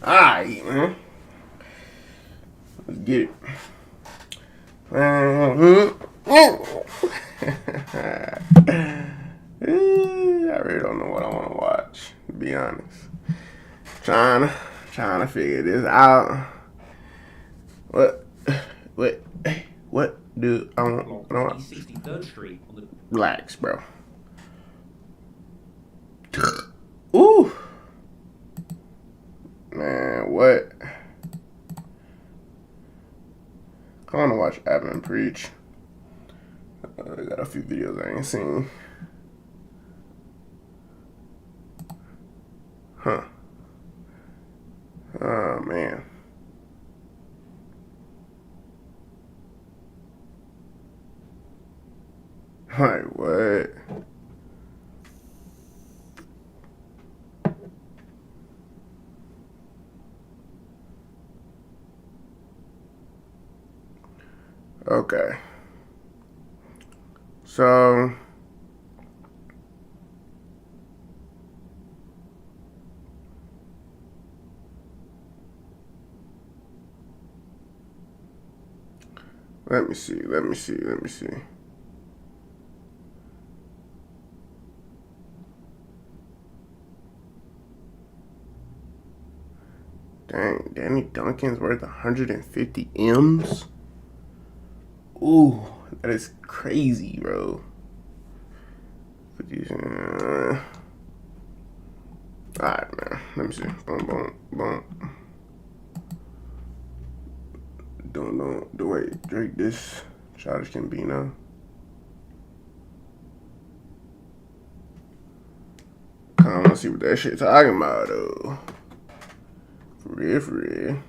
Alright, man. Let's get it. I really don't know what I want to watch, to be honest. Trying to figure this out. What do I want? Relax, bro. Ooh. Man, what? I want to watch Abin preach. I got a few videos I ain't seen. Huh. Oh, man. Like, what? Okay. So let me see. Dang, Danny Duncan's worth 150 M's? Ooh, that is crazy, bro. Alright, man. Let me see. Boom. Don't wait. Drake this. Childish Gambino. I want to see what that shit talking about, though. For real.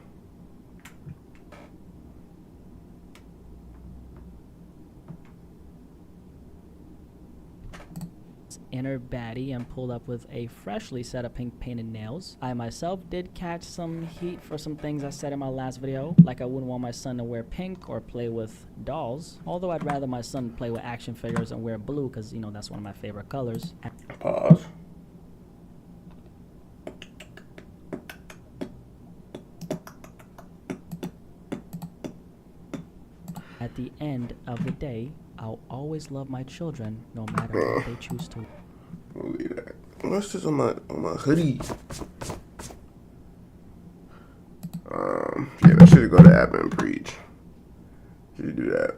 Inner baddie and pulled up with a freshly set of pink painted nails. I myself did catch some heat for some things I said in my last video, like I wouldn't want my son to wear pink or play with dolls, although I'd rather my son play with action figures and wear blue because, you know, that's one of my favorite colors. Pause. At the end of the day, I'll always love my children no matter what they choose to. We'll leave that. What's this on my hoodie? Yeah, I should go to App and Preach. Should do that.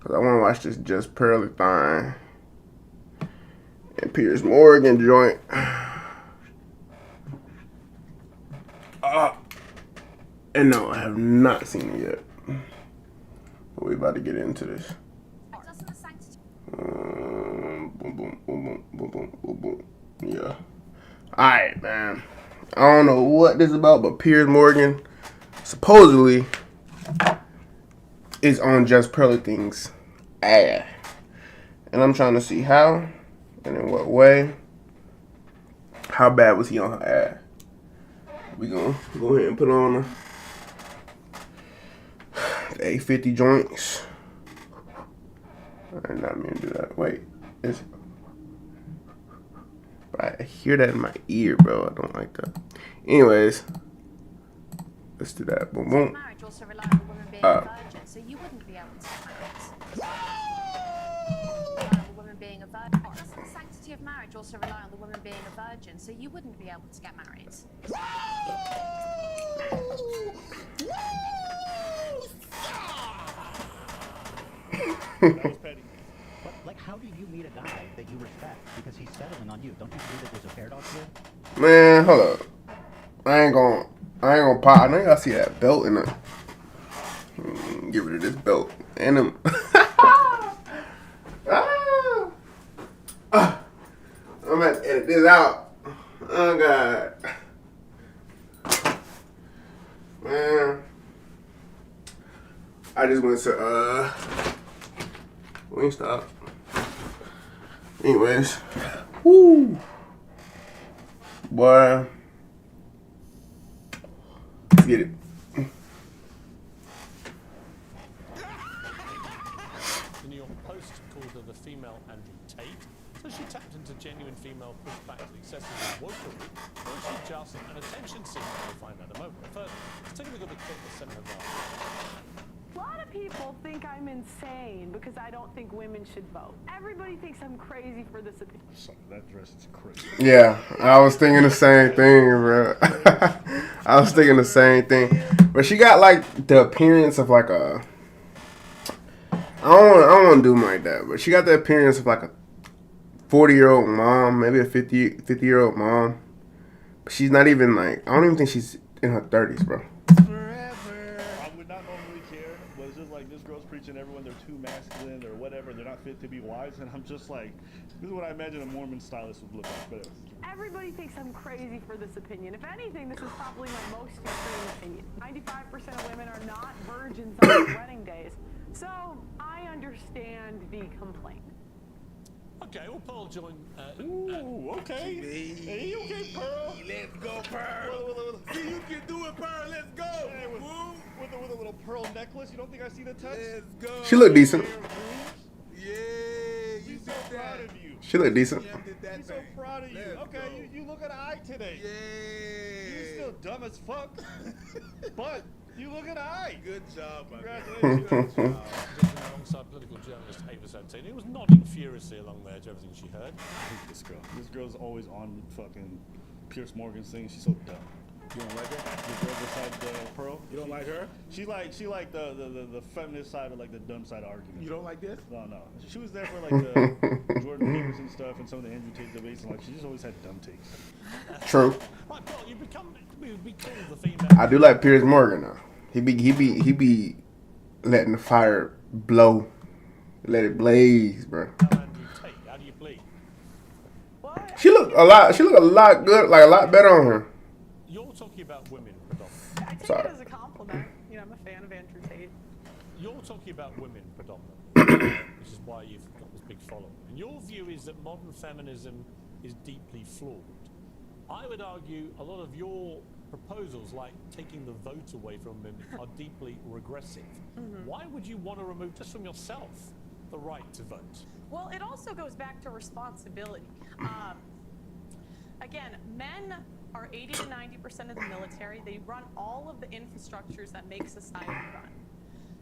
Cause I want to watch this Just Pearly Thine and Piers Morgan joint. And no, I have not seen it yet. But we about to get into this. Boom. Yeah. Alright, man. I don't know what this is about, but Piers Morgan supposedly is on Just Pearly Thing's ass. And I'm trying to see how and in what way. How bad was he on her ass? We gonna go ahead and put on the A50 joints. I did not mean to do that. Wait. I hear that in my ear, bro. I don't like that. Anyways, let's do that. Boom. Marriage also relied on the woman being a virgin, so you wouldn't be able to get married. The woman being a virgin. Doesn't the sanctity of marriage also rely on the woman being a virgin, so you wouldn't be able to get married? But, like, how do you meet a guy that you respect because he's settling on you? Don't you see that there's a paradox here? Man, hold up. I ain't gonna pop. I know y'all see that belt in it. Get rid of this belt and them. I'm gonna edit this out. Oh God, man. I just went to Wingstop. Anyways, woo, boy, let's get it. The New York Post called her the female Andrew Tate. So Is she tapped into genuine female pushback to excessive wokery, or is she just an attention seeker? We'll find out in a moment. But first, let's take a look at the clip that sent her viral. A lot of people think I'm insane because I don't think women should vote. Everybody thinks I'm crazy for this opinion. That dress is crazy. Yeah, I was thinking the same thing, bro. I was thinking the same thing. But she got like the appearance of like a. I don't want to do like that, but she got the appearance of like a 40-year-old mom, maybe a 50-year-old mom. But she's not even like. I don't even think she's in her 30s, bro. I would not normally care, but it's just like this girl's preaching everyone they're too masculine or whatever, they're not fit to be wives, and I'm just like, this is what I imagine a Mormon stylist would look like. But Everybody thinks I'm crazy for this opinion. If anything, this is probably my most extreme opinion. 95% of women are not virgins on their wedding days. So I understand the complaint. Okay, well, Pearl joined. ooh, okay. Hey, okay, Pearl. Let's go, Pearl. See, you can do it, Pearl. Let's go. Hey, with a little pearl necklace. You don't think I see the touch? Let's go. She looked decent. Yeah, you so did proud that. of you. She looked decent. Yeah, did that He's so thing. proud of you. Let's Okay, go. you look at eye today. Yeah. You're still dumb as fuck. But you look at eye. Good job, my man. Congratulations. Good job. Alongside political journalist Ava Santini, who was nodding furiously along there to everything she heard. I hate this girl. This girl's always on fucking Pierce Morgan's thing. She's so dumb. You don't like her? The girl beside Pearl. You don't like her? She like the feminist side or like the dumb side of argument. You don't like this? No. She was there for like the Jordan Peterson stuff and some of the Andrew Tate debates, and like she just always had dumb takes. True. Right, Pearl, you become the female. I do like Piers Morgan though. He be letting the fire blow, let it blaze, bro. Andrew Tate. How do you plead? What? She look a lot good, like a lot better on her. You're talking about women predominantly. I take Sorry. it as a compliment. You know, I'm a fan of Andrew Tate. You're talking about women predominantly, which is why you've got this big following. And your view is that modern feminism is deeply flawed. I would argue a lot of your proposals, like taking the vote away from women, are deeply regressive. Why would you want to remove, just from yourself, the right to vote? Well, it also goes back to responsibility. Again, men are 80 to 90% of the military. They run all of the infrastructures that make society run.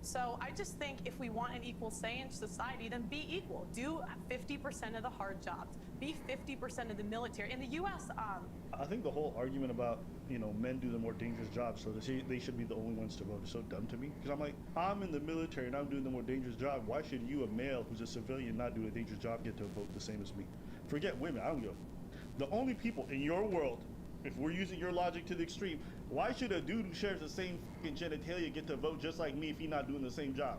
So I just think if we want an equal say in society, then be equal. Do 50% of the hard jobs. Be 50% of the military. In the U.S., I think the whole argument about, men do the more dangerous jobs so that they should be the only ones to vote is so dumb to me. Because I'm like, I'm in the military and I'm doing the more dangerous job. Why should you, a male who's a civilian, not do a dangerous job, get to vote the same as me? Forget women. I don't give a The only people in your world, if we're using your logic to the extreme, why should a dude who shares the same fucking genitalia get to vote just like me if he's not doing the same job?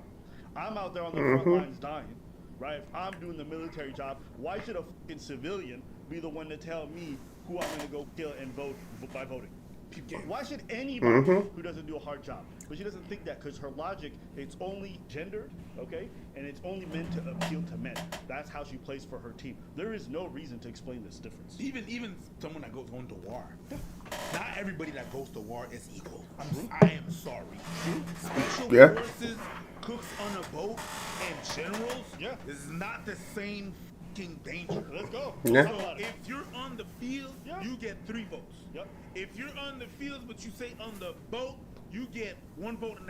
I'm out there on the front lines dying, right? If I'm doing the military job, why should a fucking civilian be the one to tell me who I'm gonna go kill and vote by voting? Why should anybody who doesn't do a hard job? But she doesn't think that because her logic, it's only gendered, okay? And it's only meant to appeal to men. That's how she plays for her team. There is no reason to explain this difference. Even someone that goes on to war. Not everybody that goes to war is equal. I am sorry. Special forces, cooks on a boat, and generals. Yeah. This is not the same fucking danger. Let's go. Yeah. If you're on the field, you get 3 votes. Yep. If you're on the field, but you say on the boat, you get 1.5 votes.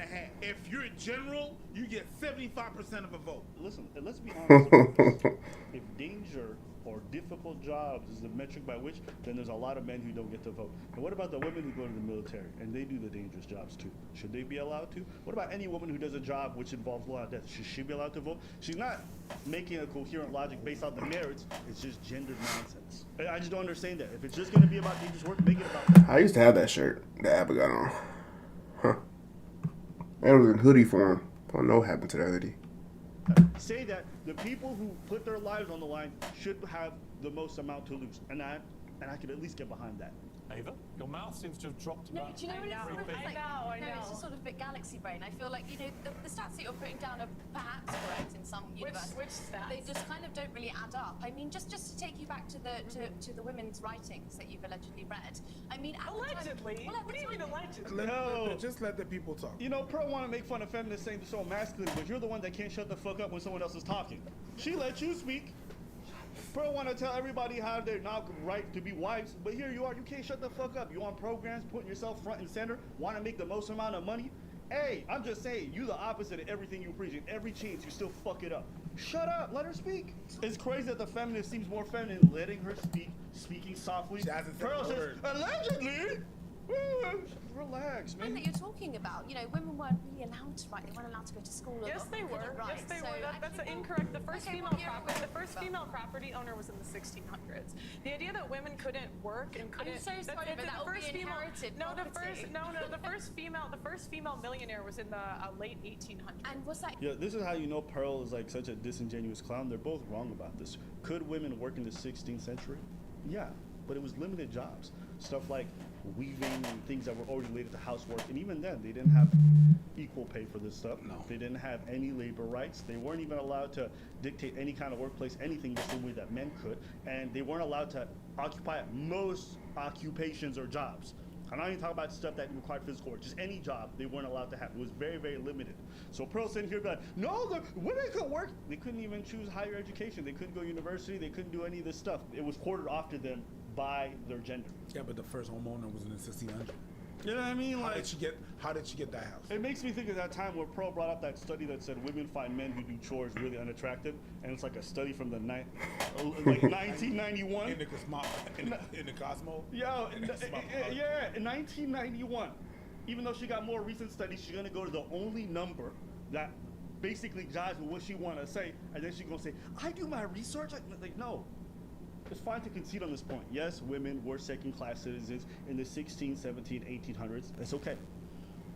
If you're a general, you get 75% of a vote. Listen, let's be honest about this. If danger or difficult jobs is the metric by which, then there's a lot of men who don't get to vote. And what about the women who go to the military and they do the dangerous jobs too? Should they be allowed to? What about any woman who does a job which involves a lot of death? Should she be allowed to vote? She's not making a coherent logic based on the merits. It's just gendered nonsense. I just don't understand that. If it's just going to be about dangerous work, make it about that. I used to have that shirt that Abba got on. Huh. And it was in hoodie form. I don't know what happened to that hoodie. Say that the people who put their lives on the line should have the most amount to lose. And I could at least get behind that. Ava, your mouth seems to have dropped No, about do you know what three it's feet. like? I know. It's just sort of bit galaxy brain. I feel like, the stats that you're putting down are perhaps correct in some universe. Which stats? They just kind of don't really add up. I mean, just to take you back to the women's writings that you've allegedly read. I mean, at Allegedly? The time, What do you mean allegedly? Just let the people talk. Pro want to make fun of feminists saying they're so masculine, but you're the one that can't shut the fuck up when someone else is talking. She let you speak. Pearl want to tell everybody how they're not right to be wives, but here you are, you can't shut the fuck up. You on programs, putting yourself front and center, want to make the most amount of money. Hey, I'm just saying, you the opposite of everything you preach. And every chance, you still fuck it up. Shut up, let her speak. It's crazy that the feminist seems more feminine, letting her speak, speaking softly. She hasn't said Pearl a says, word. allegedly. Relax, And man. that you're talking about, you know, women weren't really allowed to write. They weren't allowed to go to school. or Yes, they couldn't were. write. Yes, they So were. That's actually, incorrect. The first okay, female well, you're property, the right. first female property owner was in the 1600s. The idea that women couldn't work and couldn't. so sorry, but that will be inherited No, the property. first female millionaire was in the late 1800s. And was that? Yeah, this is how you know Pearl is like such a disingenuous clown. They're both wrong about this. Could women work in the 16th century? Yeah, but it was limited jobs. Stuff like weaving and things that were already related to housework. And even then, they didn't have equal pay for this stuff. No. They didn't have any labor rights. They weren't even allowed to dictate any kind of workplace, anything the same way that men could. And they weren't allowed to occupy most occupations or jobs. I'm not even talking about stuff that required physical work. Just any job they weren't allowed to have. It was very, very limited. So Pearl sitting here going, no, the women could work. They couldn't even choose higher education. They couldn't go to university. They couldn't do any of this stuff. It was quartered off to them by their gender. Yeah, but the first homeowner was in the 1600s. You know what I mean? How Like, did she get that house? it makes me think of that time where Pearl brought up that study that said women find men who do chores really unattractive, and it's like a study from the like 1991. In the Cosmo? Yo, In the cosmology. yeah, in 1991. Even though she got more recent studies, she's gonna go to the only number that basically jives with what she wanna say, and then she's gonna say, I do my research. Like no. It's fine to concede on this point. Yes, women were second-class citizens in the 16, 17, 1800s. That's okay.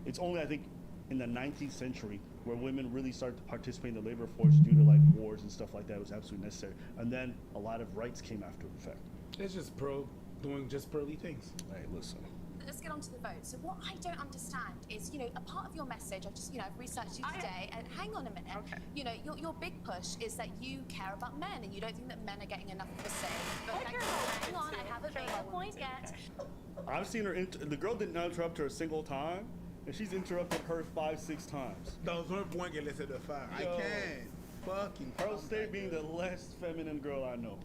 It's only, I think, in the 19th century where women really started to participate in the labor force due to like wars and stuff like that. It was absolutely necessary. And then a lot of rights came after the fact. It's just Pearl doing just pearly things. Hey, listen. Let's get on to the vote. So what I don't understand is, you know, a part of your message, I've researched you today, and hang on a minute. Okay. You know, your big push is that you care about men, and you don't think that men are getting enough of a say. But I care about hang women on, too. I haven't Care made about the point women too. yet. Okay. I've seen her, the girl did not interrupt her a single time, and she's interrupted her 5-6 times. There's no point que le se de faire. I Yo. can't. Fucking Pearl State being the less feminine girl I know.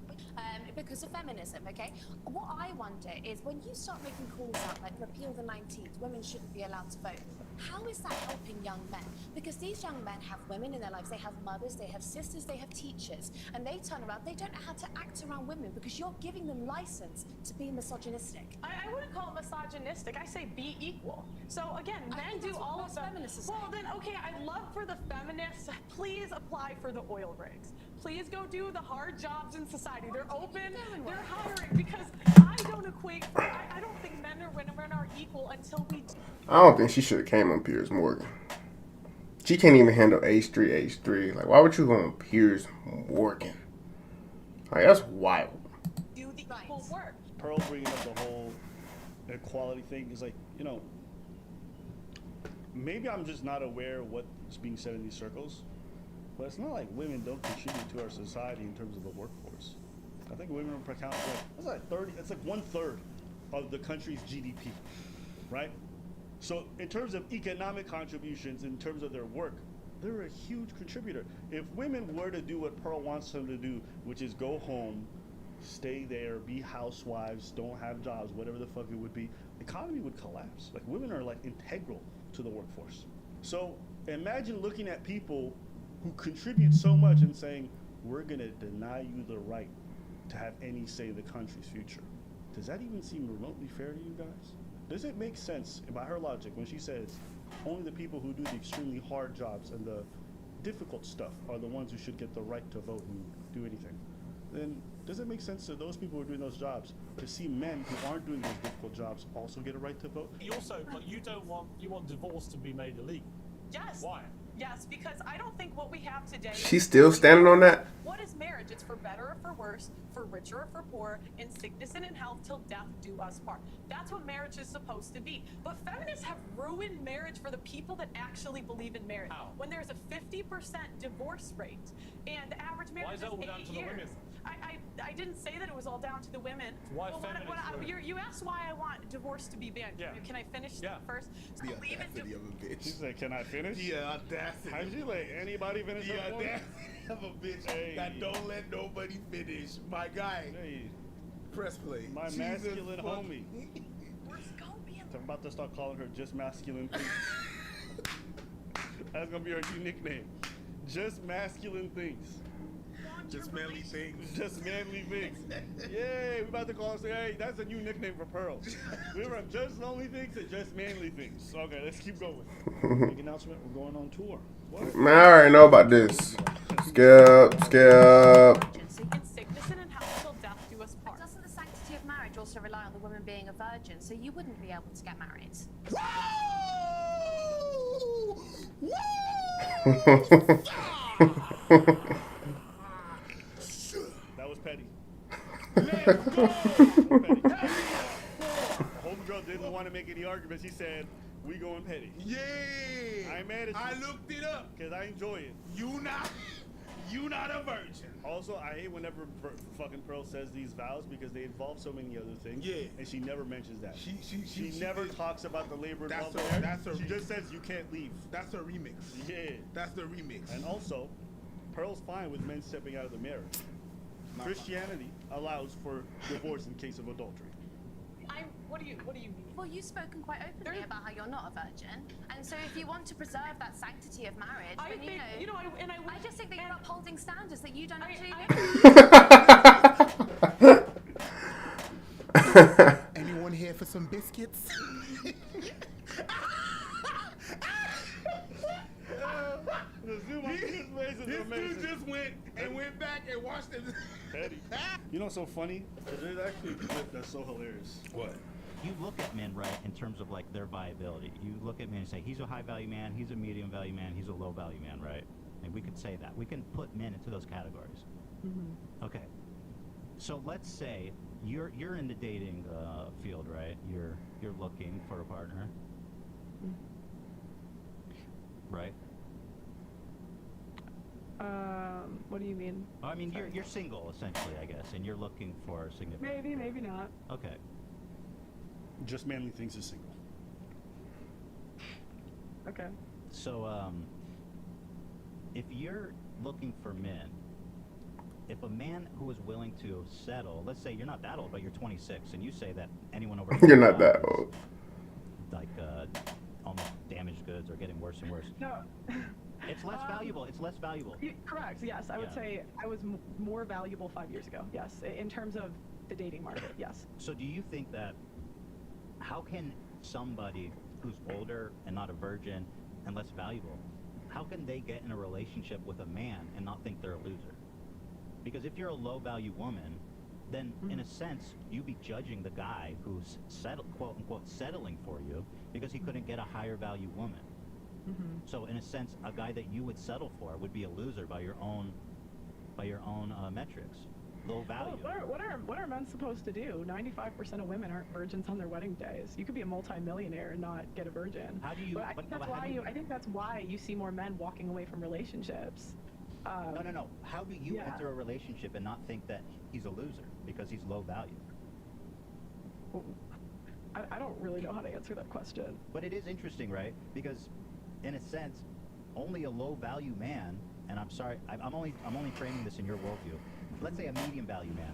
Because of feminism, okay? What I wonder is when you start making calls out like repeal the 19th, women shouldn't be allowed to vote. How is that helping young men? Because these young men have women in their lives, they have mothers, they have sisters, they have teachers, and they turn around, they don't know how to act around women because you're giving them license to be misogynistic. I wouldn't call it misogynistic. I say be equal. So again, I men think do that's what all most of the. feminists Well, say. then okay, I'd love for the feminists. Please apply for the oil rigs. Please go do the hard jobs in society. They're open. They're hiring because I don't equate. I don't think men or women are equal until we. I don't think she should have came on Piers Morgan. She can't even handle H3. Like, why would you go on Piers Morgan? Like, that's wild. Do the equal work. Pearl bringing up the whole equality thing is like, you know, maybe I'm just not aware of what's being said in these circles, but it's not like women don't contribute to our society in terms of the workforce. I think women account for like, it's like 1/3 of the country's GDP, right? So in terms of economic contributions, in terms of their work, they're a huge contributor. If women were to do what Pearl wants them to do, which is go home, stay there, be housewives, don't have jobs, whatever the fuck it would be, the economy would collapse. Like women are like integral to the workforce. So imagine looking at people who contribute so much and saying, we're gonna deny you the right to have any say in the country's future. Does that even seem remotely fair to you guys? Does it make sense, by her logic, when she says only the people who do the extremely hard jobs and the difficult stuff are the ones who should get the right to vote and do anything? Then does it make sense to those people who are doing those jobs to see men who aren't doing those difficult jobs also get a right to vote? You also, like, you want divorce to be made illegal. Yes. Why? Yes, because I don't think what we have today. She's still standing on that? What is marriage? It's for better or for worse, for richer or for poor, in sickness and in health, till death do us part. That's what marriage is supposed to be. But feminists have ruined marriage for the people that actually believe in marriage. How? When there's a 50% divorce rate and the average marriage Why is that all down is to 8 the years. women? I didn't say that it was all down to the women. Why Well, you asked why I want divorce to be banned. Yeah. Can I finish first? So The leave it audacity of a bitch. She said, "Can I finish?" The audacity. How'd you let anybody finish? The her point? audacity of a bitch Hey. that don't let nobody finish. My guy, Hey, press play. my Jesus masculine fuck- homie. We're Scorpion. I'm about to start calling her just masculine things. That's gonna be her new nickname. Just masculine things. Just manly things. Just manly things. Yay, we about to call her, say, hey, that's a new nickname for Pearl. We were from just lonely things to just manly things. Okay, let's keep going. Big announcement, we're going on tour. What? Man, I already know about this. Skip. Virgincy in sickness and in health till death do us part. Doesn't the sanctity of marriage also rely on the woman being a virgin, so you wouldn't be able to get married? That was petty. Let's go. Homegirl didn't want to make any arguments. He said, we going petty. Yeah. I ain't mad at you. I looked it up. Because I enjoy it. You not a virgin. Also, I hate whenever fucking Pearl says these vows because they involve so many other things. Yeah. And she never mentions that. She never did- talks about the labor That's involved her- there. that's her She just says you can't leave. That's a remix. Yeah. That's the remix. And also, Pearl's fine with men stepping out of the marriage. Christianity allows for divorce in case of adultery. What do you mean? Well, you've spoken quite openly about how you're not a virgin, and so if you want to preserve that sanctity of marriage, I then think, I just think that you're upholding standards that you don't actually live. Anyone here for some biscuits? The zoom on his face is This amazing. dude just went back and watched it. Petty. You know what's so funny? There's actually a clip that's so hilarious. What? You look at men, right, in terms of like their viability. You look at men and say, he's a high value man, he's a medium value man, he's a low value man, right? And we could say that. We can put men into those categories. Mm-hmm. Okay. So let's say you're in the dating field, right? You're looking for a partner, right? What do you mean? I mean, you're single essentially, I guess, and you're looking for a significant. Maybe, maybe not. Okay. Just manly things is single. Okay. So, if you're looking for men, if a man who is willing to settle, let's say you're not that old, but you're 26, and you say that anyone over You're not 25 that is, old. like almost damaged goods or getting worse and worse. No. It's less valuable. It's less valuable. Correct. Yes, I would Yeah. say I was more valuable 5 years ago. Yes, in terms of the dating market. Yes. So do you think that, how can somebody who's older and not a virgin and less valuable, how can they get in a relationship with a man and not think they're a loser? Because if you're a low value woman, then in a sense, you'd be judging the guy who's quote unquote settling for you because he couldn't get a higher value woman. So in a sense, a guy that you would settle for would be a loser by your own metrics. Low value. Well, what are men supposed to do? 95% of women aren't virgins on their wedding days. You could be a multi-millionaire and not get a virgin. How do you? But I think that's why you see more men walking away from relationships. No. How do you Yeah. enter a relationship and not think that he's a loser because he's low value? I don't really know how to answer that question. But it is interesting, right? Because, in a sense, only a low value man, and I'm sorry, I'm only framing this in your worldview. Let's say a medium value man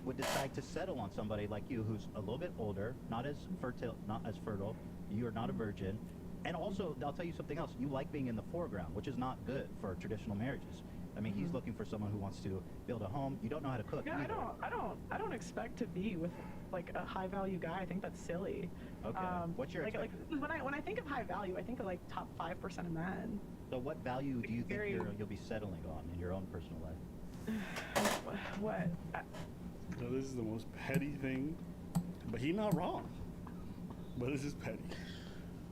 would decide to settle on somebody like you, who's a little bit older, not as fertile. You're not a virgin, and also I'll tell you something else. You like being in the foreground, which is not good for traditional marriages. I mean, he's looking for someone who wants to build a home. You don't know how to cook. Yeah, either. I don't expect to be with like a high value guy. I think that's silly. Okay. What's your like expectation? when I think of high value, I think of like top 5% of men. So what value do you think Very- you'll be settling on in your own personal life? What? So this is the most petty thing, but he's not wrong. But this is petty.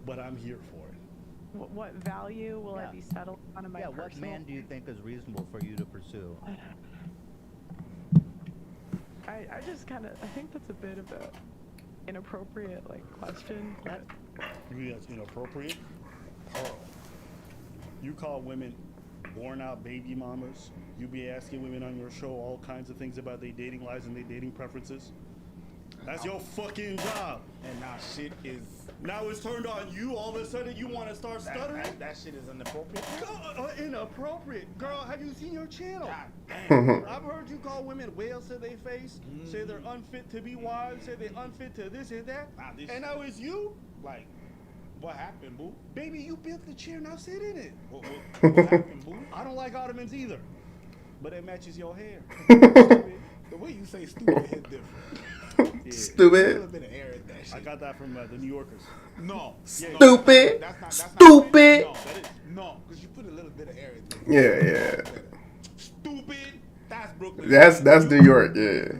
But I'm here for it. What value will I Yeah. be settled on in my personal? What man do you think is reasonable for you to pursue? I just kind of, I think that's a bit of a inappropriate like question. You think that's inappropriate? Pearl, you call women born out baby mamas. You be asking women on your show all kinds of things about their dating lives and their dating preferences. That's your fucking job. And now shit is. Now it's turned on you. All of a sudden you want to start stuttering. That shit is inappropriate. Inappropriate. Girl, have you seen your channel? God damn. I've heard you call women whales to their face, say they're unfit to be wives, say they're unfit to this and that. Nah, this And now it's you? Like, what happened, boo? Baby, you built the chair, now sit in it. What happened, boo? I don't like ottomans either, but it matches your hair. The way you say stupid is different. Yeah. A little Stupid. bit of air in that shit. I got that from the New Yorkers. No. Stupid. That's not Stupid. No, because you put a little bit of air in Yeah, there. yeah. Stupid. That's Brooklyn. That's New York, yeah.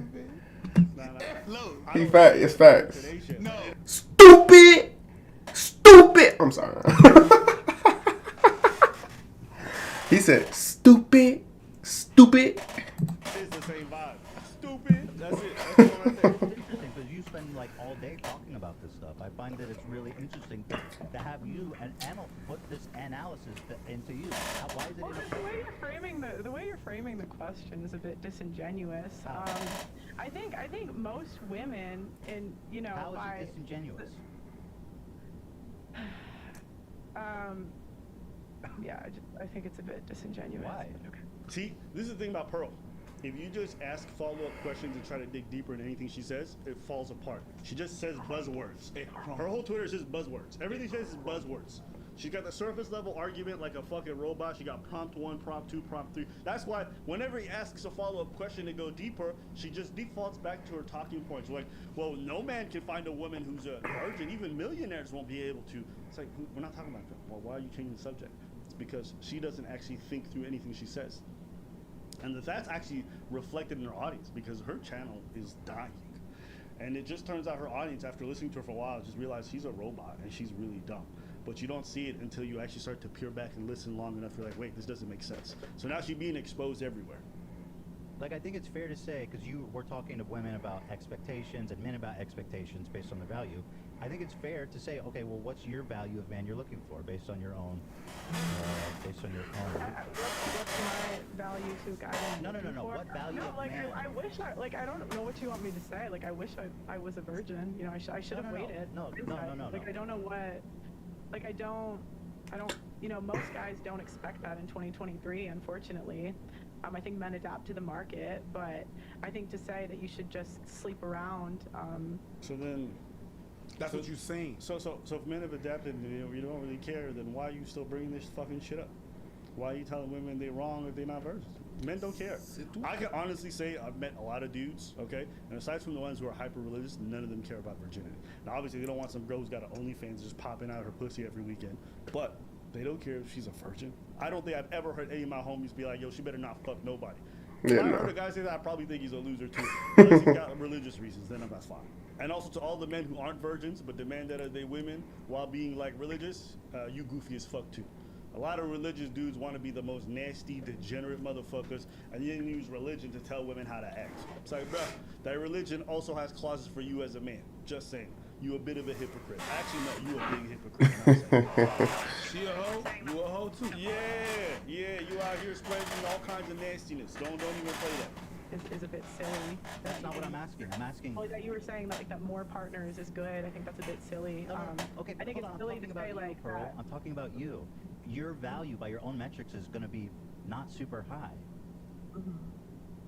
Look, He fact, it's facts. no. Stupid. Stupid. I'm sorry. He said stupid. Stupid. It's the same vibe. Stupid. That's it. That's the one right there. Interesting, because you spend like all day talking about this stuff. I find that it's really interesting to have you and put this analysis into you. Why is it? Well, the way you're framing the question is a bit disingenuous. I think most women, in How is it disingenuous? Yeah, I think it's a bit disingenuous. Why? Okay. See, this is the thing about Pearl. If you just ask follow-up questions and try to dig deeper in anything she says, it falls apart. She just says buzzwords. Her whole Twitter is just buzzwords. Everything she says is buzzwords. She got the surface level argument like a fucking robot. She got prompt 1, prompt 2, prompt 3. That's why whenever he asks a follow-up question to go deeper, she just defaults back to her talking points. Like, well, no man can find a woman who's a virgin. Even millionaires won't be able to. It's like, we're not talking about that. Well, why are you changing the subject? It's because she doesn't actually think through anything she says. And that's actually reflected in her audience because her channel is dying. And it just turns out her audience, after listening to her for a while, just realized she's a robot and she's really dumb. But you don't see it until you actually start to peer back and listen long enough. You're like, wait, this doesn't make sense. So now she's being exposed everywhere. Like, I think it's fair to say, because we're talking to women about expectations and men about expectations based on their value. I think it's fair to say, okay, well, what's your value of man you're looking for based on your own, What's my value to a guy? No. What value No, of like man? I wish I don't know what you want me to say. Like I wish I was a virgin. I should have waited. No. Like I don't know what. Like I don't. Most guys don't expect that in 2023. Unfortunately, I think men adapt to the market, but I think to say that you should just sleep around. So then. That's what you're saying. So if men have adapted and you don't really care, then why are you still bringing this fucking shit up? Why are you telling women they're wrong if they're not virgins? Men don't care. I can honestly say I've met a lot of dudes, okay? And aside from the ones who are hyper-religious, none of them care about virginity. Now, obviously, they don't want some girl who's got an OnlyFans just popping out her pussy every weekend. But they don't care if she's a virgin. I don't think I've ever heard any of my homies be like, yo, she better not fuck nobody. If I heard a guy say that, I probably think he's a loser too. Unless he's got religious reasons, then that's fine. And also to all the men who aren't virgins but demand that they women while being like religious, you goofy as fuck too. A lot of religious dudes want to be the most nasty, degenerate motherfuckers, and you use religion to tell women how to act. It's like, bruh, that religion also has clauses for you as a man. Just saying. You a bit of a hypocrite. Actually, no, you a big hypocrite. She a hoe? You a hoe too? Yeah, you out here spreading all kinds of nastiness. Don't even play that. Is a bit silly. That's not what I'm asking. I'm asking. Oh, that you were saying that that more partners is good. I think that's a bit silly. Okay, I think it's silly to say like Pearl. that. I'm talking about you. Your value by your own metrics is going to be not super high. Mm-hmm.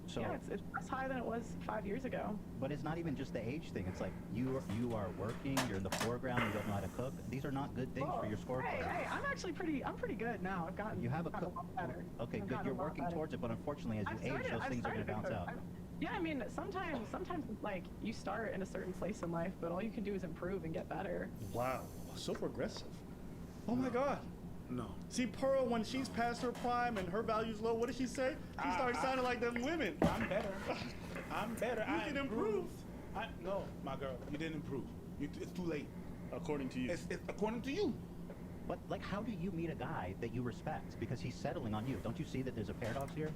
So, yeah, it's less high than it was 5 years ago. But it's not even just the age thing. It's like you are working. You're in the foreground. You don't know how to cook. These are not good things for your scorecard. Hey, I'm pretty good now. I've gotten. You have a lot better. Okay, I've good. gotten You're a lot working better. towards it, but unfortunately, as you age, those things are going to bounce out. Yeah, I mean, sometimes like you start in a certain place in life, but all you can do is improve and get better. Wow, so progressive. Oh my God. No. See, Pearl, when she's past her prime and her value's low, what does she say? She starts sounding like them women. I'm better. I'm better. You can improve. No, my girl, you didn't improve. It's too late. According to you. It's according to you. But like, how do you meet a guy that you respect because he's settling on you? Don't you see that there's a paradox here?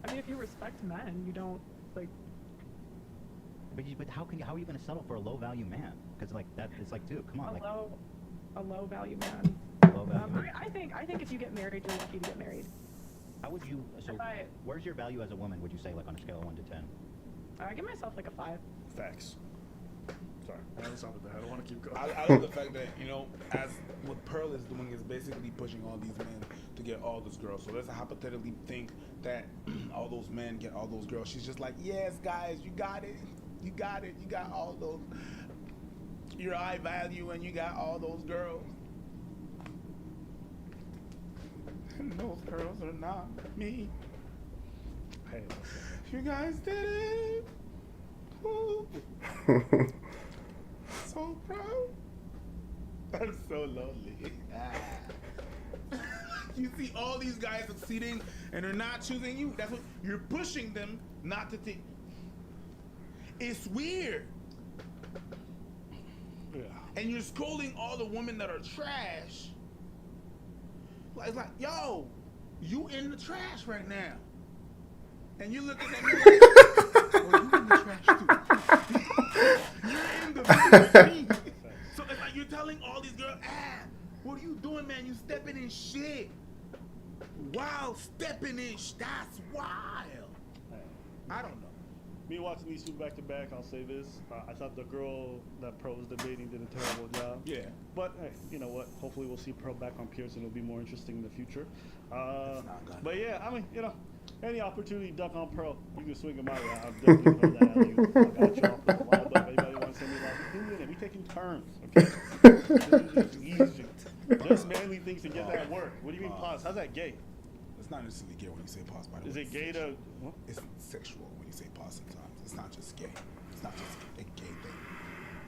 I mean, if you respect men, you don't like. But how are you going to settle for a low value man? Because like that, it's like, dude, come on, A like. low value man. low value? I think if you get married, you're lucky to get married. How would you? So, where's your value as a woman? Would you say, like, on a scale of 1 to 10? I give myself like a 5. Facts. Sorry, I'll stop with that. I don't want to keep going. I love the fact that, you know, as what Pearl is doing is basically pushing all these men to get all those girls. So let's hypothetically think that all those men get all those girls. She's just like, yes, guys, you got it. You got it. You got all those. Your high value and you got all those girls. And those girls are not me. Hey, You guys did it. Woo. So proud. I'm so lonely. You see all these guys succeeding and they're not choosing you. That's what you're pushing them not to think. It's weird. yeah. And you're scolding all the women that are trash. It's like, yo, you in the trash right now. And you're looking at me like, oh, you in the trash too. You're in the bitch. So it's like you're telling all these girls, what are you doing, man? You stepping in shit. Wow, stepping in that's wild. I don't know. Me watching these two back to back, I'll say this. I thought the girl that Pearl was debating did a terrible job. Yeah. But hey, you know what? Hopefully we'll see Pearl back on Pearson. It'll be more interesting in the future. But yeah, I mean, you know, any opportunity to duck on Pearl, you can swing him out. I'm definitely throwing that alley. I got y'all for a while, but if anybody wants to send me like, we taking turns, okay? This is easy. Just manly things to get that work. What do you mean pause? How's that gay? It's not necessarily gay when you say pause, by the way. Is it gay to... What? It's sexual when you say pause sometimes. It's not just gay. It's not just a gay thing.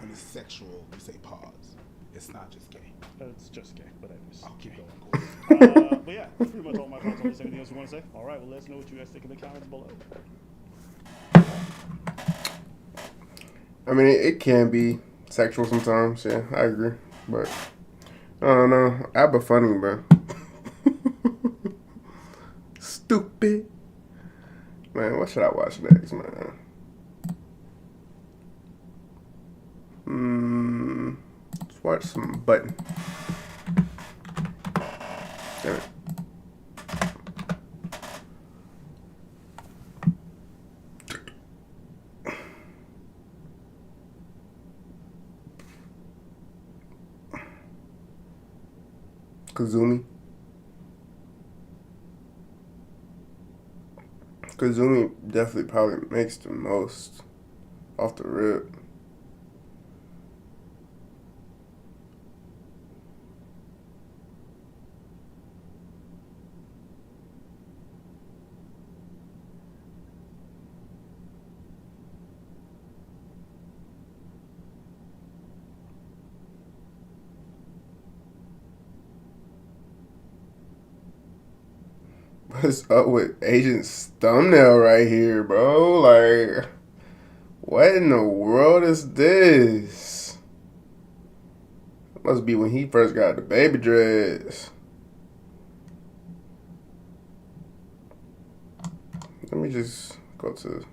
When it's sexual, you say pause. It's not just gay. It's just gay, but anyways. Okay. Keep going. But yeah, that's pretty much all my thoughts on this. Anything else you want to say? All right, well, let us know what you guys think in the comments below. I mean, it can be sexual sometimes. Yeah, I agree. But I don't know. Abba funny, bro. Stupid. Man, what should I watch next, man? Let's watch some Button. Damn it. Kazumi definitely probably makes the most off the rip. What's up with Agent's thumbnail right here, bro? Like, what in the world is this? It must be when he first got the baby dreads. Let me just go to...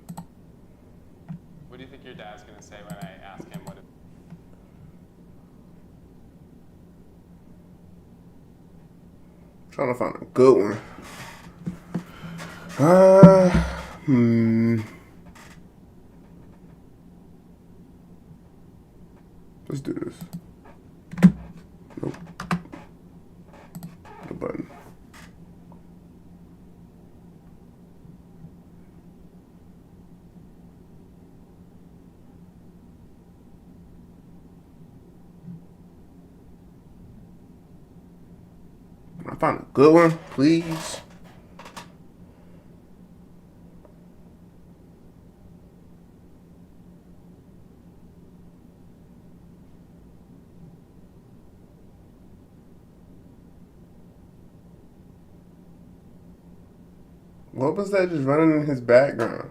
What do you think your dad's gonna say when I ask him what it... Trying to find a good one. Let's do this. Nope. The button. Can I find a good one, please? What was that just running in his background?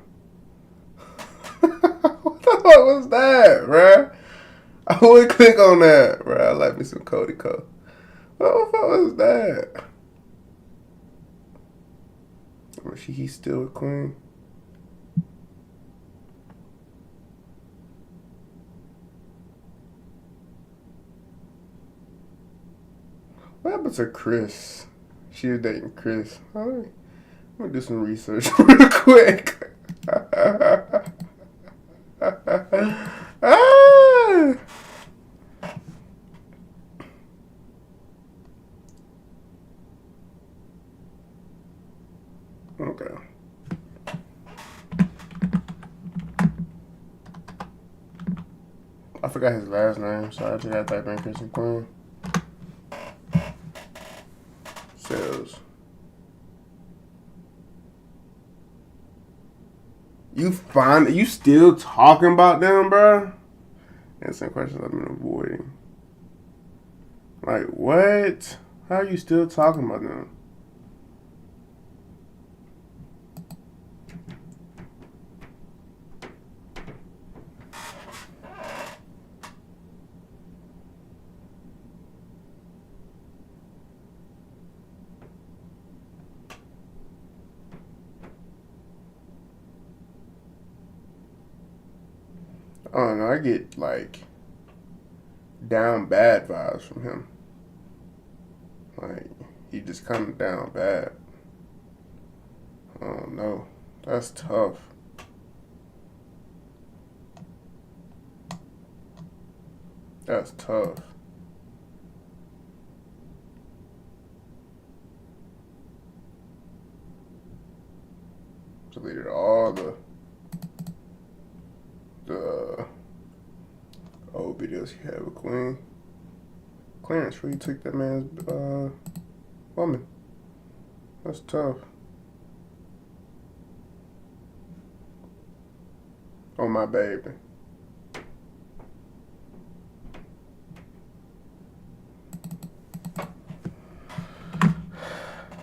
What the fuck was that, bruh? I would click on that, bruh. I like me some Cody Co. What the fuck was that? Or he's still a queen? What happened What's a Chris? She was dating Chris. Alright. I'm gonna do some research real quick. Ah! Okay. I forgot his last name, so I just gotta type in Christian Queen. Sales. You still talking about them, bro? Answering questions I've been avoiding. Like, what? How are you still talking about them? I don't know. I get, like, down bad vibes from him. Like, he just kind of down bad. I don't know. That's tough. That's tough. Deleted all the old videos he had with Queen. Clarence really took that man's woman. That's tough. Oh, my baby.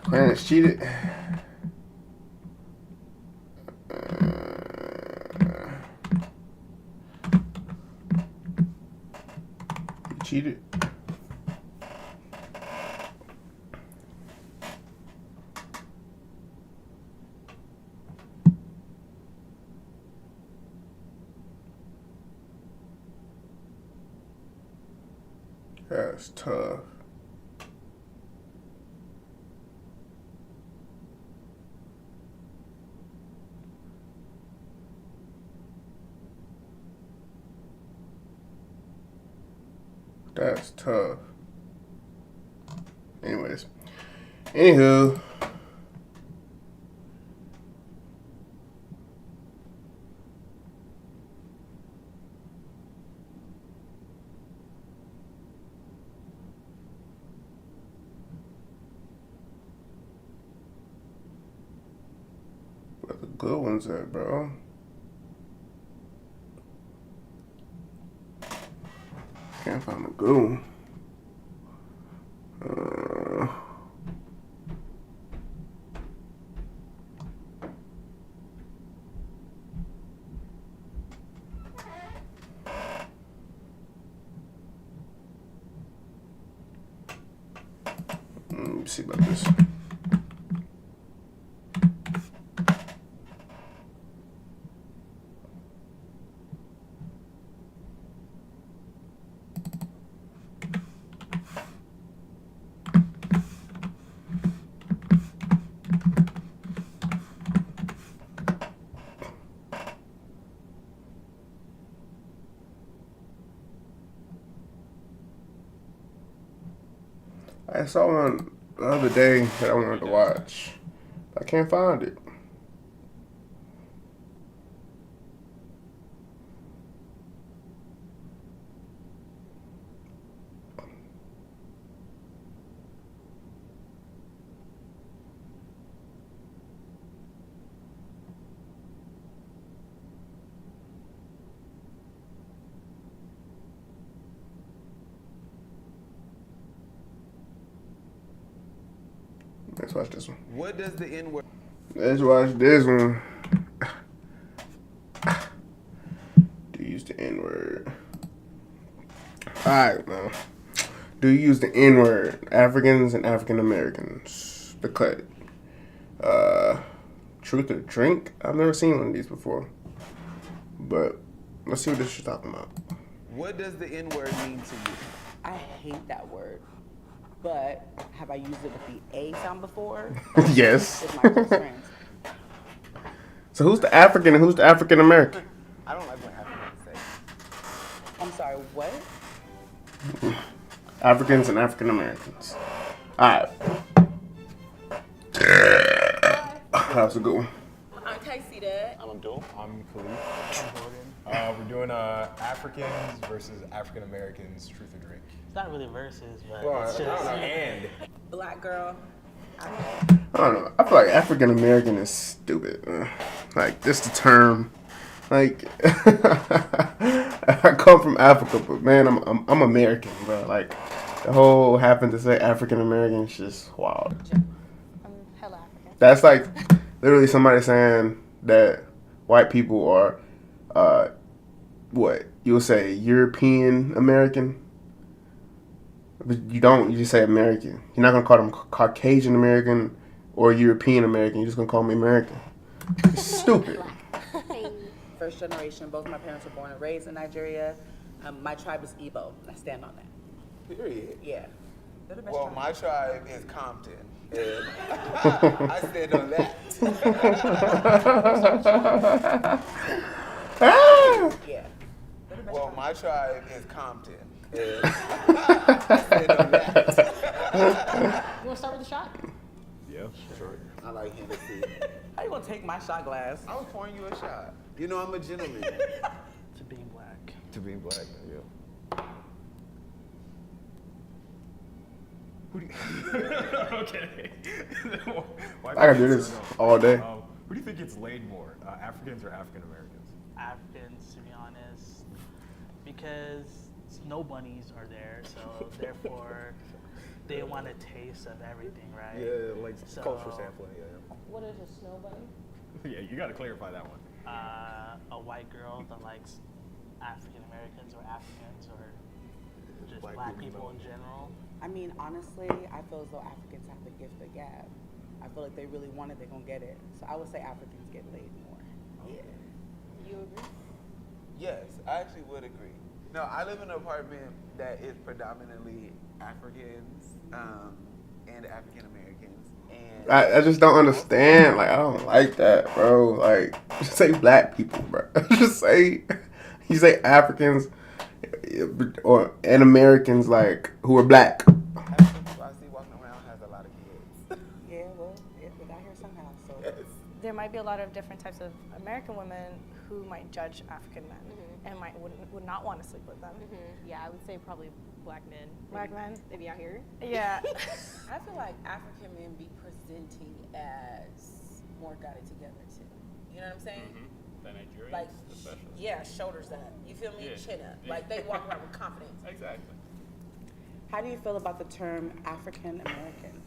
Clarence cheated. He cheated. That's tough. That's tough. Anyways. Anywho. Where the good ones at, bro? Can't find a good one. Let me see about this. I saw one the other day that I wanted to watch. I can't find it. Let's watch this one. What does the N-word? Let's watch this one. Do you use the N-word? Alright, man. Do you use the N-word? Africans and African Americans. The cut. Truth or drink? I've never seen one of these before. But let's see what this is talking about. What does the N-word mean to you? I hate that word. but have I used it with the A sound before? Yes. It's my close friends. So who's the African and who's the African American? I don't like when Africans say. I'm sorry, what? Africans and African Americans. Alright. That was a good one. I'm Casey, Dad. I'm Abdul. I'm Khalif. I'm Jordan. We're doing Africans versus African Americans, truth or drink. It's not really versus, but Well, it's just. and Black girl. I don't know. I feel like African American is stupid. Like, just the term. Like, I come from Africa, but man, I'm American, bro. Like, the whole having to say African American is just wild. I'm hella African. That's like literally somebody saying that white people are, what you'll say European American. But you don't. You just say American. You're not gonna call them Caucasian American or European American. You're just gonna call me American. It's stupid. First generation. Both my parents were born and raised in Nigeria. My tribe is Igbo. I stand on that. Period. Yeah. They're the best Well, tribe. my tribe is Compton, and I stand on that. Yeah. Well, my tribe is Compton, and I stand on that. You want to start with the shot? yeah, sure. I like Hennessy. How you gonna take my shot glass? I was pouring you a shot. You know I'm a gentleman. To being black. To being black, yeah. Who do you okay. I can do this all day. Who do you think gets laid more, Africans or African Americans? Africans, to be honest, because snow bunnies are there, so therefore they want a taste of everything, right? Yeah, like So- cultural sampling. Yeah, What is a snow bunny? yeah. You got to clarify that one. A white girl that likes African Americans or Africans or just Black black people people in general. I mean, honestly, I feel as though Africans have the gift of gab. I feel like they really want it, they're gonna get it. So I would say Africans get laid more. Yeah. You agree? Yes, I actually would agree. No, I live in an apartment that is predominantly Africans and African Americans. And I just don't understand. Like, I don't like that, bro. Like, just say black people, bro. Just say, you say Africans and Americans, like, who are black. African people I see walking around has a lot of kids. Yeah, well, they got here somehow, so. Yes. There might be a lot of different types of American women who might judge African men and would not want to sleep with them. Yeah, I would say probably black men. Black men? Maybe out here. Yeah. I feel like African men be presenting as more got it together too. You know what I'm saying? The Nigerians, Like, especially. yeah, shoulders up. You feel me? Yeah. Chin up. Yeah. Like they walk around with confidence. Exactly. How do you feel about the term African American?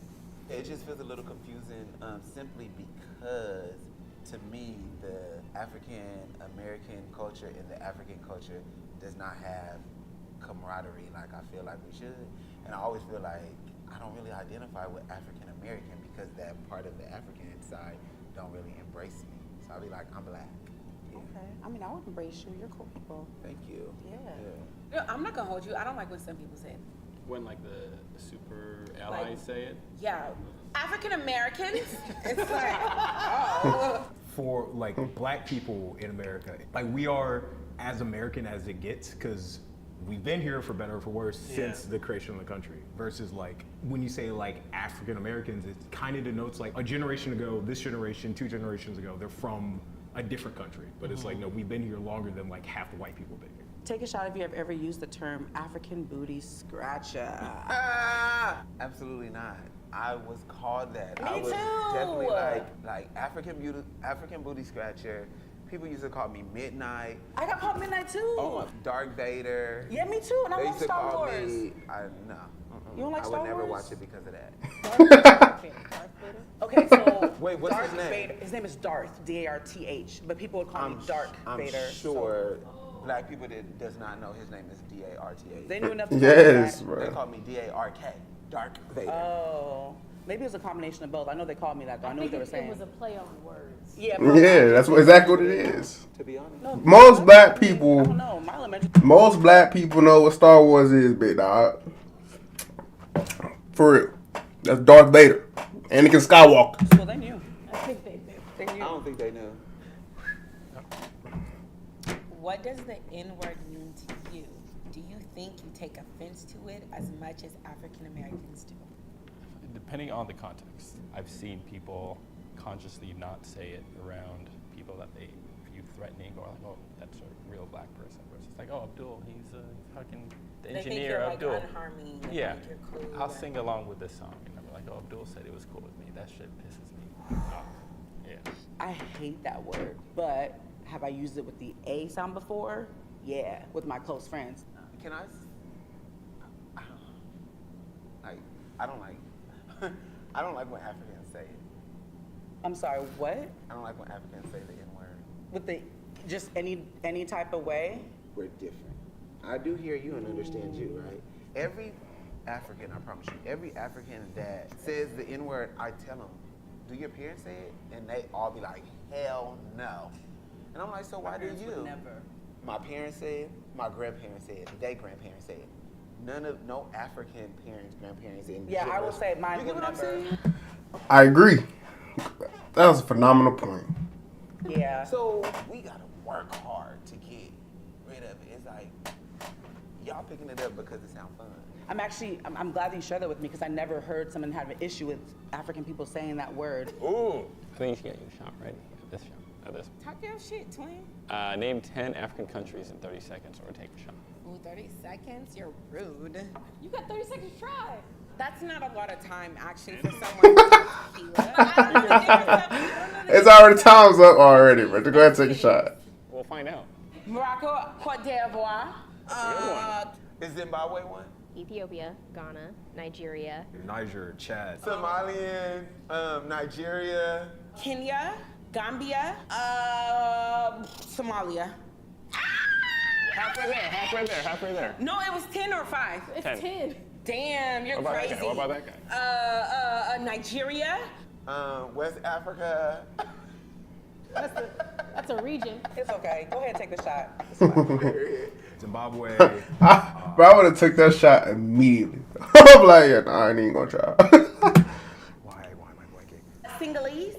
It just feels a little confusing simply because, to me, the African American culture and the African culture does not have camaraderie like I feel like we should. And I always feel like I don't really identify with African American because that part of the African side don't really embrace me. So I'll be like, I'm black. Yeah. Okay. I mean, I would embrace you. You're cool people. Thank you. Yeah. Yeah. Yeah, I'm not gonna hold you. I don't like when some people say it. When like the super allies say it. Yeah. African Americans? It's like, oh. For like black people in America, like we are as American as it gets because we've been here for better or for worse since the creation of the country. Versus like when you say like African Americans, it kind of denotes like a generation ago, this generation, 2 generations ago, they're from a different country. But it's like, no, we've been here longer than like half the white people been here. Take a shot if you have ever used the term African booty scratcher. Absolutely not. I was called that. Me I was too. definitely like African booty scratcher. People used to call me Midnight. I got called Midnight too. Oh, Darth Vader. Yeah, me too. And I They love used to Star call Wars. me. No. You don't like I Star would never Wars? watch it because of that. Okay, so Wait, what's Darth his name? Vader. His name is Darth, D-A-R-T-H, but people would call me Dark I'm Vader. sure black people that does not know his name is D-A-R-T-H. They knew enough to call me Yes, that. bro. They call me D-A-R-K. Dark Vader. Oh, maybe it was a combination of both. I know they called me that, though. I knew what they were saying. It was a play on words. Yeah, Yeah, that's exactly what it is. To be honest. No, Most black I don't people, know. My elementary. most black people know what Star Wars is, big dog. For real. That's Darth Vader. Anakin Skywalker. Well, they knew. I think they do. They I knew. don't think they knew. What does the N-word mean to you? Do you think you take offense to it as much as African Americans do? Depending on the context, I've seen people consciously not say it around people that they view threatening, or like, oh, that's a real black person. Versus like, oh, Abdul, he's a fucking They engineer. think you're Abdul. like unharming. They Yeah, think you're cool. I'll sing along with this song, and I'm like, oh, Abdul said it was cool with me. That shit pisses me off. Yeah. I hate that word, but have I used it with the A sound before? Yeah, with my close friends. Can I? I don't like. I don't like when Africans say it. I'm sorry, what? I don't like when Africans say the N-word. With the just any type of way? We're different. I do hear you and understand you, right? Every African, I promise you, every African that says the N-word, I tell them, do your parents say it? And they all be like, hell no. And I'm like, so why do you? Never. My parents say it, my grandparents say it, their grandparents say it. No African parents, grandparents say it. Yeah, I will say mine You get would what I'm never. saying? I agree. That was a phenomenal point. Yeah. So we gotta work hard to get rid of it. It's like, y'all picking it up because it sounds fun. I'm glad that you shared that with me because I never heard someone have an issue with African people saying that word. Ooh. I think you should get your shot ready. This shot. This. Talk your shit, twin. Name 10 African countries in 30 seconds or take a shot. Ooh, 30 seconds? You're rude. You got 30 seconds to try. That's not a lot of time, actually, for someone who It's already time's up already, but go ahead and take a shot. We'll find out. Morocco, Cote d'Ivoire. Is Zimbabwe one? Ethiopia, Ghana, Nigeria. Niger, Chad. Somalian, Nigeria. Kenya, Gambia, Somalia. Halfway there. No, it was 10 or 5. It's 10. 10. Damn, you're What about crazy. that guy? What about that guy? Nigeria. West Africa. That's a region. It's okay. Go ahead and take the shot. It's fine. Zimbabwe. But I would have took that shot immediately. I'm like, yeah, nah, I ain't even gonna try. Why am I blanking? Sinhalese.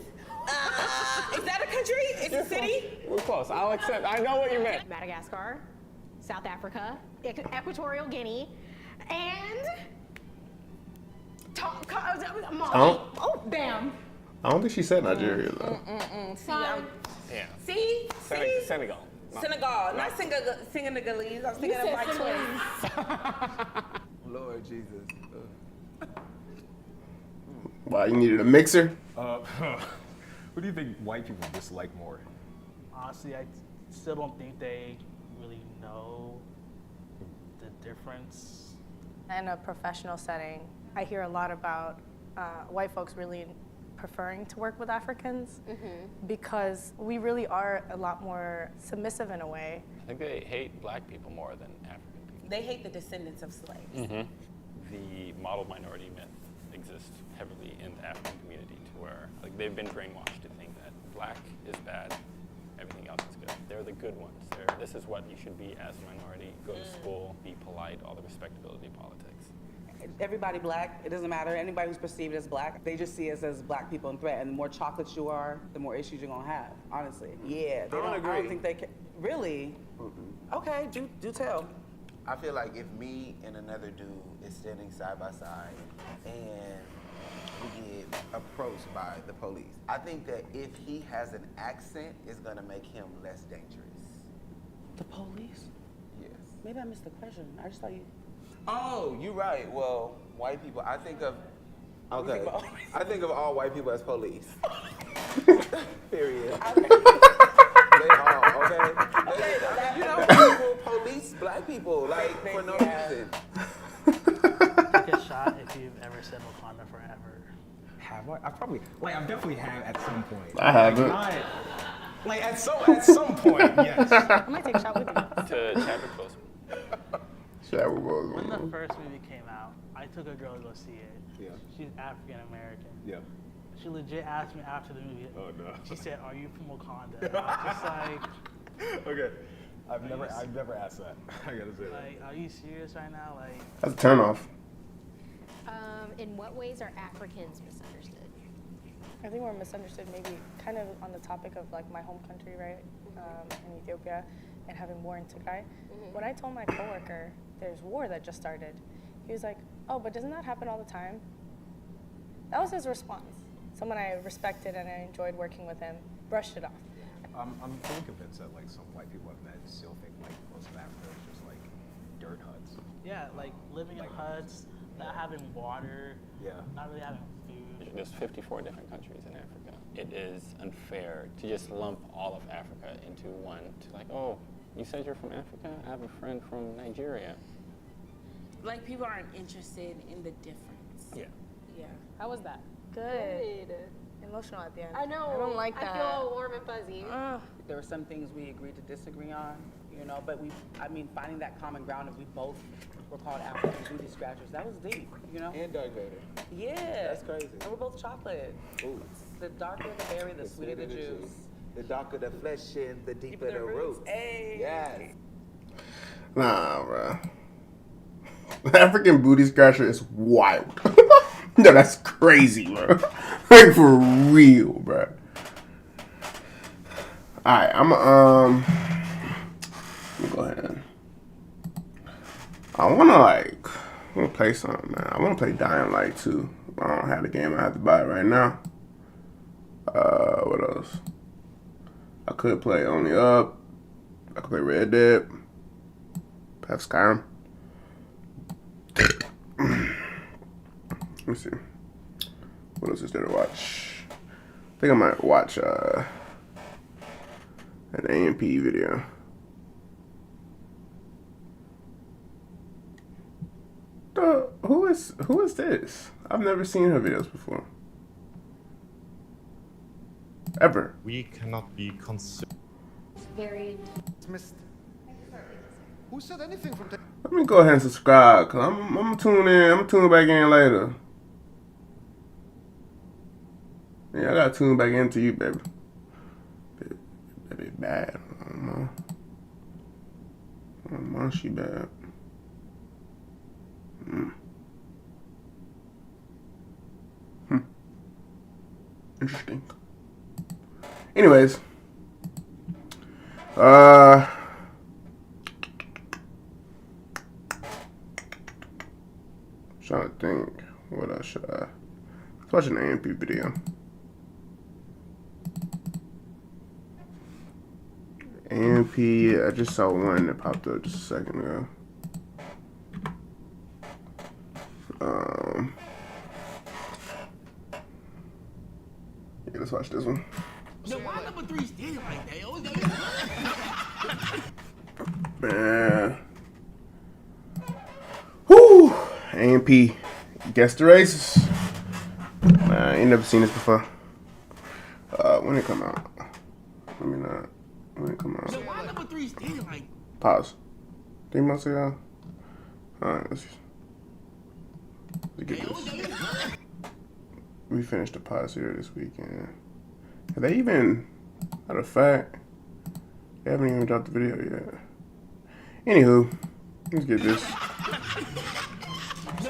Is that a country? It's a city? We're close. I'll accept. I know what you meant. Madagascar, South Africa, Equatorial Guinea, and Mali. Oh, damn. I don't think she said Nigeria though. Yeah. See? Senegal. No. Senegal, not Senegalese. I was thinking of like twins. Lord Jesus. Why, you needed a mixer? Who do you think white people dislike more? Honestly, I still don't think they really know the difference. In a professional setting, I hear a lot about white folks really preferring to work with Africans because we really are a lot more submissive in a way. I think they hate black people more than African people. They hate the descendants of slaves. The model minority myth exists heavily in the African community to where like they've been brainwashed to think that black is bad, everything else is good. They're the good ones. This is what you should be as a minority. Go to school, be polite, all the respectability politics. Everybody black, it doesn't matter. Anybody who's perceived as black, they just see us as black people in threat. And the more chocolate you are, the more issues you're gonna have, honestly. Yeah, they I don't think they can. Really? Okay, do tell. I feel like if me and another dude is standing side by side and we get approached by the police, I think that if he has an accent, it's gonna make him less dangerous. The police? Yes. Maybe I missed the question. I just thought you. Oh, you're right. Well, white people, I think of I think of all white people as police. Period. They all, okay? You know, people police black people, like, for no reason. Take a shot if you've ever said Wakanda forever. Have I? I've definitely had at some point. I haven't. At some point, yes. I might take a shot with you. To Chadwick Boseman. When the first movie came out, I took a girl to go see it. Yeah. She's African American. Yeah. She legit asked me after the movie. Oh no. She said, "Are you from Wakanda?" And I was just like, okay. I've never asked that. I gotta say that. Like, are you serious right now? Like, That's a turn off. In what ways are Africans misunderstood? I think we're misunderstood maybe kind of on the topic of like my home country, right, in Ethiopia, and having war in Tigray. When I told my coworker there's war that just started, he was like, oh, but doesn't that happen all the time? That was his response. Someone I respected and I enjoyed working with him brushed it off. I'm fully convinced that like some white people I've met still think like most of Africa is just like dirt huts. Yeah, like living in huts, not having water, not really having food. There's 54 different countries in Africa. It is unfair to just lump all of Africa into one. To like, oh, you said you're from Africa? I have a friend from Nigeria. Like, people aren't interested in the difference. Yeah. Yeah. How was that? Good. Emotional at the end. I know. I don't like that. I feel all warm and fuzzy. There were some things we agreed to disagree on, you know, but finding that common ground of we both were called African booty scratchers, that was deep, you know? And Dark Vader. Yeah. That's crazy. And we're both chocolate. Ooh. The darker the berry, the sweeter the juice. The darker the flesh and the deeper the roots. Hey. Yes. Nah, bro. African booty scratcher is wild. No, that's crazy, bro. Like, for real, bro. Alright, let me go ahead. I wanna play something, man. I wanna play Dying Light 2. I don't have the game, I have to buy it right now. What else? I could play Only Up. I could play Red Dead. Perhaps Skyrim. Let me see. What else is there to watch? I think I might watch an AMP video. Who is this? I've never seen her videos before. Ever. We cannot be considered. Very dismissed. Who said anything from Let me go ahead and subscribe, cause I'm gonna tune in. I'm gonna tune back in later. Yeah, I gotta tune back into you, baby. Baby, bad. Oh, she bad. Interesting. Anyways, trying to think, what else should I? Let's watch an AMP video. AMP, I just saw one that popped up just a second ago. Yeah, let's watch this one. So why number 3 standing like that? Man. Whoo! AMP. Guess the races. Man, I ain't never seen this before. When it come out? Let me not. When it come out? So why number 3 standing like? Pause. 3 months ago? Alright, let's get this. We finished the pause here this weekend. Have they even, matter of fact, they haven't even dropped the video yet. Anywho, let's get this. So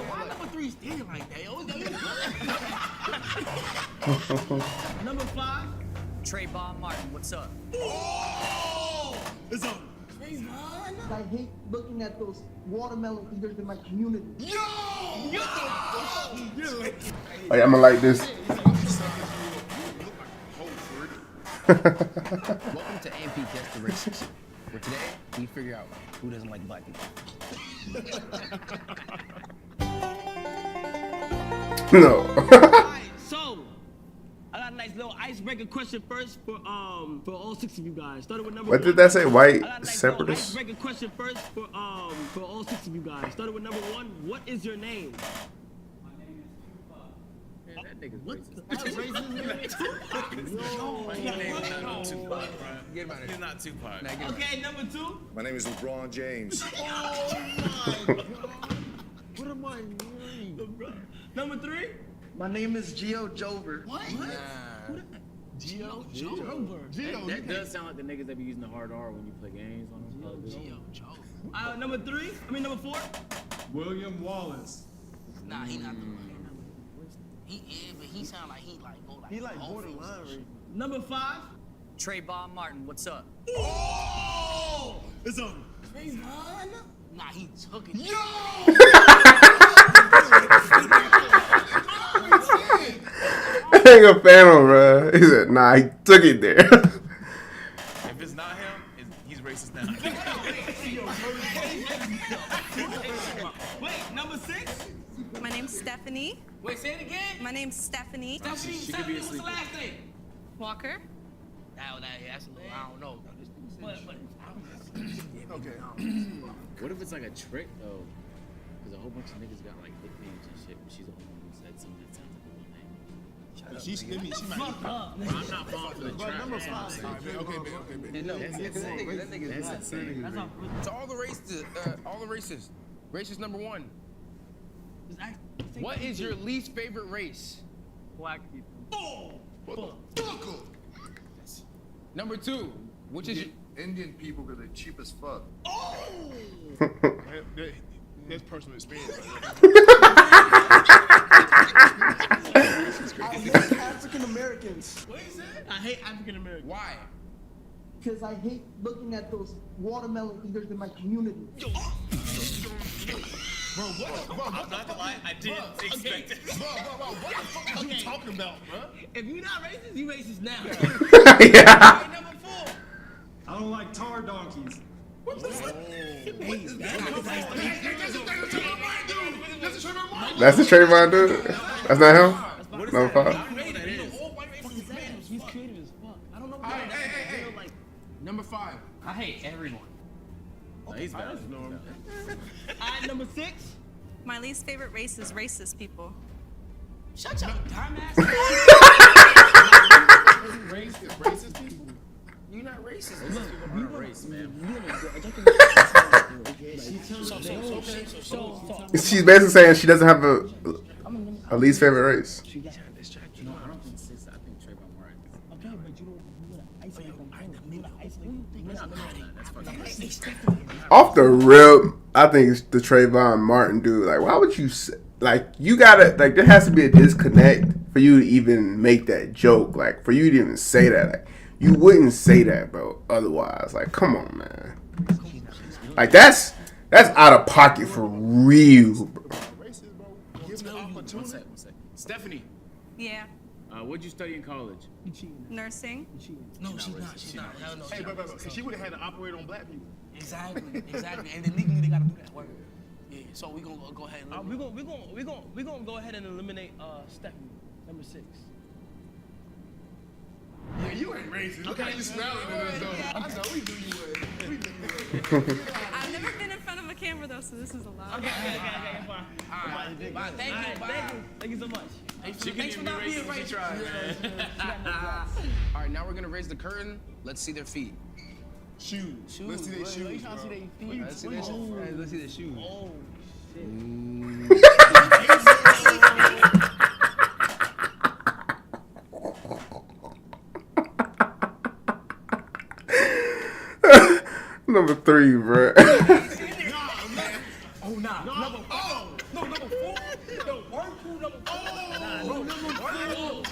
why number 3 standing like that? Number 5? Trayvon Martin, what's up? Oh! It's on. I hate looking at those watermelon eaters in my community. Yo! Yo! Hey, I'm gonna like this. Welcome to AMP Guess the Races, where today we figure out who doesn't like black people. No. Alright, so I got a nice little icebreaker question first for all 6 of you guys. Started with number What 1. did that say? White I got a nice separatists? little icebreaker question first for all 6 of you guys. Started with number 1. What is your name? That nigga's racist. That's racist. Tupac, bro. Get him out of here. He's not Tupac. Okay, number 2. My name is LeBron James. Oh my God. What am I doing? Number 3. My name is Gio Jover. What? Gio Jover. That does sound like the niggas that be using the hard R when you play games on them. Gio Jover. Number 4. William Wallace. Nah, he not the one. But he sound like he like go like. He like borderline racist. Number 5. Trayvon Martin, what's up? Oh! It's over. Trayvon? Nah, he took it. Yo! I ain't a fan of him, bro. He said, nah, he took it there. If it's not him, he's racist now. Wait, number 6? My name's Stephanie. Wait, say it again. My name's Stephanie. Stephanie, what's the last name? Walker. That's a little, I don't know. Okay. What if it's like a trick though? Because a whole bunch of niggas got like nicknames and shit, but she's the only one who said something that sounds like a real name. She might. I'm not falling for the trap. Number 5. Okay, babe. No, that nigga's insane. To all the races, racist number 1. What is your least favorite race? Black people. Number 2, which is Indian people because they're cheap as fuck. That's personal experience. I hate African Americans. What is that? I hate African Americans. Why? Because I hate looking at those watermelon eaters in my community. Bro, I'm not gonna lie, I didn't expect it. Bro, what the fuck are you talking about, bro? If you're not racist, you racist now. Yeah. Number 4. I don't like tar donkeys. What the fuck? That's the Trayvon dude? That's not him? Number 5? He's creative as fuck. I don't know. Hey. Number 5. I hate everyone. He's bad. Alright, number 6. My least favorite race is racist people. Shut your dumbass. Racist people? You're not racist. You're a race, man. She's basically saying she doesn't have a least favorite race. No, I don't think sis. I think Trayvon Martin. Okay, but you don't isolate them. Off the rip, I think it's the Trayvon Martin dude. Like, why would you say, like, you gotta, like, there has to be a disconnect for you to even make that joke. Like, for you to even say that. Like, you wouldn't say that, bro, otherwise. Like, come on, man. Like, that's out of pocket for real, bro. One sec. Stephanie, Yeah. what'd you study in college? Nursing. No, she's not. Hell no. Hey, but she would have had to operate on black people. Exactly. And then legally they gotta do that work. Yeah. So we gonna go ahead and we're gonna go ahead and eliminate Stephanie, number 6. Yeah, you ain't racist. Look how you smiling at us, though. I know we knew you would. I've never been in front of a camera though, so this is a lot. Okay, fine. All right. Bye. Thank you so much. Thanks for not being racist. All right, now we're gonna raise the curtain. Let's see their feet. Shoes. Let's see their shoes. You trying to see their feet? Let's see their shoes. Let's see their shoes. Oh shit. Number 3, bro. Oh nah. Number 4. No, number 4. Yo, Whirlpool number 4. Number 4.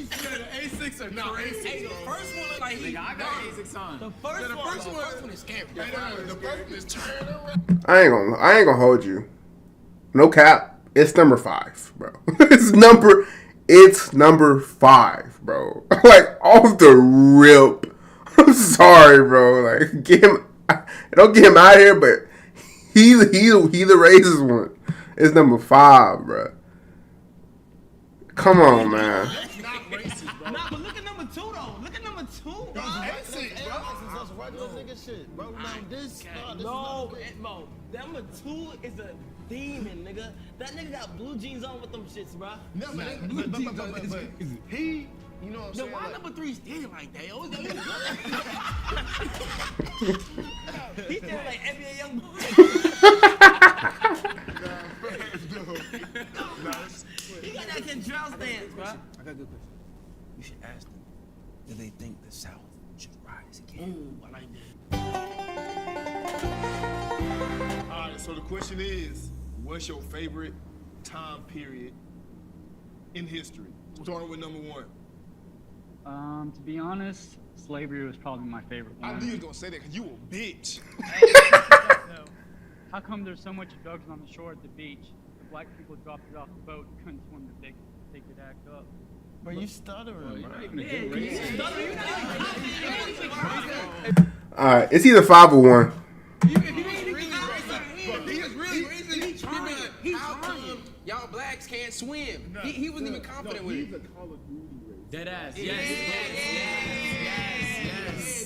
The A6 are crazy. Hey, the first one look like he. I got A6 on. The first one is scary. The first one is turning around. I ain't gonna hold you. No cap. It's number 5, bro. It's number 5, bro. Like, off the rip. I'm sorry, bro. Like, don't get him out of here, but he the racist one. It's number 5, bro. Come on, man. That's not racist, bro. Nah, but look at number 2 though. Look at number 2. That's regular nigga shit, bro. No, number 2 is a demon, nigga. That nigga got blue jeans on with them shits, bro. No, but he, you know what I'm saying? Why number 3 standing like that? Yo, he's standing like NBA young boy. He got that Kendrell stance, bro. I got a good question. You should ask them, do they think the South should rise again? Ooh, I like that. All right, so the question is, what's your favorite time period in history? Starting with number one. To be honest, slavery was probably my favorite one. I knew you was gonna say that because you a bitch. How come there's so much drugs on the shore at the beach? The black people dropped it off the boat and couldn't swim to take it act up. But you stuttering, bro. All right, it's either 5 or 1. How come y'all blacks can't swim? He wasn't even confident with it. Dead ass. Yes.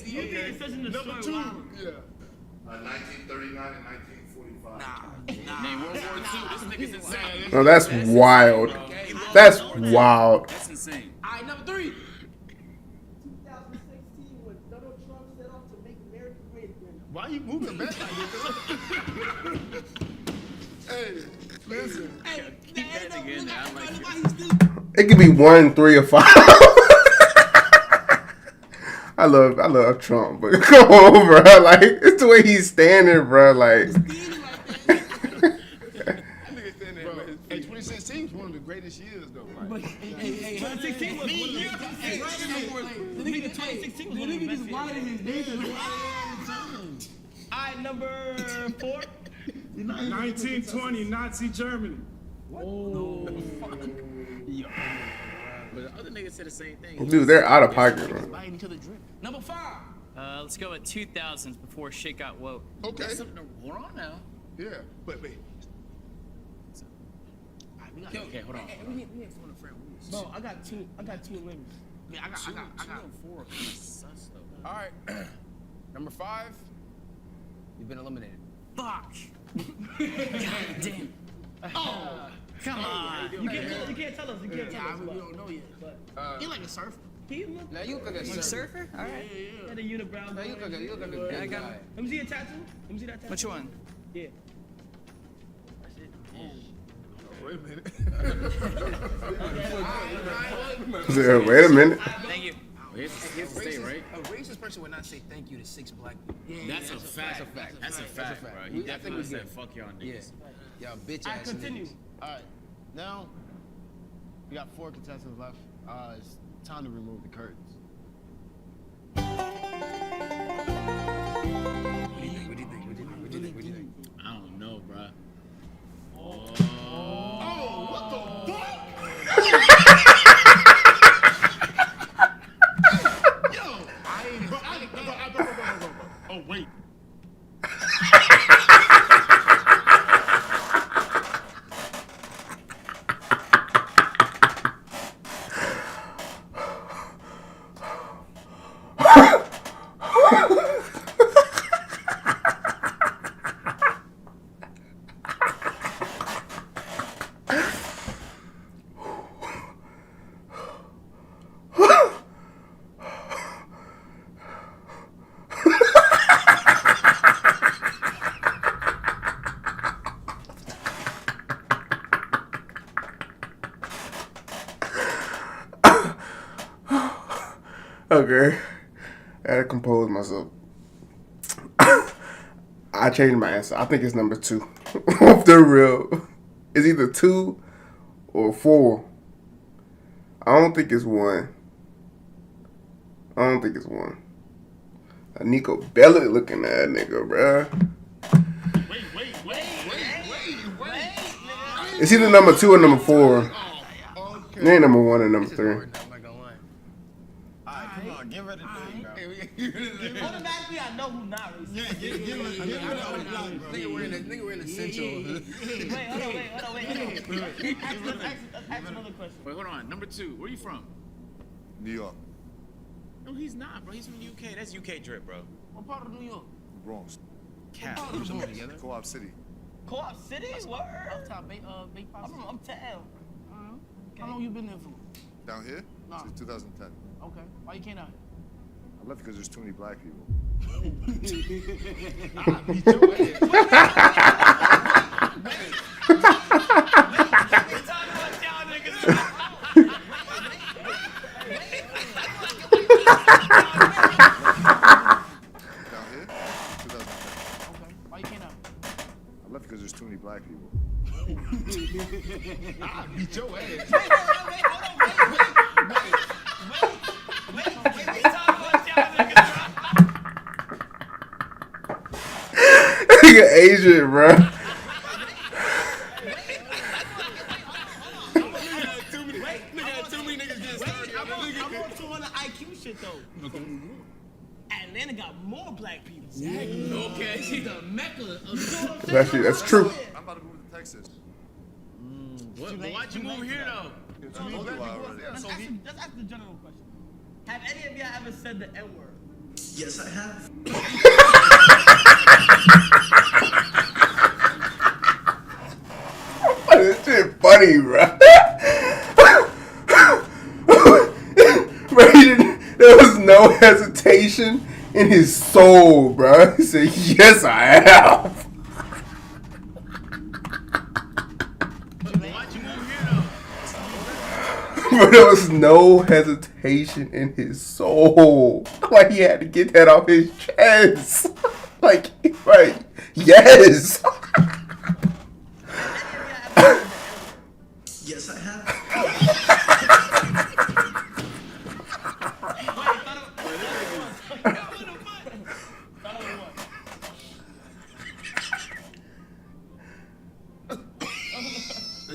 Okay. Number 2. Yeah. 1939 and 1945. Name World War II. This nigga's insane. No, that's wild. That's wild. That's insane. All right, number 3. 2016, when Donald Trump set off to make America great again. Why you moving back like this? Hey, listen. Keep that nigga in there. I like it. It could be 1, 3, or 5. I love Trump, but come on, bro. Like, it's the way he's standing, bro. Like, Hey, 2016 was one of the greatest years, though. Like, 2016 was one of the best. 2016 was one of the best years. Alright, number 4. 1920, Nazi Germany. Oh. But the other niggas said the same thing. dude, they're out of pocket, bro. Number 5. Let's go at 2000s before shit got woke. Okay. That's something to war on now. Yeah, but Okay, hold on. Bro, I got two limits. Yeah, I got 2 and 4 kind of sus though. All right. Number 5. You've been eliminated. Fuck. God damn. Oh, come on. You can't tell us. You can't tell us. We don't know yet. But he like a surfer. He look Now you look like a surfer. All right. Yeah. The unibrow. Now you look like a big guy. Let me see your tattoo. Let me see that tattoo. Which one? Yeah. wait a minute. Wait a minute. Thank you. Here's the state, right? A racist person would not say thank you to 6 black people. That's a fact. That's a fact, bro. He definitely said, fuck y'all niggas. Y'all bitch ass continue. niggas. All right. Now, we got 4 contestants left. It's time to remove the curtains. What do you think? I don't know, bro. Oh, what the fuck? Yo, oh, wait. Okay. I gotta compose myself. I changed my answer. I think it's number 2. Off the real. It's either 2 or 4. I don't think it's 1. Nico Bellic looking at that nigga, bruh. Wait. It's either number 2 or number 4. It ain't number 1 or number 3. Get rid of the thing, bro. Automatically, I know who not racist. Yeah, get rid of the Nigga wearing essential. Wait. Ask another question. Wait, hold on. Number 2. Where you from? New York. No, he's not, bro. He's from the UK. That's UK drip, bro. What part of New York? Bronx. Cap. Co-op City. Co-op City? Word? I'm 10. How long you been there for? Down here? Nah. Since 2010. Okay. Why you came out here? I left because there's too many black people. Down here? 2010. Okay. Why you came out? I left because there's too many black people. I'll beat your ass. nigga Asian, bro. I'm on 200 IQ shit though. Okay. Atlanta got more black people. Exactly. Okay. She's the mecca of That's true. I'm about to move to Texas. Why'd you move here though? Too many black people already. Let's ask the general question. Have any of y'all ever said the N word? Yes, I have. This shit funny, bro. There was no hesitation in his soul, bro. He said, "Yes, I have." But there was no hesitation in his soul. Like he had to get that off his chest. Like, yes. Yes, I have.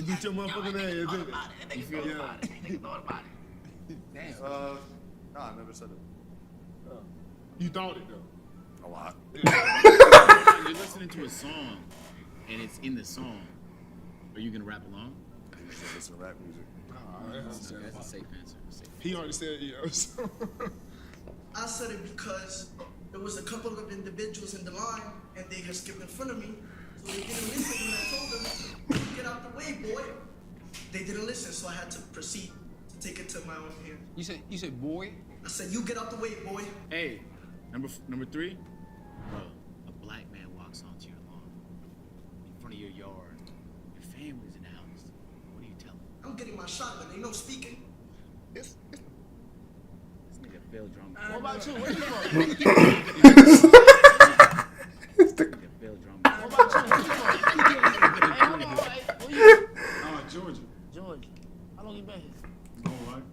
Get your motherfucking ass, didn't it? You feel yeah. Nigga thought about it. Damn. Nah, I never said it. You thought it though. A lot. You're listening to a song, and it's in the song. Are you gonna rap along? I used to listen to rap music. That's a safe answer. He already said yes. I said it because there was a couple of individuals in the line and they had skipped in front of me. So they didn't listen when I told them, get out the way, boy. They didn't listen, so I had to proceed to take it to my own hand. You said boy? I said, you get out the way, boy. Hey, number 3, bro. A black man walks onto your lawn, in front of your yard. Your family's in the house. What do you tell him? I'm getting my shotgun. Ain't no speaking. This nigga failed drum. What about you? Where you from? This nigga failed drum. What about you? Hey, hold on. Where you from? Georgia. Georgia. How long you been here?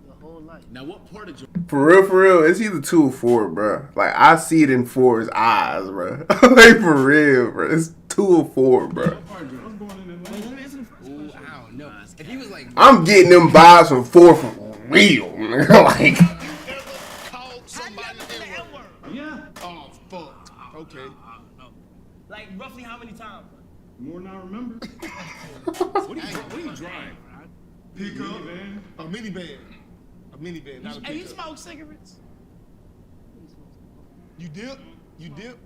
Your whole life. Now, what part of Georgia? For real, it's either 2 or 4, bro. Like, I see it in 4's eyes, bro. Like, for real, bro. It's 2 or 4, bro. I was born in Atlanta. Ooh, I don't know. If he was like, I'm getting them vibes from 4 for real, nigga. Like, Called somebody N-word. Yeah. Oh, fuck. Okay. Like roughly how many times? More than I remember. What do you drive? Pickup. A minivan. A minivan, not a pickup. Hey, you smoke cigarettes? You dip? You dip?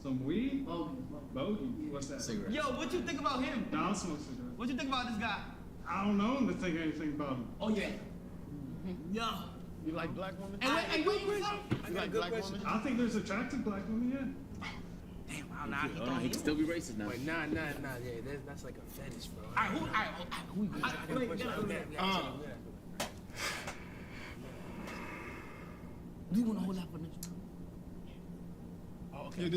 Some weed? Bogey. What's that? Cigarettes. Yo, what you think about him? Nah, I don't smoke cigarettes. What you think about this guy? I don't know him to think anything about him. Oh yeah. Yo. You like black women? Hey, where you from? You like black women? I think there's attractive black women, yeah. Damn, He can still be racist now. wait, nah, yeah, that's like a fetish, bro. Alright, who you I got a question. You wanna hold that for next time? Oh, okay. We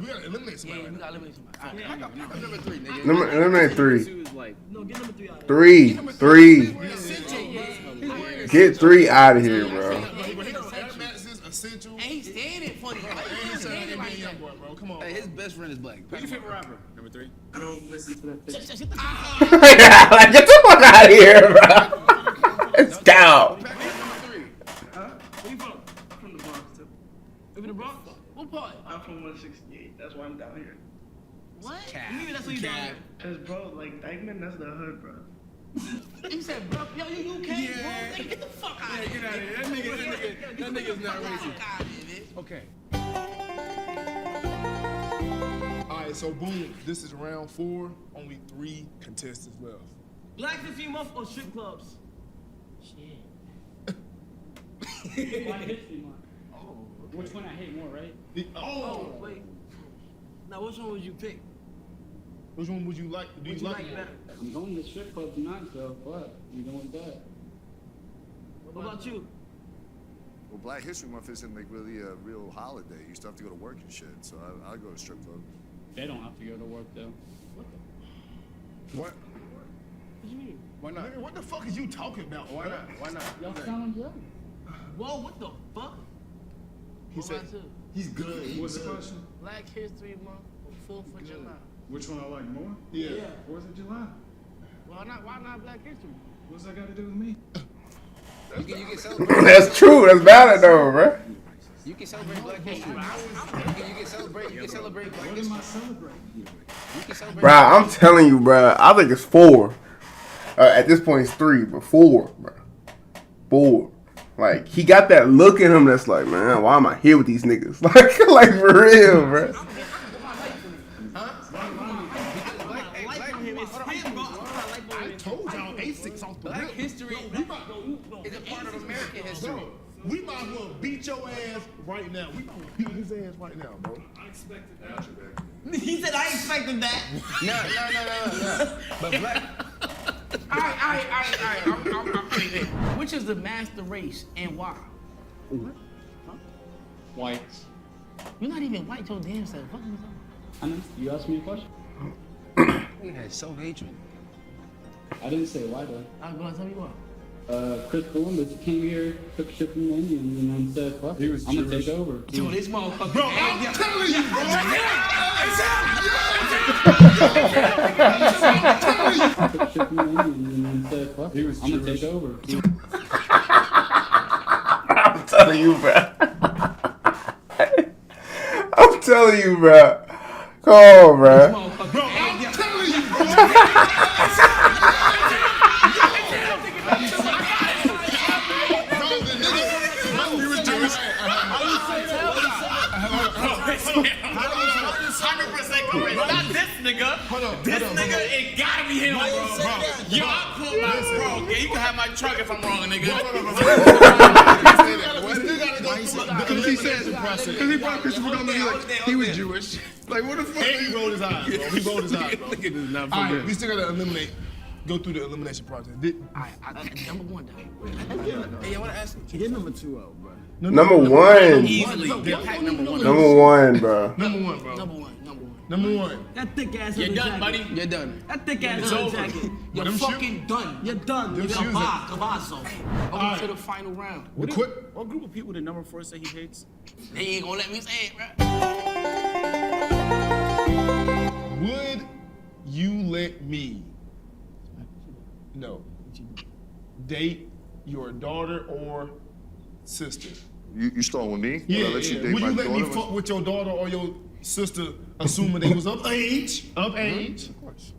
gotta eliminate somebody. Yeah, we gotta eliminate somebody. I got number 3, nigga. eliminate 3. No, get number 3 out of here. 3. Get 3 out of here, bro. Essential. And he's standing funny. He's standing like young boy, bro. Come on. Hey, his best friend is black. Who's your favorite rapper? Number 3. I don't listen to that thing. Yeah, like, get the fuck out of here, bro. It's down. Where you from? I'm from the Bronx, too. You from the Bronx? What part? I'm from 168. That's why I'm down here. What? Maybe that's what you down here. Cause, bro, like, Dykeman, that's the hood, bro. He said, bro, yo, you UK, bro? Nigga, get the fuck out of here. Get out of here. That nigga's not racist. Okay. Alright, so boom. This is round 4. Only 3 contestants left. Black History Month or strip clubs? Black History Month. Oh, okay. Which one I hate more, right? Oh, wait. Now, which one would you pick? Which one would you like? Do you like better? I'm going to strip club tonight, so what? You going with that? What about you? Well, Black History Month isn't like really a real holiday. You still have to go to work and shit. So I'll go to strip club. They don't have to go to work though. What? What do you mean? Why not? Nigga, what the fuck is you talking about? Why not? Why not? Y'all sound young. Whoa, what the fuck? He said he's good. What's the question? Black History Month or 4th of July. Which one I like more? Yeah. 4th of July. Why not Black History? What's that got to do with me? You can celebrate. That's true. That's valid though, bro. You can celebrate Black History. You can celebrate. You can celebrate Black What History. am I celebrating? You can celebrate. Bro, I'm telling you, bro. I think it's 4. At this point, it's 3, but 4, bro. 4. Like he got that look in him that's like, man, why am I here with these niggas? Like for real, bro. I told y'all A6 off the Black history is a part of American history. Bro, we might as well beat your ass right now. We might beat his ass right now, bro. I expected that. He said I expected that. No. But black. All right. Which is the master race and why? Whites. You're not even white your damn self. What was I know. You asked me a question. He had self-hatred. I didn't say why though. I'm going to tell you what. Chris Columbus came here, took shit from the Indians, and then said, "Fuck, I'm gonna take over." Yo, this motherfucker. Bro, I'm telling you, bro. Took shit from the Indians, and then said, "Fuck, I'm gonna take over." I'm telling you, bro. I'm telling you, bro. Come on, bro. Bro, I'm telling you, bro. Not this nigga. This nigga, it gotta be him, bro. Yo, I put my bro. Yeah, you can have my truck if I'm wrong, nigga. Because he said, because he brought Christopher Columbus, like, he was Jewish. Like, what the fuck? And he rolled his eyes, bro. He rolled his eyes, bro. Look at this now. All right, we still gotta eliminate. Go through the elimination process. Number 1 down. Hey, I want to ask. Get number 2 out, bro. Number 1. Easily. Get pack number 1. Number 1, bro. Number 1, bro. Number 1. That thick ass. You're done, jacket. buddy. You're done. That thick ass It's over. jacket. You're Them fucking done. You're done. Them Nigga. shoes Cavazo. Welcome to the final round. What group of people did number 4 say he hates? They ain't gonna let me say it, bro. Would you let me date your daughter or sister? You starting with me? Yeah, Would I let you date Would my you let me daughter? fuck with your daughter or your sister, assuming they was of age? Of age. Of course.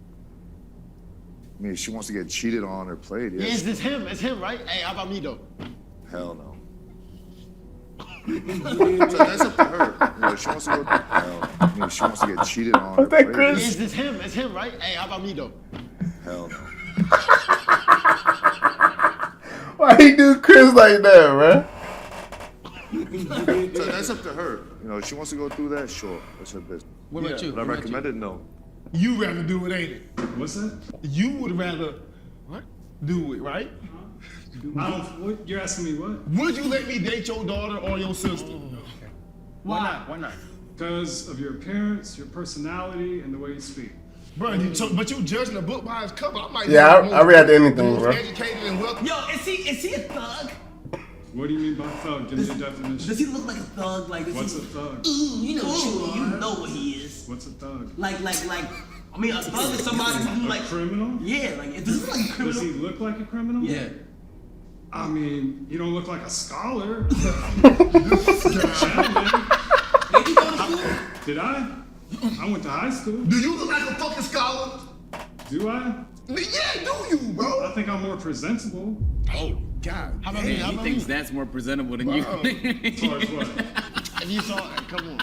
I mean, if she wants to get cheated on or played, Yeah, yes. it's him. It's him, right? Hey, how about me though? Hell no. So that's up to her. You know, if she wants to go. Hell, I mean, if she wants to get cheated on. or played, Yeah, it's him. It's him, right? Hey, how about me though? Hell no. Why he do Chris like that, bro? So that's up to her. You know, if she wants to go through that, sure. That's her business. What about you? But I What about recommend you? it, no. You rather do it, ain't it? What's that? You would rather do it, right? What, you're asking me what? Would you let me date your daughter or your sister? Why not? Because of your appearance, your personality, and the way you speak. Bro, but you judging a book by its cover. I might Yeah, be I read anything, most bro. educated and wealthy. Yo, is he a thug? What do you mean by thug? Give me a definition. Does he look like a thug? Like, What's a thug? You know what he is. What's a thug? Like, I mean, a thug is somebody who like criminal? Yeah, like does he look like a criminal? Does he look like a criminal? Yeah. I mean, you don't look like a scholar. Did I? I went to high school. Do you look like a fucking scholar? Do I? Yeah, do you, bro? I think I'm more presentable. Oh, God. How about me? How He about thinks me? that's more presentable than you. As far as what? If you saw it, come on. I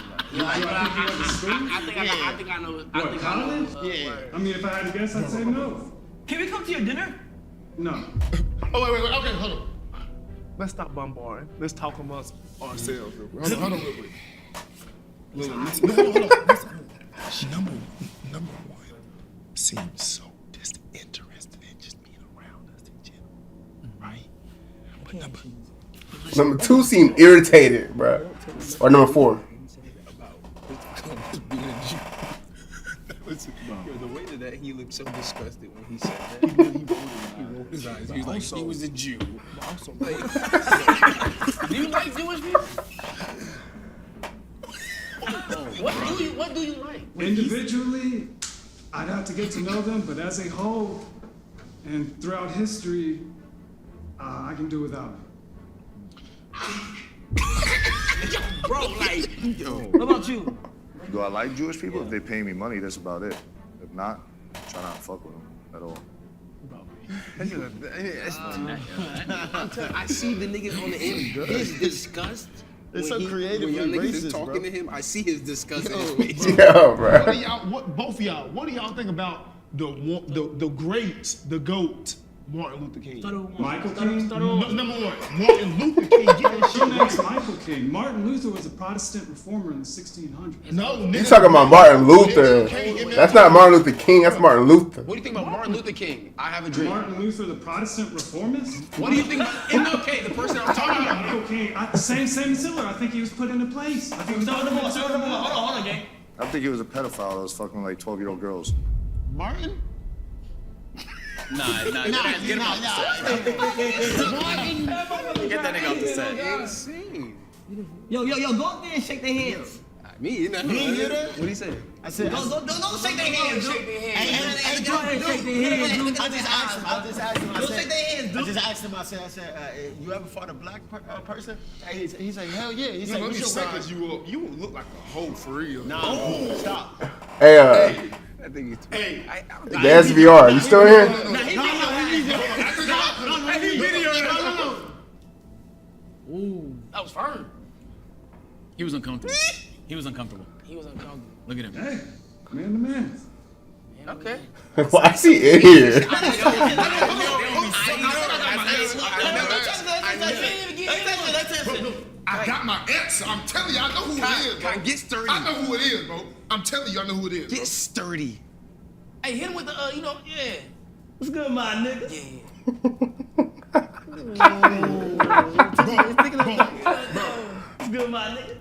think I know. I What, think college? I know. Yeah. I mean, if I had to guess, I'd say no. Can we come to your dinner? No. Oh, wait. Okay, hold on. Let's stop bombarding. Let's talk amongst ourselves real quick. Hold on real quick. Hold on. Number 1 seems so disinterested in just being around us in general, right? But Number 2 seemed irritated, bro. Or number 4. Listen, the way that he looked so disgusted when he said that. He rolled his eyes. He was like, he was a Jew. Like, do you like Jewish people? What do you like? It Individually, I'd have to get to know them, but as a whole, and throughout history, I can do without them. Yo, bro, like, Yo. what about you? Do I like Jewish people? If they pay me money, that's about it. If not, try not to fuck with them at all. I see the niggas on the end. His disgust. It's so when creatively y'all niggas is racist, talking bro. to him. I see his disgust in his face. Yo, bro. Both of y'all, what do y'all think about the great, the GOAT, Martin Luther King? Michael King? Number one, Martin Luther King getting shit. Your name's Michael King. Martin Luther was a Protestant reformer in the 1600s. No, You talking about Martin Luther? That's not Martin Luther King. That's Martin Luther. What do you think about Martin Luther King? I have a dream. Martin Luther, the Protestant reformist? What do you think about MLK, the person I'm talking about? Michael King, same as Hitler. I think he was put into place. I think he was put into place. Hold on, gang. I think he was a pedophile that was fucking like 12-year-old girls. Martin? Nah. Get him off the set. Get that nigga off the set. Insane. Yo, go up there and shake their hands. Me, you know. You ain't hear that? What did he say? I said, don't shake their hands, dude. Shake their hands. Hey, go ahead and shake their hands, dude. I just asked him. Don't shake their hands, dude. I just asked him. I said, you ever fought a black person? He said, hell yeah. He said, Let me what's your record? size you up. You look like a hoe for real. Nah, stop. Hey, I think he's. Hey, the SVR, you still here? Nah, he videoing. Ooh. That was firm. He was uncomfortable. He was uncomfortable. Look at him. Hey, man to man. Okay. Why is he in here? I got my answer. I'm telling you, I know who it is, bro. Get sturdy. I know who it is, bro. I'm telling you, I know who it is. Get sturdy. Hey, hit him with the, yeah. What's good, my nigga? Yeah. What's good, my nigga?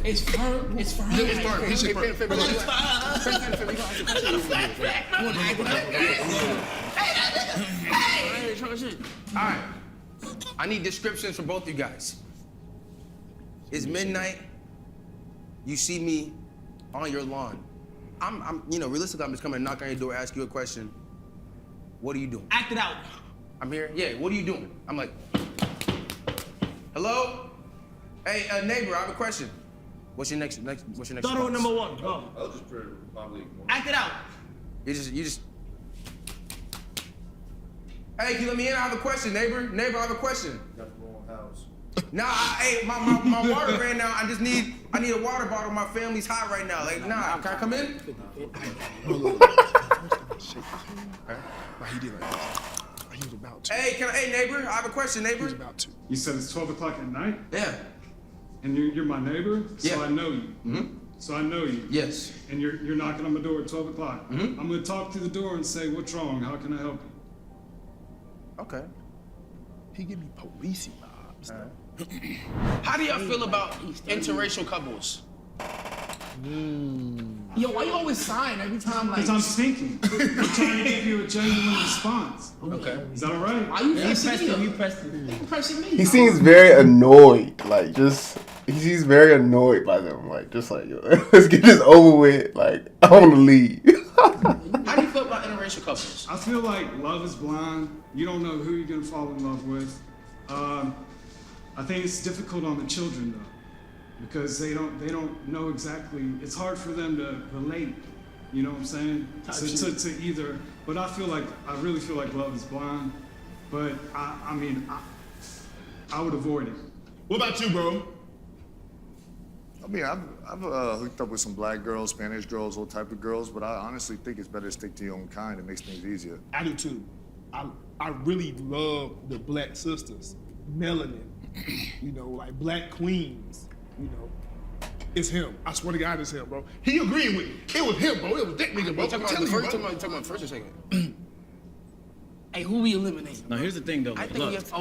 It's firm. It's firm. It's firm. It's Alright. I need descriptions from both you guys. It's midnight. You see me on your lawn. I'm realistically, I'm just coming to knock on your door, ask you a question. What are you doing? Act it out. I'm here. Yeah, what are you doing? I'm like, hello? Hey, neighbor, I have a question. What's your next Start with response? number one. Go. I'll just probably. Act it out. You just. Hey, can you let me in? I have a question, neighbor. Neighbor, I have a question. Got the wrong house. Nah, my water ran out. I need a water bottle. My family's hot right now. Like, nah, can I come in? He did like this. He was about to. Hey, neighbor, I have a question, neighbor. He was about to. You said it's 12 o'clock at night? Yeah. And you're my neighbor? Yeah. So I know you. Mm-hmm. So I know you. Yes. And you're knocking on my door at 12 o'clock. Mm-hmm. I'm gonna talk through the door and say, what's wrong? How can I help you? Okay. He give me policey vibes. How do y'all feel about interracial couples? Yo, why you always sign every time? Like, Because I'm thinking. I'm trying to give you a genuine response. Okay. Is that all right? Why you pressing me. He seems very annoyed. Like, he seems very annoyed by them. Like, just like, yo, let's get this over with. Like, I want to leave. How do you feel about interracial couples? I feel like love is blind. You don't know who you're gonna fall in love with. I think it's difficult on the children though, because they don't know exactly. It's hard for them to relate. You know what I'm saying? To either. But I really feel like love is blind. But I would avoid it. What about you, bro? I mean, I've hooked up with some black girls, Spanish girls, all type of girls, but I honestly think it's better to stick to your own kind. It makes things easier. I do too. I really love the black sisters, melanin, like black queens, It's him. I swear to God, it's him, bro. He agreed with me. It was him, bro. It was that nigga, bro. Talking about first or second? Hey, who we eliminating? No, here's the thing though. I think Look, we have to.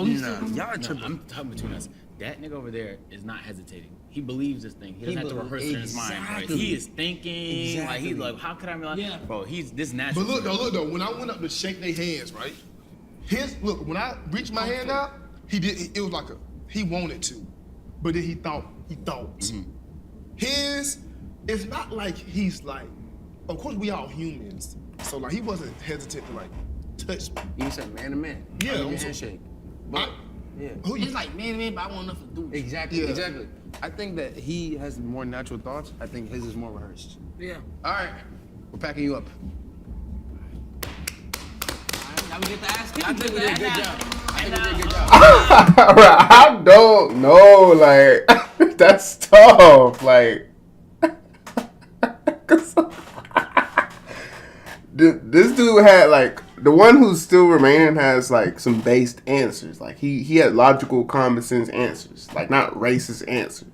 Y'all are tripping. I'm talking between us. That nigga over there is not hesitating. He believes this thing. He doesn't have to rehearse it in his mind. Right? He is thinking. Like he's like, how could I be like? Yeah. Bro, he's this natural. But look though. When I went up to shake their hands, right? When I reached my hand out, he did. It was like he wanted to, but then he thought. Mm-hmm. it's not like he's like, of course we all humans. So like he wasn't hesitant to like touch me. You said man to man. Yeah, Give me a also- handshake. But, yeah. He's like, man, but I want nothing to do with you. Exactly, exactly. I think that he has more natural thoughts. I think his is more rehearsed. Yeah. All right, we're packing you up. Now we get to ask him. I think we did a good job. I don't know, like, that's tough. Like, this dude had, like, the one who's still remaining has, like, some based answers. Like, he had logical, common sense answers. Like, not racist answers.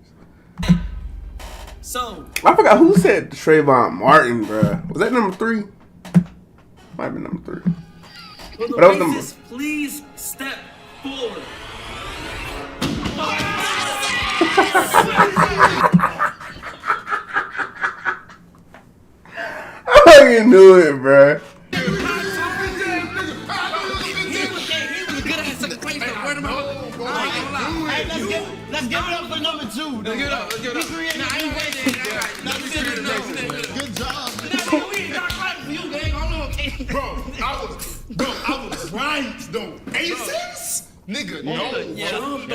So, I forgot who said Trayvon Martin, bruh. Was that number 3? Might have been number 3. will the But that was number... racist please step forward? I fucking knew it, bruh. Let's give it up for number 2. Let's give it up. Let's give it up. Good job. We ain't got clap for you, gang. Hold on. Bro, I was right though. Aces? Nigga, no. Yeah, I'm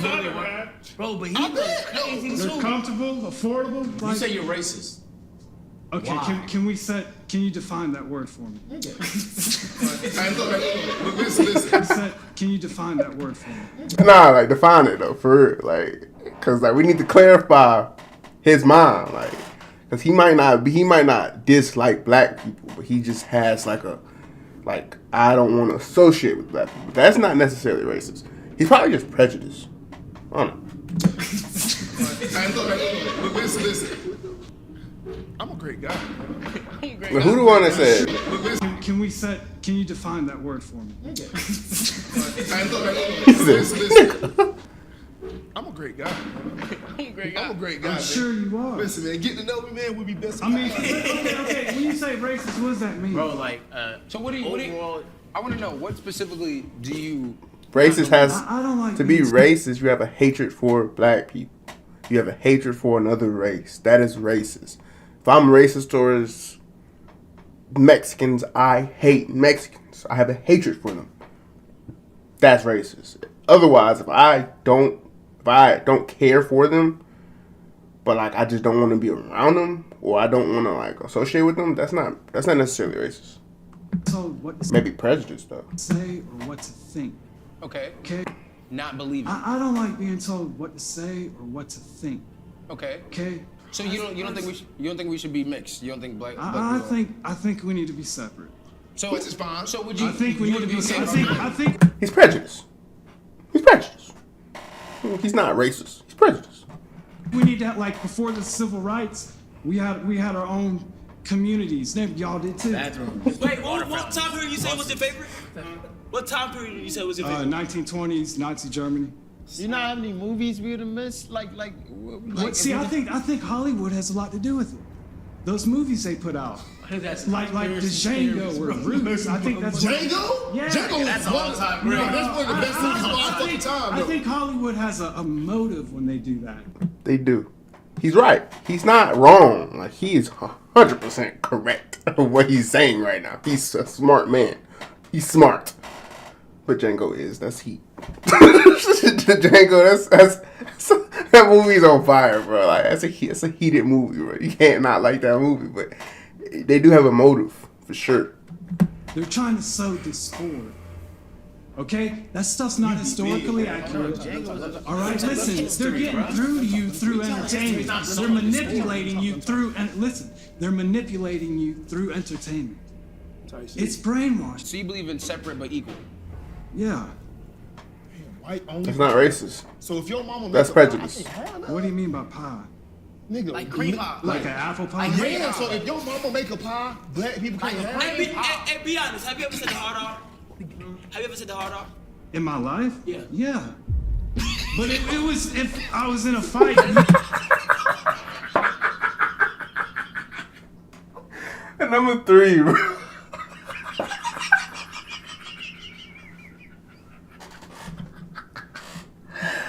really right. Bro, but he was crazy They're too. comfortable, affordable. You say you're racist. Okay, Why? can you define that word for me? Listen. Can you define that word for me? Nah, like, define it, though, for real. Like, because, like, we need to clarify his mind. Like, because he might not dislike black people, but he just has, like, I don't want to associate with black people. That's not necessarily racist. He's probably just prejudiced. I don't know. Listen. I'm a great guy. But who the one that said? Can you define that word for me? I'm a great guy. I'm a great guy. I'm sure you are. Listen, man, getting to know me, man, we'll be best. I mean, okay. When you say racist, what does that mean? Bro, like, so what do you, I want to know, what specifically do you... Racist has, I don't like to be racist, you have a hatred for black people. You have a hatred for another race. That is racist. If I'm racist towards Mexicans, I hate Mexicans. I have a hatred for them. That's racist. Otherwise, if I don't care for them, but like I just don't want to be around them, or I don't want to like associate with them, that's not necessarily racist. So what to Maybe prejudice though. say or what to think? Okay. Okay. Not believing. I don't like being told what to say or what to think. Okay. Okay. So you don't think we should be mixed? You don't think black? I think we need to be separate. So which is fine. So would you? I think we need to be separate. I think He's prejudiced. He's prejudiced. He's not racist. He's prejudiced. we need to, like, before the civil rights, we had our own communities. Y'all did too. Wait, what time period you say was your favorite? What time period you say was your favorite? 1920s, Nazi Germany. You know how many movies we would have missed? Like See, I think Hollywood has a lot to do with it. Those movies they put out, like the Django or Roots. I think that's Django. Yeah, Django That's is all time great. That's one of the best movies of all fucking time. I think Hollywood has a motive when they do that. They do. He's right. He's not wrong. Like, he is 100% correct of what he's saying right now. He's a smart man. He's smart. But Django is. That's heat. Django, that's that movie's on fire, bro. Like, it's a heated movie, bro. You can't not like that movie, but they do have a motive for sure. They're trying to sow discord. Okay, that stuff's not historically accurate. All right, listen, they're getting through to you through entertainment. They're manipulating you through they're manipulating you through entertainment. It's brainwashed. So you believe in separate but equal? Yeah. White only. That's not racist. So if your mama That's makes prejudice. A pie, What do you mean by pie? nigga, Like cream pie. Like an apple pie? Yeah. So if your mama make a pie, black people can't have it. Hey, be honest. Have you ever said the hard R? Have you ever said the hard R? In my life? Yeah. Yeah. But it was if I was in a fight. And number 3, bro.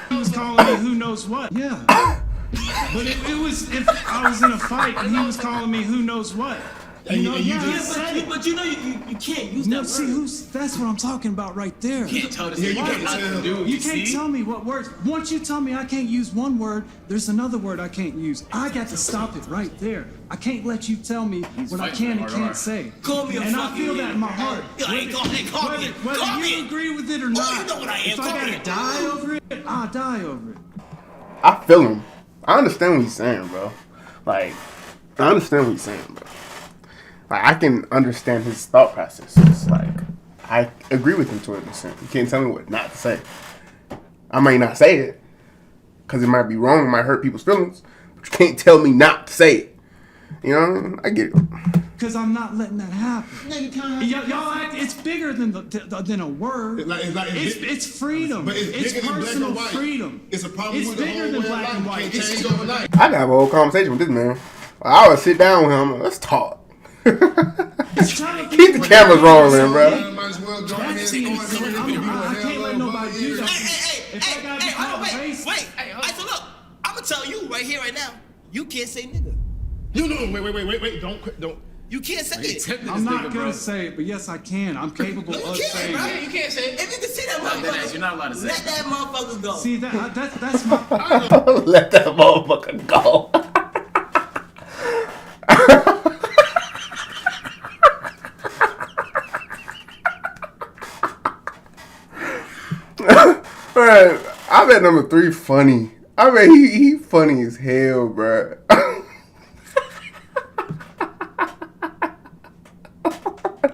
He was calling me who knows what. Yeah. But it was if I was in a fight and he was calling me who knows what. You know, but you know you can't use that no, word. see, that's what I'm talking about right there. You can't tell this You nigga what to do, You you can't see? tell me what words. Once you tell me I can't use one word, there's another word I can't use. I got to stop it right there. I can't let you tell me what I can and can't say. Call me a and I fucking feel that in my heart. Call me. Whether you agree with it or not, you know what I am. if I gotta die over it, I'll die over it. I feel him. I understand what he's saying, bro. Like, I understand what he's saying, bro. Like, I can understand his thought process. It's like, I agree with him to an extent. You can't tell me what not to say. I might not say it, because it might be wrong, it might hurt people's feelings, but you can't tell me not to say it. You know what I mean? I get it. Because I'm not letting that happen. Y'all act, it's bigger than a word. It's freedom. But it's bigger than black personal and white. Freedom. It's a problem It's with the bigger whole than way of black and life. white. You can't It's change overnight. I can have a whole conversation with this man. I would sit down with him. Let's talk. Keep the cameras rolling, bro. I can't let nobody do that. Wait, so look, I'm gonna tell you right here, right now, you can't say nigga. Wait, don't. You can't say it. I'm not gonna say it, but yes, I can. I'm capable of saying bro. it. You can't say it. If you can see that motherfucker, You're not allowed to say let it. that motherfucker go. See that's my. Let that motherfucker go. Alright, I bet number 3 funny. I bet he funny as hell, bro.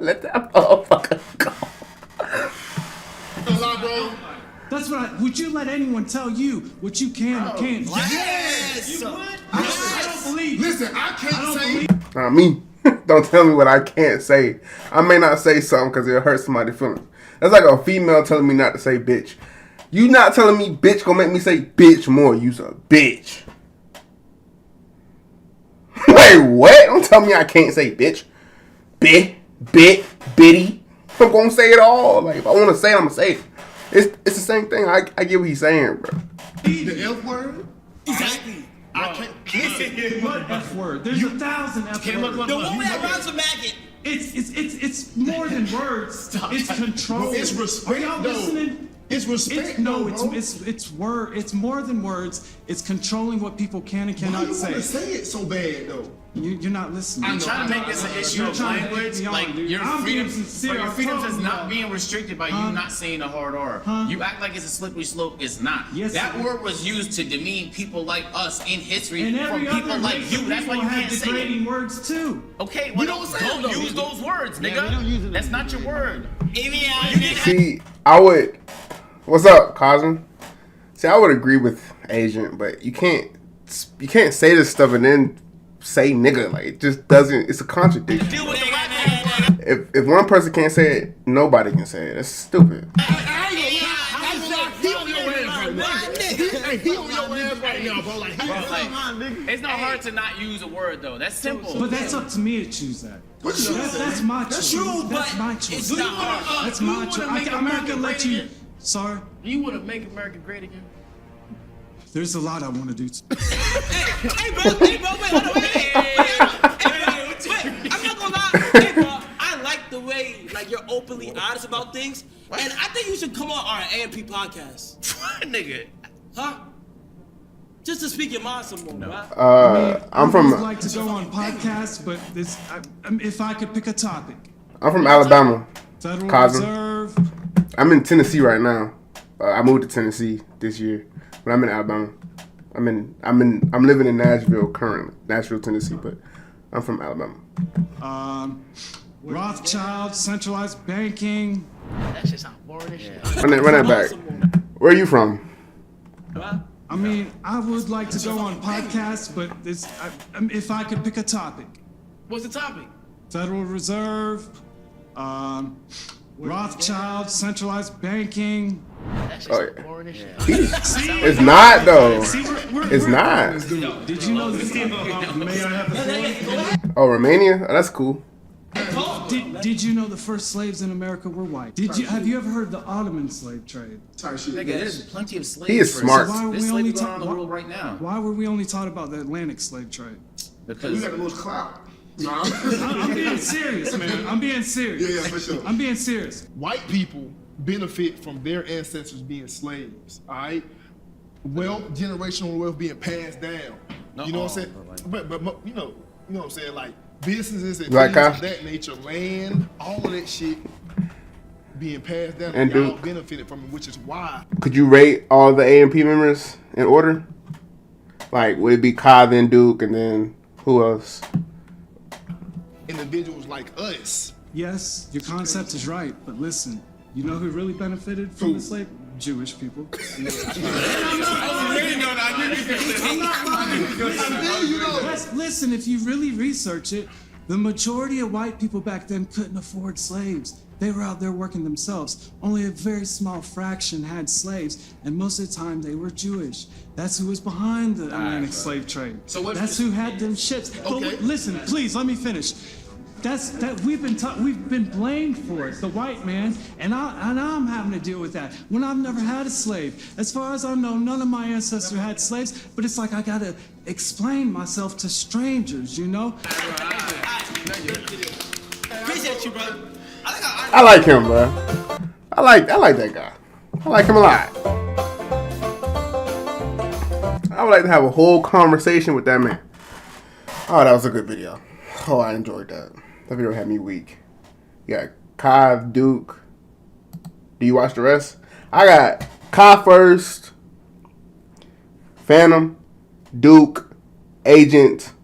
Let that motherfucker go. That's what would you let anyone tell you what you can or can't? Yes. You would? I don't believe. Listen, I can't say. Not me. Don't tell me what I can't say. I may not say something because it'll hurt somebody's feelings. That's like a female telling me not to say bitch. You not telling me bitch gonna make me say bitch more. You's a bitch. Wait, what? Don't tell me I can't say bitch. Bitty. I'm gonna say it all. Like, if I want to say it, I'm gonna say it. It's the same thing. I get what he's saying, bro. The F word? Exactly. I can't. What F word? There's 1,000 F words. The one that rhymes with maggot. It's more than words. It's control. It's respect, Are y'all though. listening? It's respect. It's word. It's more than words. It's controlling what people can and cannot Why you say. wanna say it so bad though? You're not listening. I'm trying to make this an issue of language. Like your freedom, your freedom is not being restricted by you not saying a hard R. You act like it's a slippery slope. It's not. Yes, that it is. word was used to demean people like us in history And from every people other like race you. of That's why you people can't have say degrading it. words too. Okay, We well, don't say don't it, though. use those words, Yeah, nigga. we don't use it That's not your word. See, I would. What's up, Cosm? See, I would agree with Agent, but you can't say this stuff and then say nigga. Like, it just doesn't. It's a contradiction. If one person can't say it, nobody can say it. That's stupid. It's not hard to not use a word though. That's simple. But that's up to me to choose that. That's my choice. That's my choice. It's not hard. That's my choice. I'm not gonna let you. Sorry. You want to make America great again? There's a lot I want to do. Hey, bro, wait, hold on, wait. I'm not gonna lie. Hey, bro, I like the way like you're openly honest about things, and I think you should come on our AMP podcast. Nigga. Huh? Just to speak your mind some more, right? I'm from. I would like to go on podcasts, but if I could pick a topic. I'm from Alabama. Federal Cosm. Reserve. I'm in Tennessee right now. I moved to Tennessee this year, but I'm in Alabama. I'm living in Nashville currently, Nashville, Tennessee, but I'm from Alabama. Rothschild, centralized banking. That shit sound boring as shit. Run that back. Where are you from? I mean, I would like to go on podcasts, but if I could pick a topic. What's the topic? Federal Reserve, Rothschild, centralized banking. That shit sound boring as shit. It's not though. It's not. Did you know this? May I have the floor? Oh, Romania? Oh, that's cool. Talk Did you know the first slaves in America were white? Have you ever heard of the Ottoman slave trade? Nigga, there's plenty of slaves. He is smart. So why were There's we slavery only going on in the world right now. Why were we only taught about the Atlantic slave trade? Because We got the most clout. I'm being serious, man. I'm being serious. Yeah, for sure. I'm being serious. White people benefit from their ancestors being slaves, all right? Wealth, generational wealth being passed down. You know what I'm saying? But you know what I'm saying? Like businesses and Right, things Kyle? of that nature, land, all of that shit being passed down, And y'all Duke. benefited from it, which is why. Could you rate all the A&P members in order? Like, would it be Kai, then Duke, and then who else? Individuals like us. Yes, your concept is right, but listen, you know who really benefited from the slave? Jewish people. Listen, if you really research it, the majority of white people back then couldn't afford slaves. They were out there working themselves. Only a very small fraction had slaves, and most of the time they were Jewish. That's who was behind the Atlantic slave trade. That's who had them ships. But listen, please, let me finish. We've been blamed for it, the white man, and I'm having to deal with that when I've never had a slave. As far as I know, none of my ancestors had slaves, but it's like I gotta explain myself to strangers, you know? Appreciate you, bro. I like him, bro. I like that guy. I like him a lot. I would like to have a whole conversation with that man. Oh, that was a good video. Oh, I enjoyed that. That video had me weak. You got Kai, Duke. Do you watch the rest? I got Kai first, Phantom, Duke, Agent,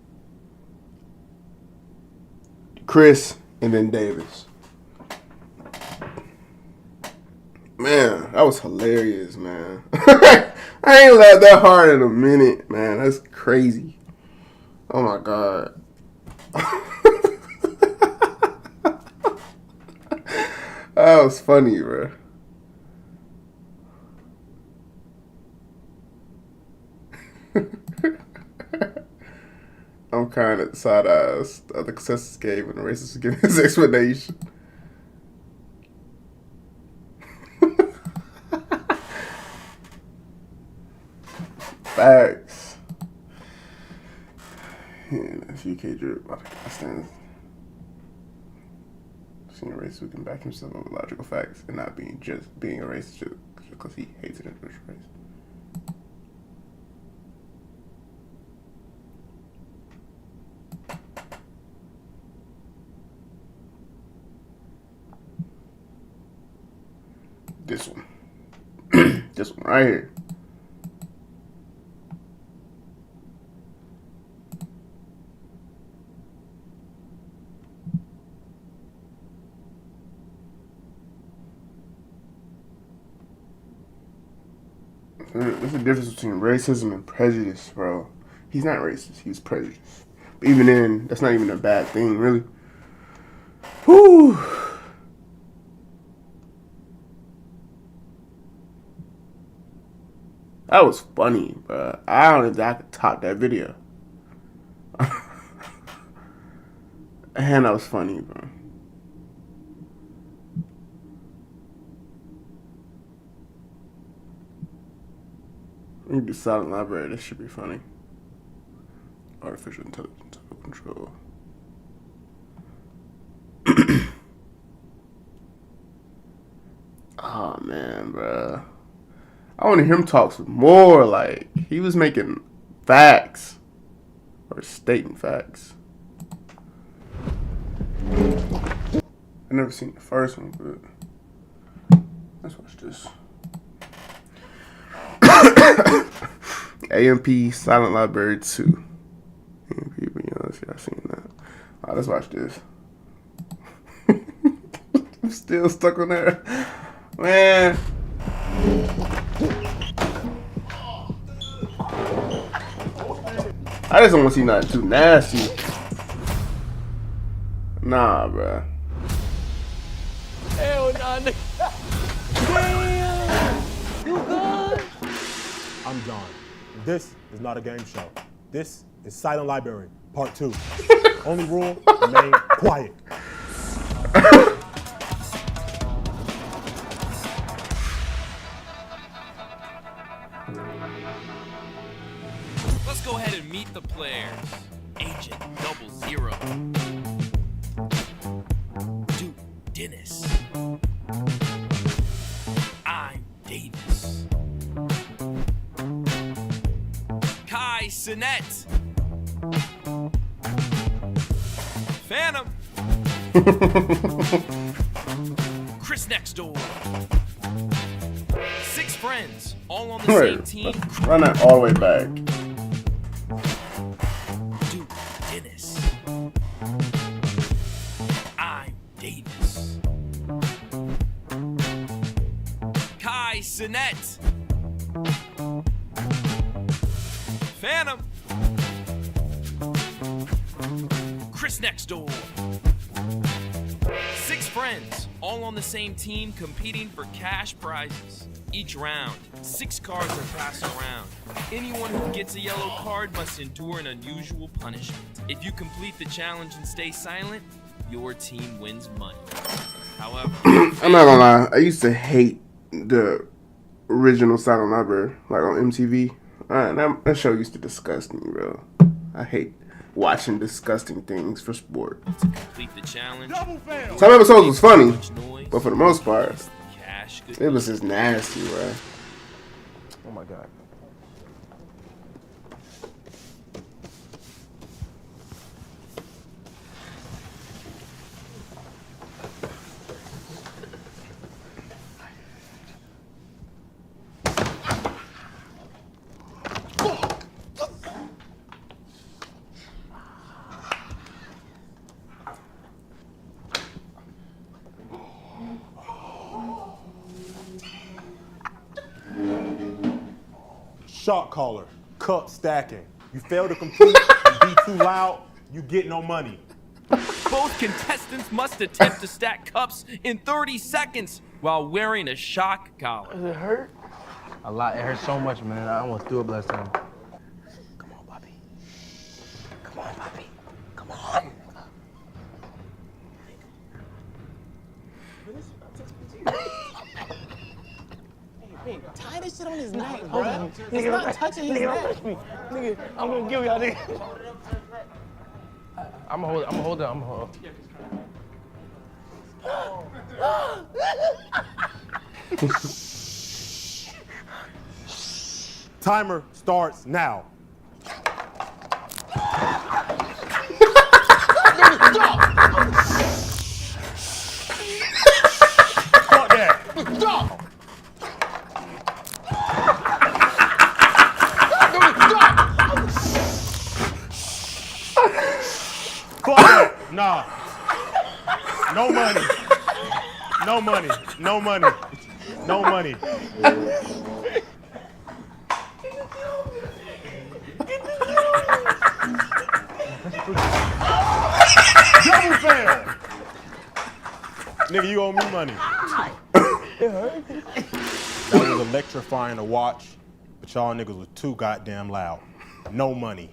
Chris, and then Davis. Man, that was hilarious, man. I ain't laughed that hard in a minute, man. That's crazy. Oh my God. That was funny, bro. I'm kind of side-eyes. The other contestants gave and the racist was giving his explanation. Facts. Yeah, that's UK drip. I stand. Seeing a racist who can back himself up with logical facts and not being a racist just because he hates an individual race. This one. This one right here. There's a difference between racism and prejudice, bro. He's not racist, he's prejudiced. But even then, that's not even a bad thing, really. Whew. That was funny, bro. I don't think I could top that video. And that was funny, bro. You do silent library, this should be funny. Artificial intelligence under control. Oh man, bro. I want to hear him talk some more. Like, he was making facts. Or stating facts. I've never seen the first one, but let's watch this. AMP Silent Library 2. AMP, but you know, let's see, I've seen that. Alright, let's watch this. I'm still stuck on there. Man. I just don't want to see nothing too nasty. Nah, bruh. Hell nah, nigga. Damn! You good? I'm John. This is not a game show. This is Silent Library, Part 2. Only rule, remain quiet. Let's go ahead and meet the players. Agent 00. Duke Dennis. I'm Davis. Kai Sinet. Phantom. Chris next door. 6 friends, all on the same team. Run that all the way back. Duke Dennis. I'm Davis. Kai Sinet. Phantom. Chris next door. 6 friends, all on the same team, competing for cash prizes. Each round, 6 cards are passed around. Anyone who gets a yellow card must endure an unusual punishment. If you complete the challenge and stay silent, your team wins money. However, I'm not gonna lie, I used to hate the original Silent Library, like on MTV. That show used to disgust me, bro. I hate watching disgusting things for sport. to complete the challenge, Some episodes was funny, but for the most part, it was just nasty, bro. Oh my God. Shot caller, cup stacking. You fail to complete, you be too loud, you get no money. both contestants must attempt to stack cups in 30 seconds while wearing a shock collar. Does it hurt? A lot. It hurts so much, man. I almost threw up last time. Come on, Bobby. Come on, Bobby. Come on. Hey, tie this shit on his neck, Hold bro. on. It's not touching his Nigga, don't neck. touch me. Nigga, I'm gonna kill y'all, nigga. I'm gonna hold it. Timer starts now. Fuck that. Stop! Fuck that. Nah. No money. No money. No money. No money. Double fail. Nigga, you owe me money. It hurt. That was electrifying to watch, but y'all niggas was too goddamn loud. No money.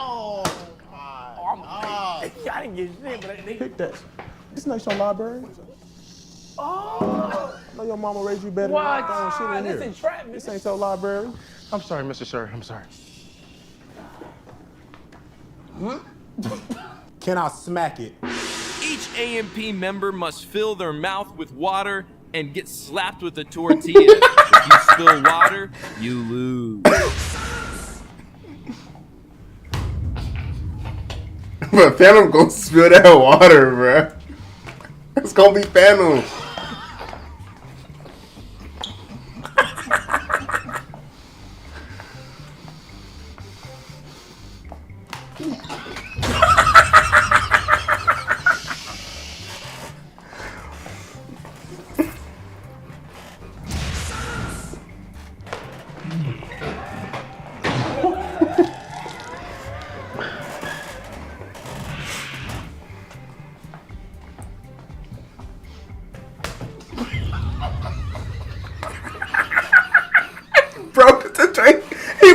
Oh, I didn't get shit, but I Pick that. This not your library. Oh! I know your mama raised you better What? than throwing shit in This here. entrapment. This ain't your library. I'm sorry, Mr. Sir. I'm sorry. Can I smack it? Each AMP member must fill their mouth with water and get slapped with a tortilla. If you spill water, you lose. But Phantom gonna spill that water, bruh. It's gonna be Phantom.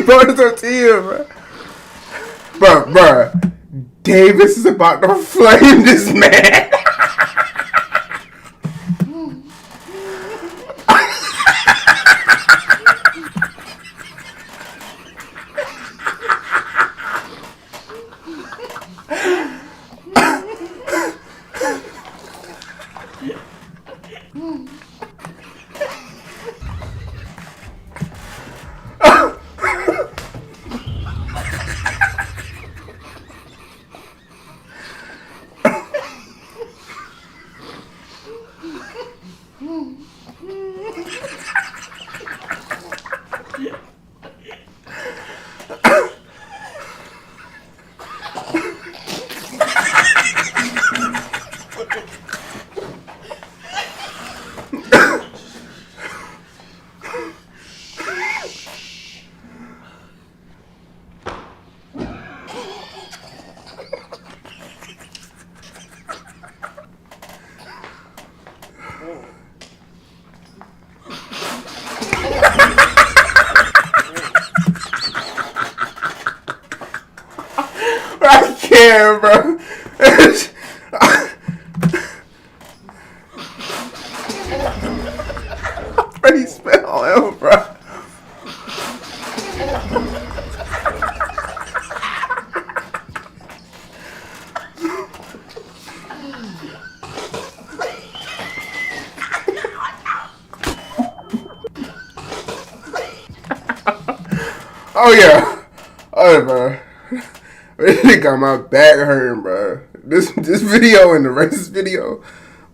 bro, it's up to you, bro. Bro, Davis is about to flame this man. I can't, bro. Freddie spit on him, bro. Oh yeah. Oh, bro. It got my back hurting, bro. This video and the racist video,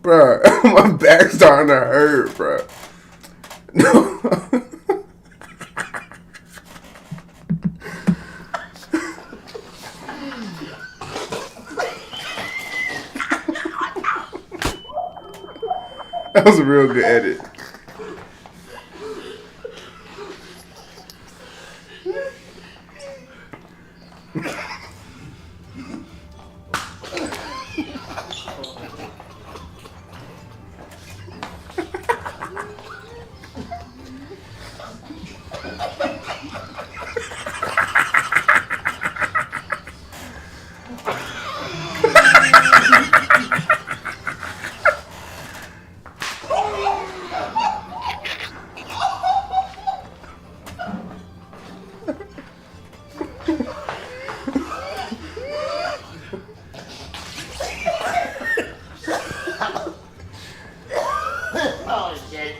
bro. My back's starting to hurt, bro. No. That was a real good edit. Oh shit.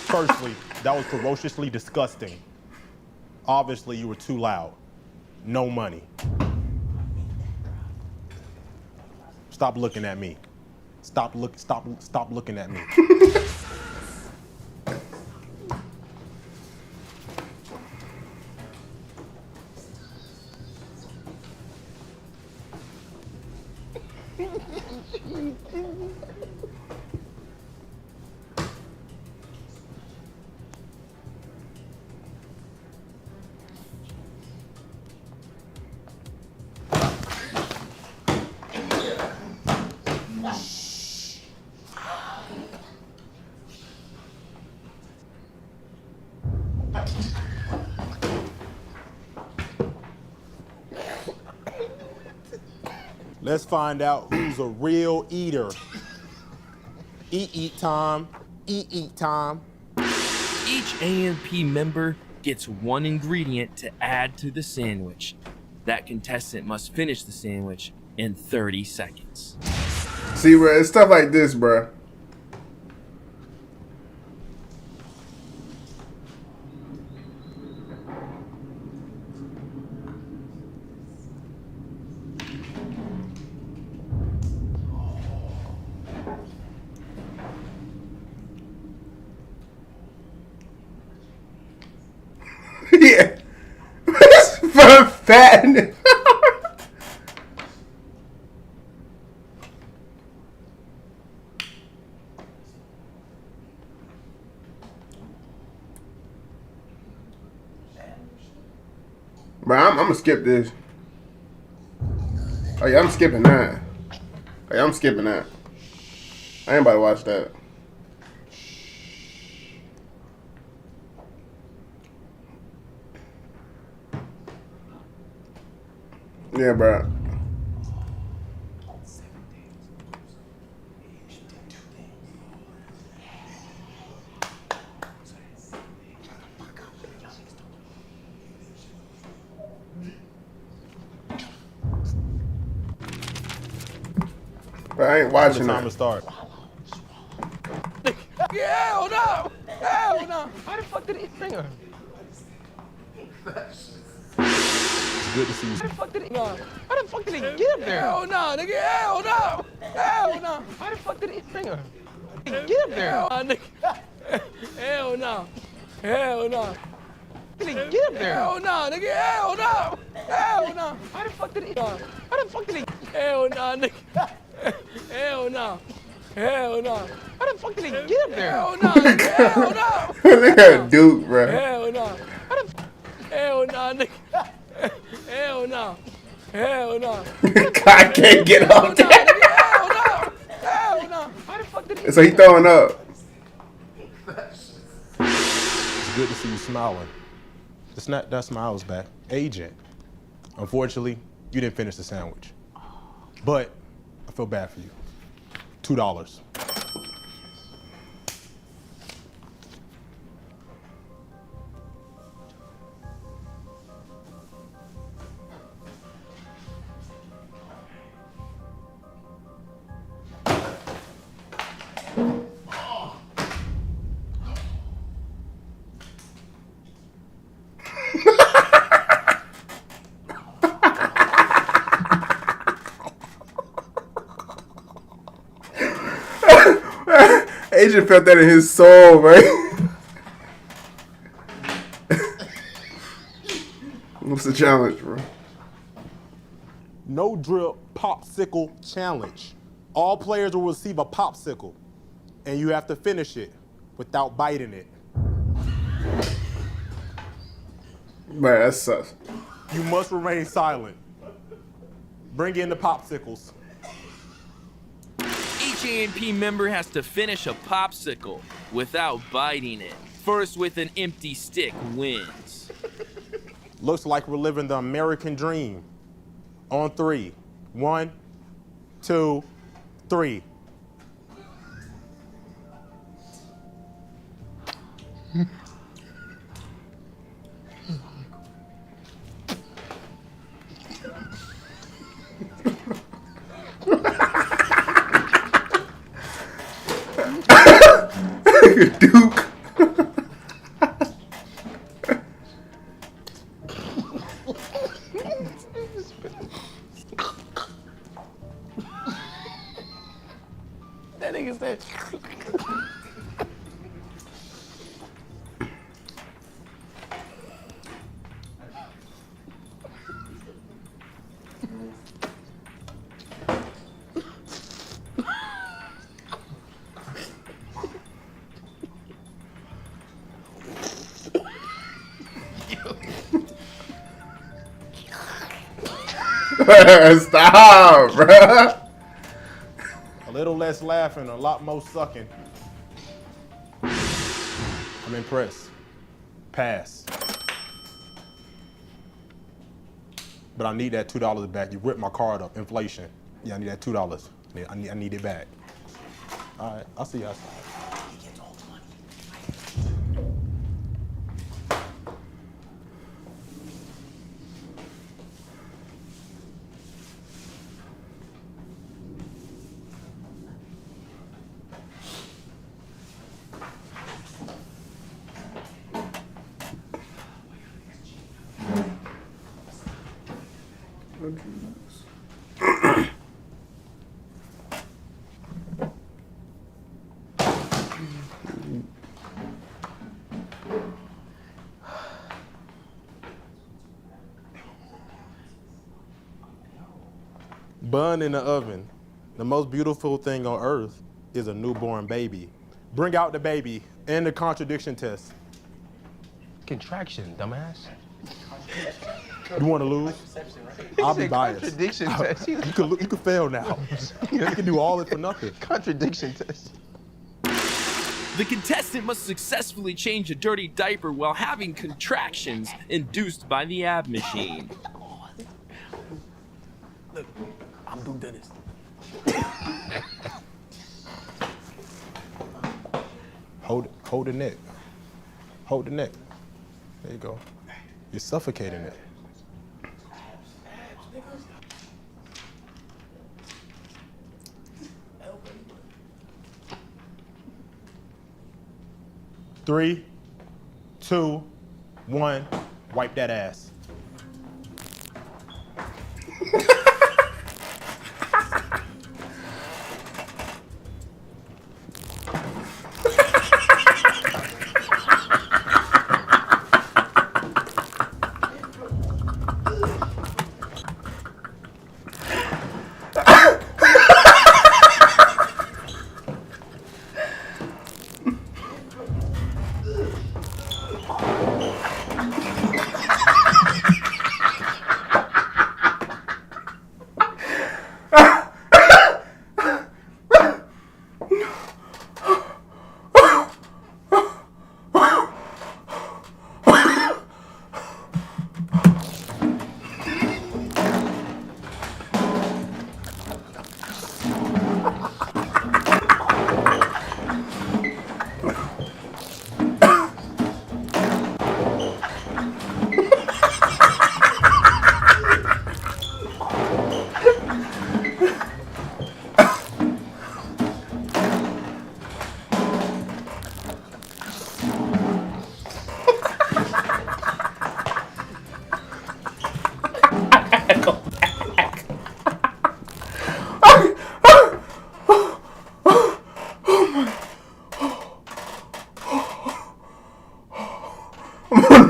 Firstly, that was ferociously disgusting. Obviously, you were too loud. No money. Stop looking at me. Stop looking at me. Let's find out who's a real eater. Eat time. Eat time. Each AMP member gets one ingredient to add to the sandwich. That contestant must finish the sandwich in 30 seconds. See, bro, it's stuff like this, bro. Yeah. For fat. Bro, I'm gonna skip this. Oh yeah, I'm skipping that. Hey, I'm skipping that. I ain't about to watch that. Yeah, bro. But I ain't watching Time that. to start. Hell no! Hell no! How the fuck did he finger? Good to see you. How the fuck did he? No. How the fuck did he get up there? Hell no, nigga! Hell no! Hell no! How the fuck did he finger? Get up there! Hell no! Hell no! Did he get up there? Hell no, nigga! Hell no! Hell no! How the fuck did he? How the fuck did he? Hell no, nigga! Hell no! Hell no! How the fuck did he get up there? Hell no! Nigga. Hell no! Look at Duke, bro. Hell no! Hell no, nigga! Hell no! Hell no! I can't get up there. Hell no! Hell no! How the fuck did he? So he throwing up. It's good to see you smiling. It's not that smile's back. Agent. Unfortunately, you didn't finish the sandwich. But I feel bad for you. $2. Agent felt that in his soul, right? What's the challenge, bro? No drip popsicle challenge. All players will receive a popsicle, and you have to finish it without biting it. Man, that sucks. You must remain silent. Bring in the popsicles. Each A&P member has to finish a popsicle without biting it. First with an empty stick wins. Looks like we're living the American dream. On 3. 1, 2, 3. Duke. That nigga said. Stop, bro. A little less laughing, a lot more sucking. I'm impressed. Pass. But I need that $2 back. You ripped my card up. Inflation. Yeah, I need that $2. Yeah, I need it back. All right, I'll see you outside. Bun in the oven. The most beautiful thing on earth is a newborn baby. Bring out the baby and the contradiction test. Contraction, dumbass. You want to lose? I'll be biased. Contradiction test. You can fail now. You can do all it for nothing. Contradiction test. The contestant must successfully change a dirty diaper while having contractions induced by the ab machine. Look, I'm doing Dennis. Hold the neck. Hold the neck. There you go. You're suffocating it. Three, 2, 1, wipe that ass.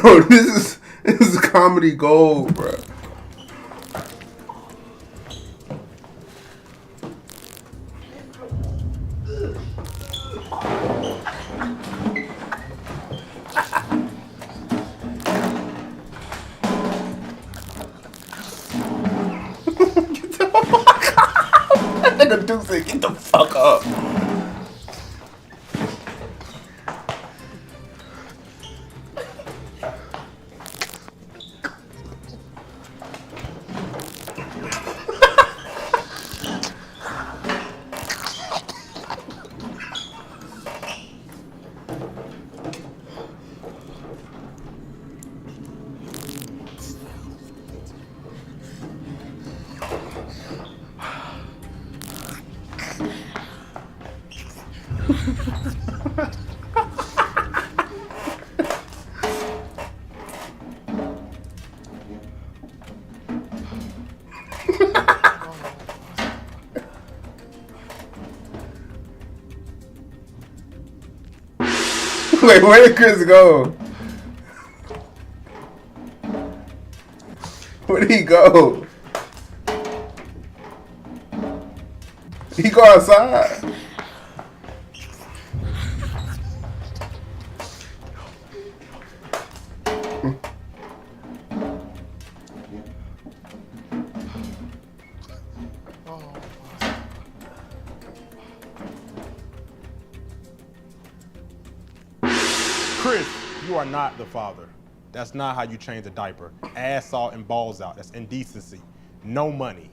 Bro, this is comedy gold, bro. That nigga Duke said, "Get the fuck up." Wait, where did Chris go? Where did he go? He go outside. Chris, you are not the father. That's not how you change a diaper. Ass out and balls out. That's indecency. No money.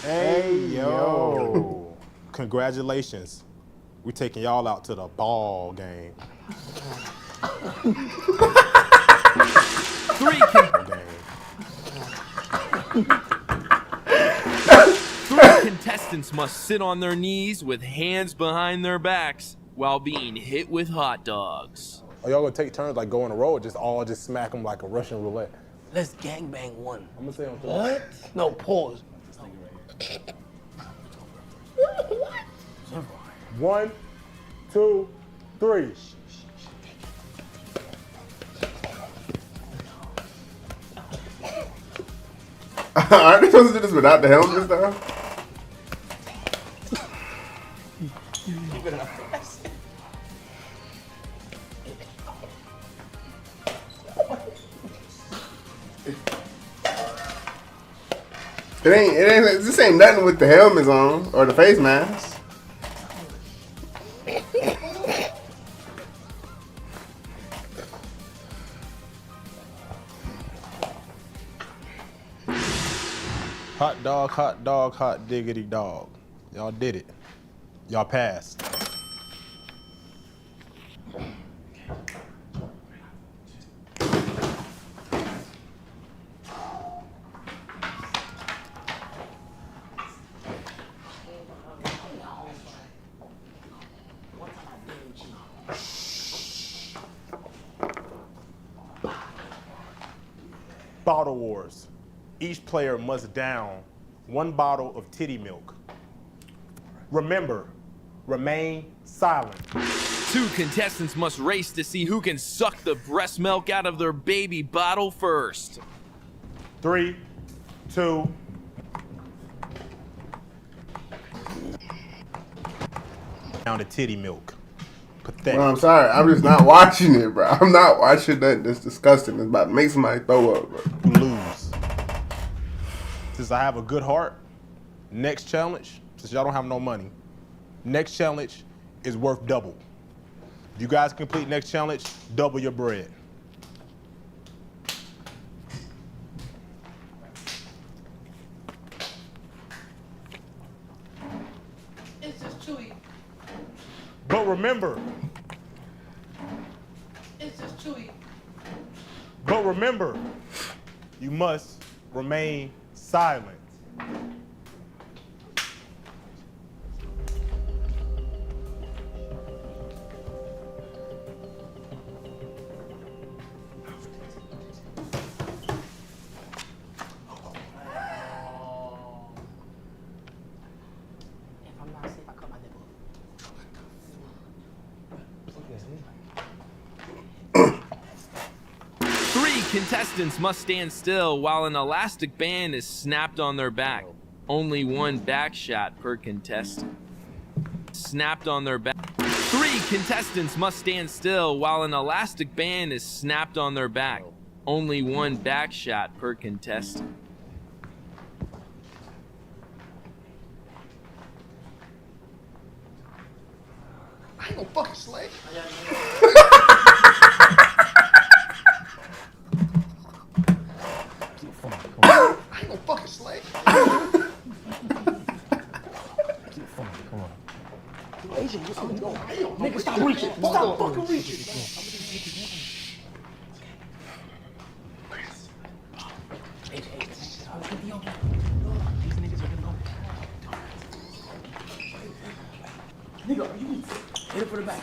Hey, yo. Congratulations. We're taking y'all out to the ball game. Three contestants must sit on their knees with hands behind their backs while being hit with hot dogs. Are y'all gonna take turns like go on the road, or just smack them like a Russian roulette? Let's gangbang one. I'm gonna say on three. What? No, pause. 1, 2, 3. Aren't they supposed to do this without the helmet though? Keep it in a fast. This ain't nothing with the helmets on or the face mask. Hot dog, hot diggity dog. Y'all did it. Y'all passed. Bottle wars. Each player must down 1 bottle of titty milk. Remember, remain silent. 2 contestants must race to see who can suck the breast milk out of their baby bottle first. 3, 2. Down the titty milk. Pathetic. Well, I'm sorry. I'm just not watching it, bro. I'm not watching that. That's disgusting. It's about to make somebody throw up, bro. Lose. Since I have a good heart, next challenge, since y'all don't have no money, next challenge is worth double. If you guys complete next challenge, double your bread. It's just chewy. But remember, It's just chewy. you must remain silent. If I'm not safe, I cut my nipple. Three contestants must stand still while an elastic band is snapped on their back. Only 1 back shot per contestant. Snapped on their back. 3 contestants must stand still while an elastic band is snapped on their back. Only 1 back shot per contestant. I ain't gonna fucking slay. I ain't gonna fucking slay. Come on. Nigga, stop reaching. Stop fucking reaching. Nigga, you hit it for the back.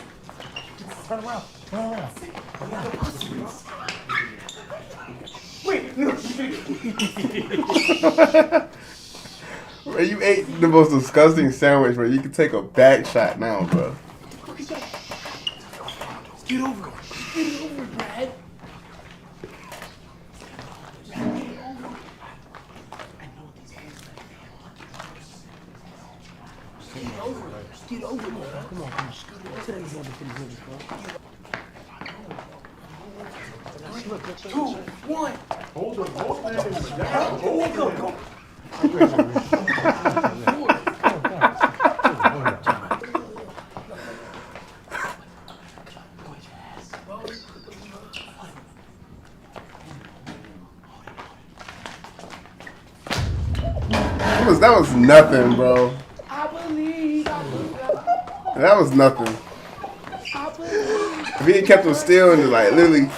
Turn around. Turn around. Wait, no. Bro, you ate the most disgusting sandwich, bro. You can take a back shot now, bro. Get over it. Get over it, Brad. Get over it. Just get over it, man. Come on, come on. Today's never been good, bro. 3, 2, 1. Hold the Go. That was nothing, bro. I believe. That was nothing. If he had kept him still and just like literally.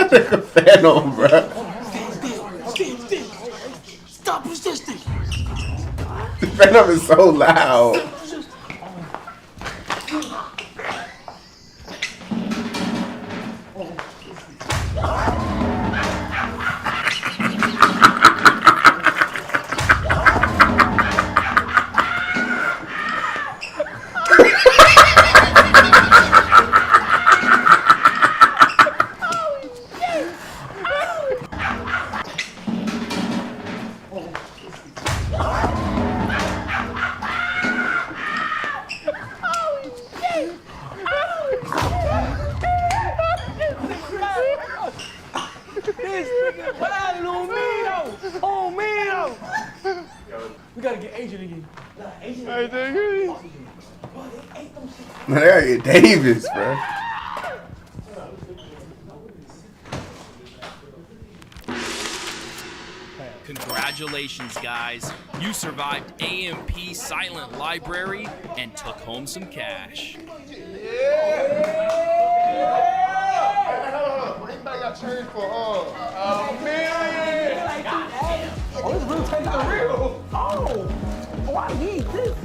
Nigga fan on, bro. Stop resisting. The Phantom is so loud. This nigga wild on me though. On me though. We gotta get Agent again. Man, they gotta get Davis, bro. Congratulations, guys. You survived AMP Silent Library and took home some cash. Anybody got change for a million? Oh, this real taking the real. Oh, I need this.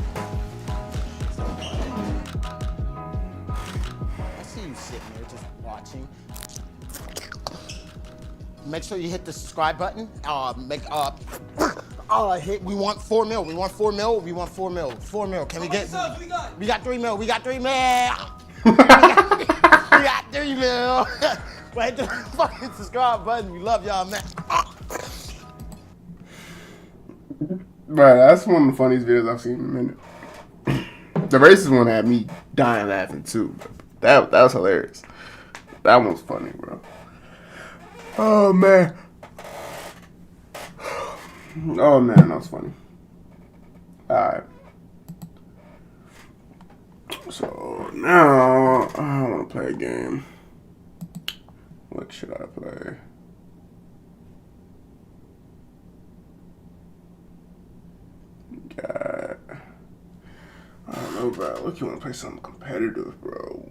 I see you sitting there just watching. Make sure you hit the subscribe button. Hit. We want 4 mil. We want 4 mil. We want 4 mil. 4 mil. Can we get? We got 3 mil. We got 3 mil. We got 3 mil. Hit the fucking subscribe button. We love y'all, man. Bro, that's one of the funniest videos I've seen in a minute. The racist one had me dying laughing too. That was hilarious. That one was funny, bro. Oh man. Oh man, that was funny. Alright. So now I wanna play a game. What should I play? God. I don't know, bro. Look, you wanna play something competitive, bro.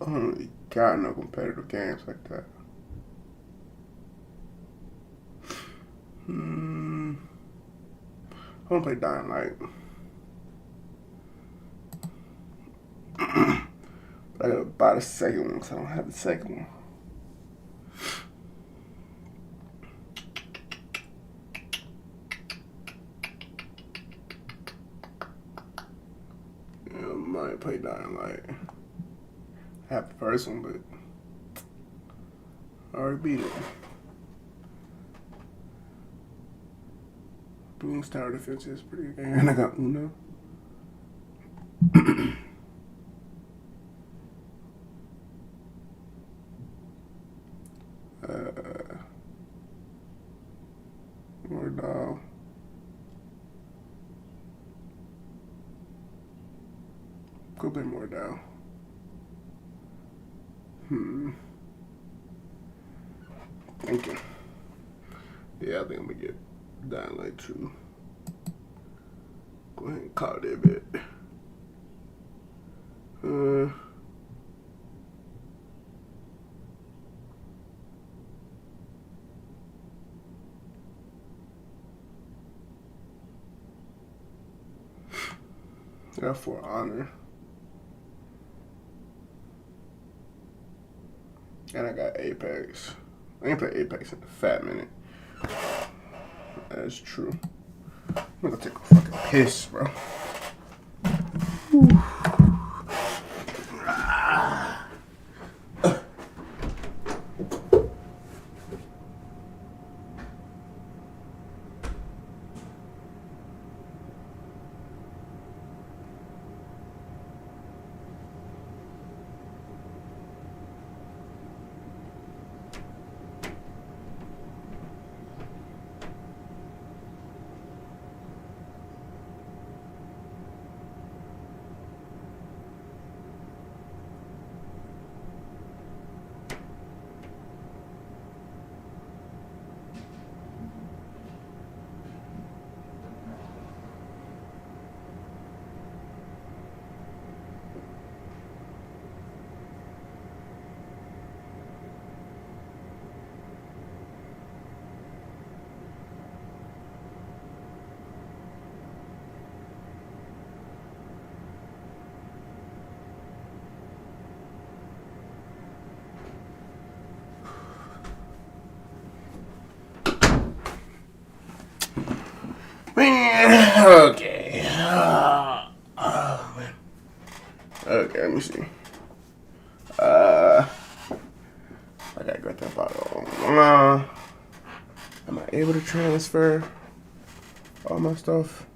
I don't really got no competitive games like that. I wanna play Dying Light. But I gotta buy the second one because I don't have the second one. Yeah, I might play Dying Light. I have the first one, but I already beat it. Bloons Tower Defense is pretty good. And I got Uno. More doll. Could play more doll. Thank you. Yeah, I think I'm gonna get Dying Light 2. Go ahead and call it a bit. Got For Honor. And I got Apex. I ain't played Apex in a fat minute. That's true. I'm gonna take a fucking piss, bro. Whew. Okay. Okay, let me see. I gotta go to online. Am I able to transfer all my stuff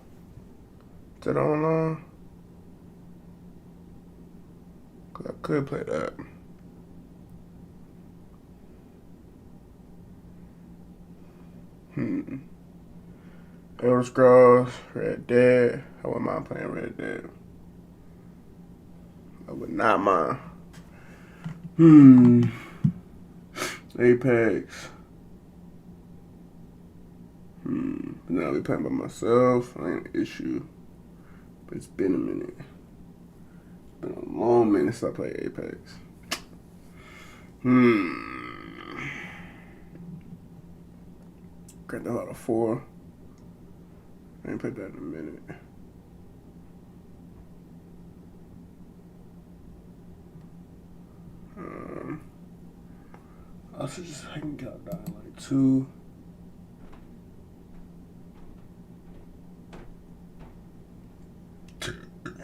to the online? Cause I could play that. Elder Scrolls, Red Dead. I wouldn't mind playing Red Dead. I would not mind. Apex. Now I'll be playing by myself. I ain't an issue. But it's been a minute. It's been a long minute since I played Apex. Grand Theft Auto 4. I ain't played that in a minute. I should just hang out Dying Light 2.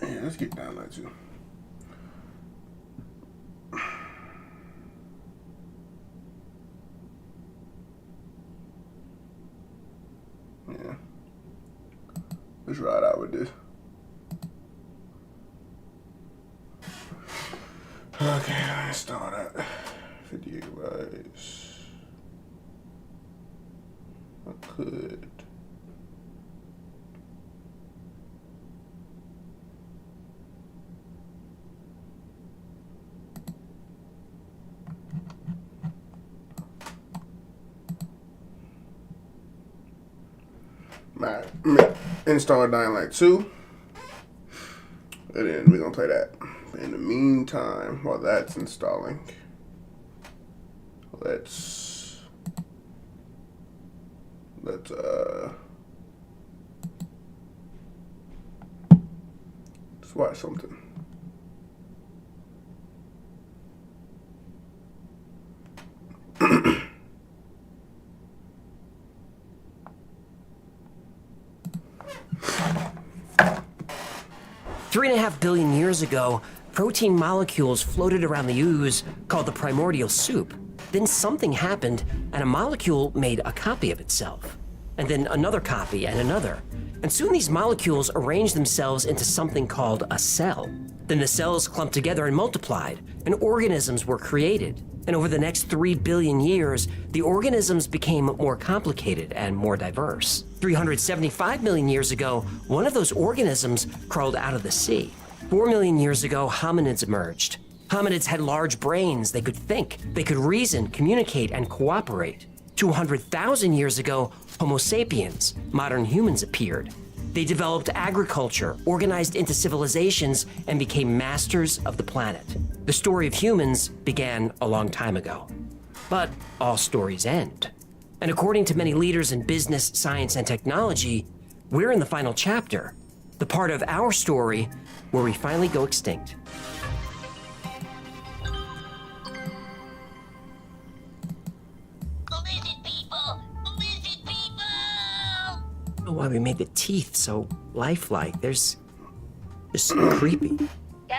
Yeah, let's get Dying Light 2. Yeah. Let's ride out with this. Okay, I install that. 50 gigabytes. I could. Alright, install Dying Light 2. And then we're gonna play that. In the meantime, while that's installing, let's watch something. Three and a half billion years ago, protein molecules floated around the ooze called the primordial soup. Then something happened, and a molecule made a copy of itself. And then another copy, and another. And soon these molecules arranged themselves into something called a cell. Then the cells clumped together and multiplied, and organisms were created. And over the next 3 billion years, the organisms became more complicated and more diverse. 375 million years ago, one of those organisms crawled out of the sea. 4 million years ago, hominids emerged. Hominids had large brains. They could think, they could reason, communicate, and cooperate. 200,000 years ago, Homo sapiens, modern humans, appeared. They developed agriculture, organized into civilizations, and became masters of the planet. The story of humans began a long time ago. But all stories end. And according to many leaders in business, science, and technology, we're in the final chapter, the part of our story where we finally go extinct. I don't know why we made the teeth so lifelike. There's something creepy.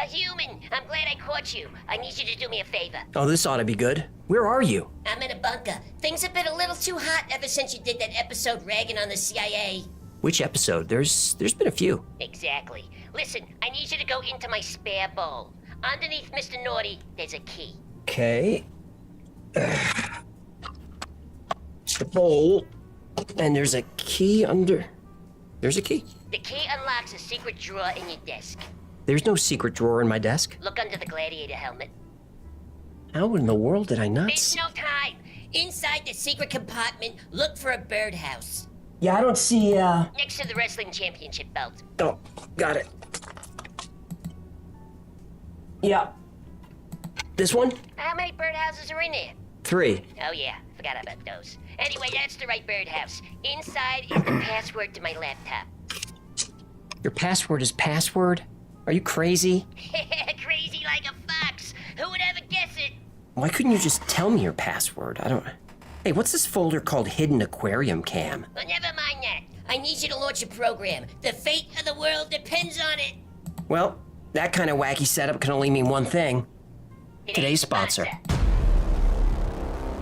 Human, I'm glad I caught you. I need you to do me a favor. Oh, this ought to be good. Where are you? I'm in a bunker. Things have been a little too hot ever since you did that episode ragging on the CIA. Which episode? There's been a few. Exactly. Listen, I need you to go into my spare bowl. Underneath Mr. Naughty, there's a key. Okay. It's the bowl. And there's a key under... There's a key. The key unlocks a secret drawer in your desk. There's no secret drawer in my desk. Look under the gladiator helmet. How in the world did I not There's see... no time. Inside the secret compartment, look for a birdhouse. Yeah, I don't see, Next to the wrestling championship belt. Oh, got it. Yeah. This one? How many birdhouses are in there? 3. Oh yeah, forgot about those. Anyway, that's the right birdhouse. Inside is the password to my laptop. Your password is password? Are you crazy? Crazy like a fox. Who would ever guess it? Why couldn't you just tell me your password? I don't... Hey, what's this folder called Hidden Aquarium Cam? Well, never mind that. I I need you to launch a program. The fate of the world depends on it. Well, that kind of wacky setup can only mean one thing. Today's sponsor.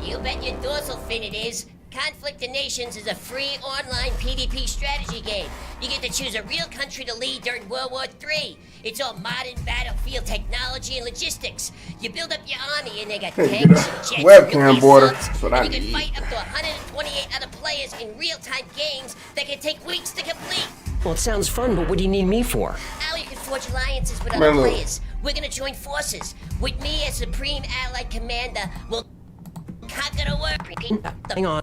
You bet your dorsal fin it is. Conflict of Nations is a free online PvP strategy game. You get to choose a real country to lead during World War III. It's all modern battlefield technology and logistics. You build up your army and they got tanks and jets and webcam border. assaults, That's what I and you can need. fight up to 128 other players in real-time games that can take weeks to complete. Well, it sounds fun, but what do you need me for? Now you can forge alliances with Man, other look. players. We're gonna join forces. With me as Supreme Allied Commander, we'll conquer the world. Repeat. Hang on.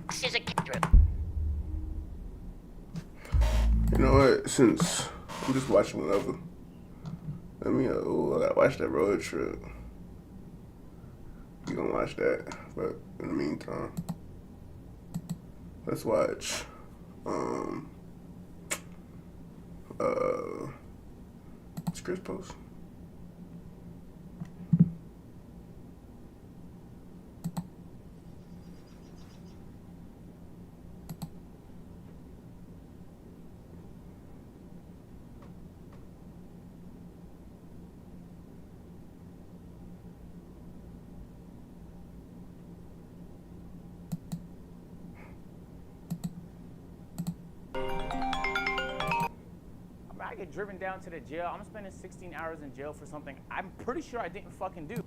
Scissor kick through. You know what? Since I'm just watching whatever, let me. Oh, I gotta watch that road trip. You gonna watch that? But in the meantime, let's watch. What's Chris post? I get driven down to the jail. I'm spending 16 hours in jail for something I'm pretty sure I didn't fucking do.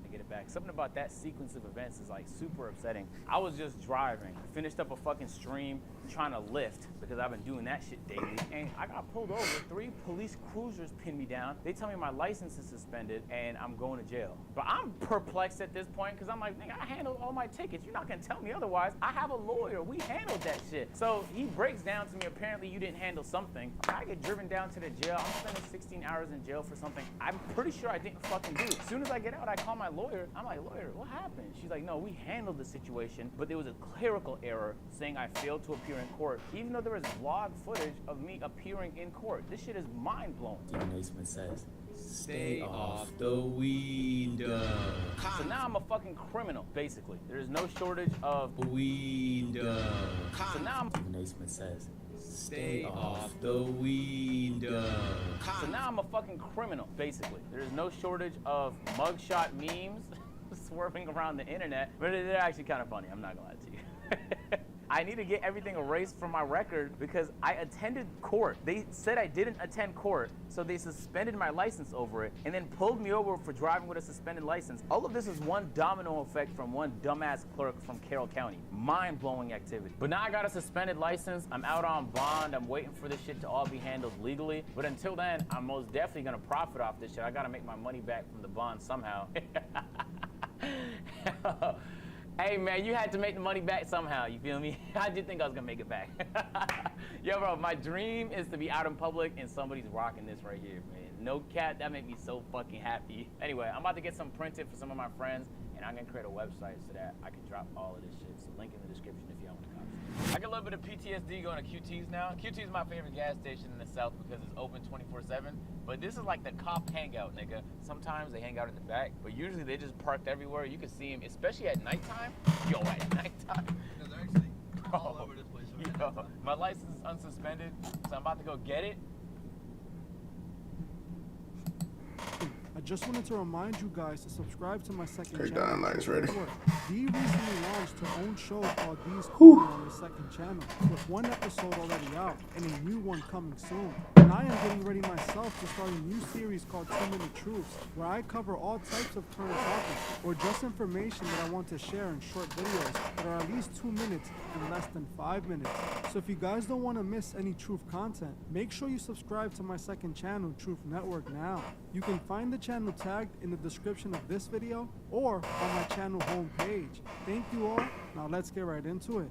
I get it back. Something about that sequence of events is like super upsetting. I was just driving. I finished up a fucking stream trying to lift because I've been doing that shit daily. And I got pulled over. 3 police cruisers pinned me down. They tell me my license is suspended and I'm going to jail. But I'm perplexed at this point because I'm like, nigga, I handled all my tickets. You're not gonna tell me otherwise. I have a lawyer. We handled that shit. So he breaks down to me, apparently you didn't handle something. I get driven down to the jail. I'm spending 16 hours in jail for something I'm pretty sure I didn't fucking do. As soon as I get out, I call my lawyer. I'm like, lawyer, what happened? She's like, no, we handled the situation, but there was a clerical error saying I failed to appear in court, even though there was vlog footage of me appearing in court. This shit is mind-blowing. Stephen A. Smith says, stay off the weed. So now I'm a fucking criminal, basically. There's no shortage of weed. So now I'm Stephen A. Smith says, stay off the weed. So now I'm a fucking criminal, basically. There's no shortage of mugshot memes swerving around the internet, but they're actually kind of funny. I'm not gonna lie to you. I need to get everything erased from my record because I attended court. They said I didn't attend court, so they suspended my license over it and then pulled me over for driving with a suspended license. All of this is one domino effect from one dumbass clerk from Carroll County. Mind-blowing activity. But now I got a suspended license. I'm out on bond. I'm waiting for this shit to all be handled legally. But until then, I'm most definitely gonna profit off this shit. I gotta make my money back from the bond somehow. Hey man, you had to make the money back somehow, you feel me? I did think I was gonna make it back. Yo bro, my dream is to be out in public and somebody's rocking this right here, man. No cap, that made me so fucking happy. Anyway, I'm about to get some printed for some of my friends and I'm gonna create a website so that I can drop all of this shit. So link in the description if y'all want to copy. I get a little bit of PTSD going to QT's now. QT is my favorite gas station in the South because it's open 24/7. But this is like the cop hangout, nigga. Sometimes they hang out in the back, but usually they just parked everywhere. You can see them, especially at nighttime. Yo, at nighttime. They're actually all over this place. Yo, my license is unsuspended, so I'm about to go get it. I just wanted to remind you guys to subscribe to my second Hey, channel. Don, nice, ready? Dee recently launched her own show called Dee's Corner on the second channel, with one episode already out and a new one coming soon. And I am getting ready myself to start a new series called 2 Minute Truths, where I cover all types of current topics or just information that I want to share in short videos that are at least 2 minutes and less than 5 minutes. So if you guys don't want to miss any Truth content, make sure you subscribe to my second channel, Truth Network, now. You can find the channel tagged in the description of this video or on my channel homepage. Thank you all. Now let's get right into it.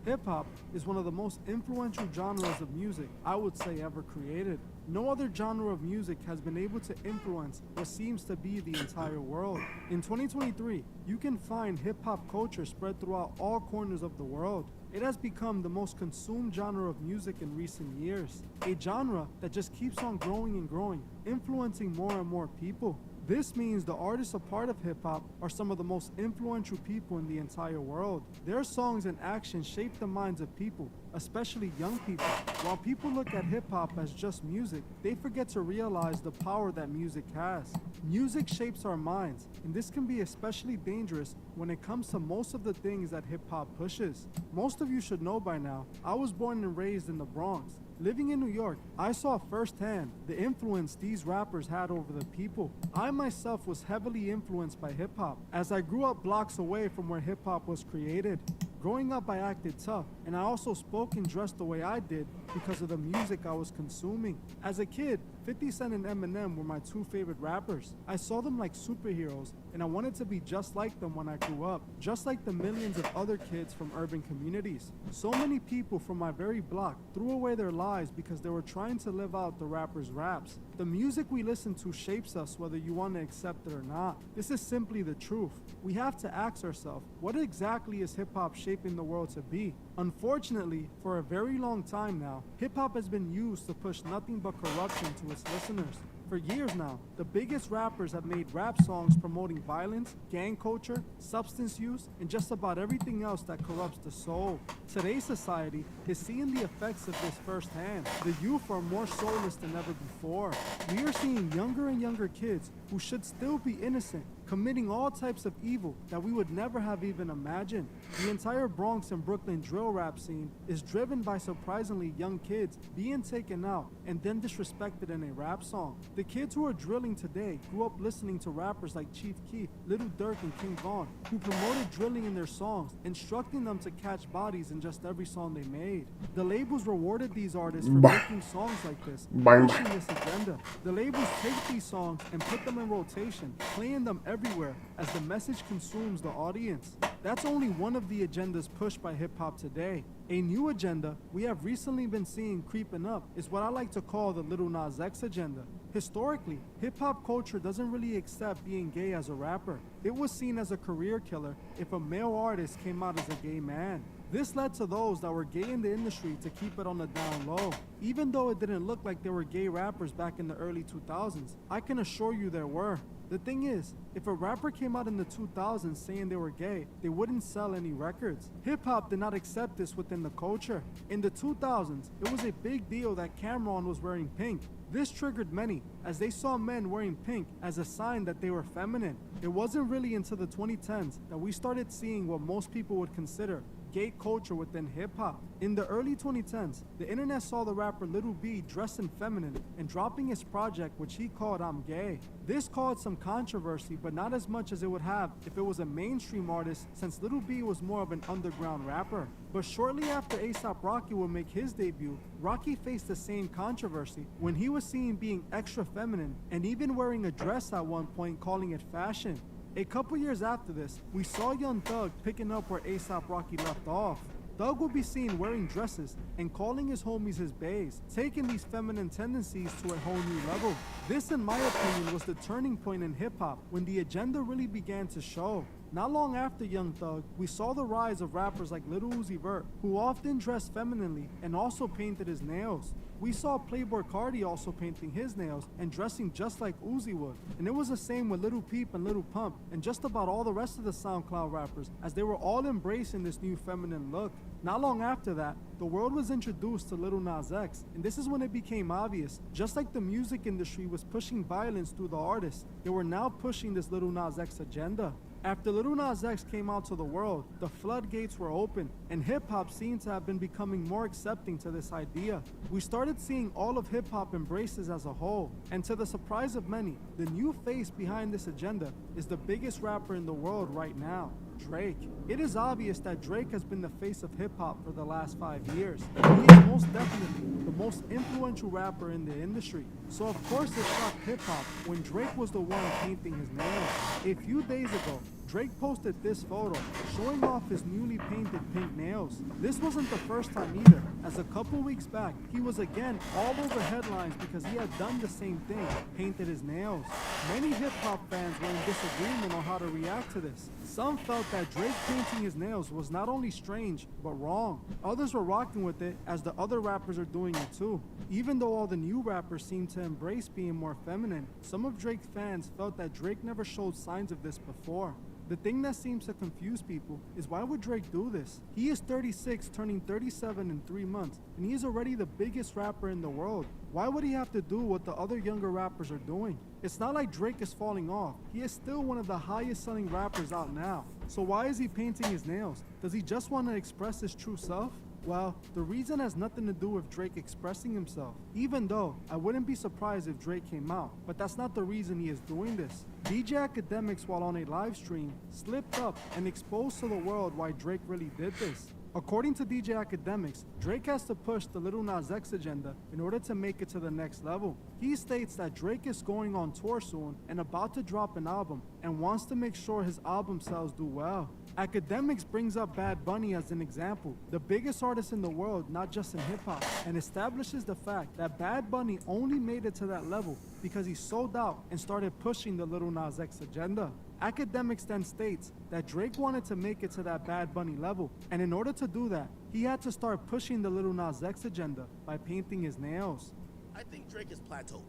Hip-hop is one of the most influential genres of music I would say ever created. No other genre of music has been able to influence what seems to be the entire world. In 2023, you can find hip-hop culture spread throughout all corners of the world. It has become the most consumed genre of music in recent years. A genre that just keeps on growing and growing, influencing more and more people. This means the artists a part of hip-hop are some of the most influential people in the entire world. Their songs and actions shape the minds of people, especially young people. While people look at hip-hop as just music, they forget to realize the power that music has. Music shapes our minds, and this can be especially dangerous when it comes to most of the things that hip-hop pushes. Most of you should know by now, I was born and raised in the Bronx. Living in New York, I saw firsthand the influence these rappers had over the people. I myself was heavily influenced by hip-hop, as I grew up blocks away from where hip-hop was created. Growing up, I acted tough, and I also spoke and dressed the way I did because of the music I was consuming. As a kid, 50 Cent and Eminem were my two favorite rappers. I saw them like superheroes, and I wanted to be just like them when I grew up, just like the millions of other kids from urban communities. So many people from my very block threw away their lives because they were trying to live out the rappers' raps. The music we listen to shapes us whether you want to accept it or not. This is simply the truth. We have to ask ourselves, what exactly is hip-hop shaping the world to be? Unfortunately, for a very long time now, hip-hop has been used to push nothing but corruption to its listeners. For years now, the biggest rappers have made rap songs promoting violence, gang culture, substance use, and just about everything else that corrupts the soul. Today's society is seeing the effects of this firsthand. The youth are more soulless than ever before. We are seeing younger and younger kids who should still be innocent, committing all types of evil that we would never have even imagined. The entire Bronx and Brooklyn drill rap scene is driven by surprisingly young kids being taken out and then disrespected in a rap song. The kids who are drilling today grew up listening to rappers like Chief Keef, Little Durk, and King Von, who promoted drilling in their songs, instructing them to catch bodies in just every song they made. The labels rewarded these artists for making songs like this, pushing this agenda. The labels take these songs and put them in rotation, playing them everywhere as the message consumes the audience. That's only one of the agendas pushed by hip-hop today. A new agenda we have recently been seeing creeping up is what I like to call the Lil Nas X agenda. Historically, hip-hop culture doesn't really accept being gay as a rapper. It was seen as a career killer if a male artist came out as a gay man. This led to those that were gay in the industry to keep it on the down low. Even though it didn't look like there were gay rappers back in the early 2000s, I can assure you there were. The thing is, if a rapper came out in the 2000s saying they were gay, they wouldn't sell any records. Hip-hop did not accept this within the culture. In the 2000s, it was a big deal that Cameron was wearing pink. This triggered many, as they saw men wearing pink as a sign that they were feminine. It wasn't really until the 2010s that we started seeing what most people would consider gay culture within hip-hop. In the early 2010s, the internet saw the rapper Lil B dressing feminine and dropping his project, which he called I'm Gay. This caused some controversy, but not as much as it would have if it was a mainstream artist, since Lil B was more of an underground rapper. But shortly after A$AP Rocky would make his debut, Rocky faced the same controversy when he was seen being extra feminine and even wearing a dress at one point, calling it fashion. A couple years after this, we saw Young Thug picking up where A$AP Rocky left off. Thug would be seen wearing dresses and calling his homies his baes, taking these feminine tendencies to a whole new level. This, in my opinion, was the turning point in hip-hop when the agenda really began to show. Not long after Young Thug, we saw the rise of rappers like Lil Uzi Vert, who often dressed femininely and also painted his nails. We saw Playboi Carti also painting his nails and dressing just like Uzi would. And it was the same with Lil Peep and Lil Pump and just about all the rest of the SoundCloud rappers, as they were all embracing this new feminine look. Not long after that, the world was introduced to Lil Nas X, and this is when it became obvious. Just like the music industry was pushing violence through the artists, they were now pushing this Lil Nas X agenda. After Lil Nas X came out to the world, the floodgates were open, and hip-hop seemed to have been becoming more accepting to this idea. We started seeing all of hip-hop embrace this as a whole, and to the surprise of many, the new face behind this agenda is the biggest rapper in the world right now, Drake. It is obvious that Drake has been the face of hip-hop for the last 5 years. He is most definitely the most influential rapper in the industry. So of course it shocked hip-hop when Drake was the one painting his nails. A few days ago, Drake posted this photo showing off his newly painted pink nails. This wasn't the first time either, as a couple weeks back, he was again all over headlines because he had done the same thing, painted his nails. Many hip-hop fans were in disagreement on how to react to this. Some felt that Drake painting his nails was not only strange, but wrong. Others were rocking with it, as the other rappers are doing it too. Even though all the new rappers seem to embrace being more feminine, some of Drake's fans felt that Drake never showed signs of this before. The thing that seems to confuse people is why would Drake do this? He is 36, turning 37 in 3 months, and he is already the biggest rapper in the world. Why would he have to do what the other younger rappers are doing? It's not like Drake is falling off. He is still one of the highest selling rappers out now. So why is he painting his nails? Does he just want to express his true self? Well, the reason has nothing to do with Drake expressing himself, even though I wouldn't be surprised if Drake came out, but that's not the reason he is doing this. DJ Academics, while on a live stream, slipped up and exposed to the world why Drake really did this. According to DJ Academics, Drake has to push the Lil Nas X agenda in order to make it to the next level. He states that Drake is going on tour soon and about to drop an album and wants to make sure his album sales do well. Academics brings up Bad Bunny as an example, the biggest artist in the world, not just in hip-hop, and establishes the fact that Bad Bunny only made it to that level because he sold out and started pushing the Lil Nas X agenda. Academics then states that Drake wanted to make it to that Bad Bunny level, and in order to do that, he had to start pushing the Lil Nas X agenda by painting his nails. I think Drake is plateaued,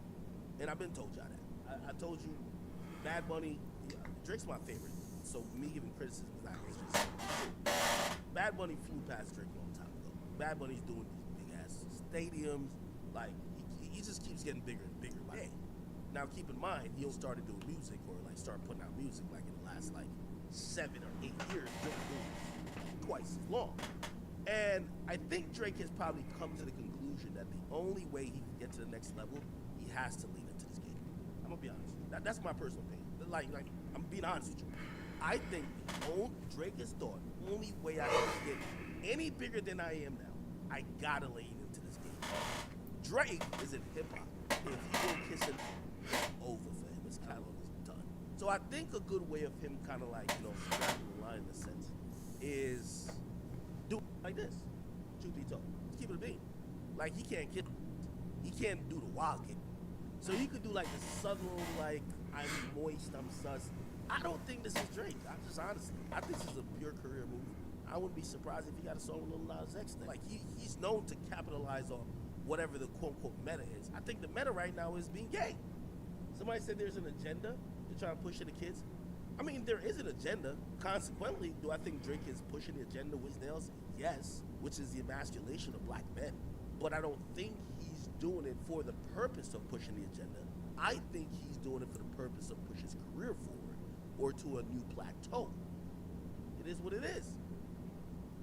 and I've been told y'all that. I told you, Bad Bunny, Drake's my favorite, so me giving criticism is not just Bad Bunny flew past Drake a long time ago. Bad Bunny's doing these big ass stadiums, like he just keeps getting bigger and bigger by day. Now keep in mind, he'll started doing music or like start putting out music like in the last like 7 or 8 years, Drake doing twice as long. And I think Drake has probably come to the conclusion that the only way he can get to the next level, he has to lean into this game. I'm gonna be honest. That's my personal opinion. Like I'm being honest with you. I think Drake has thought the only way I can get any bigger than I am now, I gotta lean into this game. Drake is in hip hop. If you go kissing, it's over for him. His catalog is done. So I think a good way of him kind of like, straddling the line in a sense is do it like this. Truth be told. Let's keep it a bean. Like he can't do the wild kick. So he could do like the southern, like, I'm moist, I'm sus. I don't think this is Drake. I think this is a pure career move. I wouldn't be surprised if he got a song with Lil Nas X. Like he's known to capitalize on whatever the quote-unquote meta is. I think the meta right now is being gay. Somebody said there's an agenda to try to push to the kids. I mean, there is an agenda. Consequently, do I think Drake is pushing the agenda with his nails? Yes, which is the emasculation of black men. But I don't think he's doing it for the purpose of pushing the agenda. I think he's doing it for the purpose of pushing his career forward or to a new plateau. It is what it is.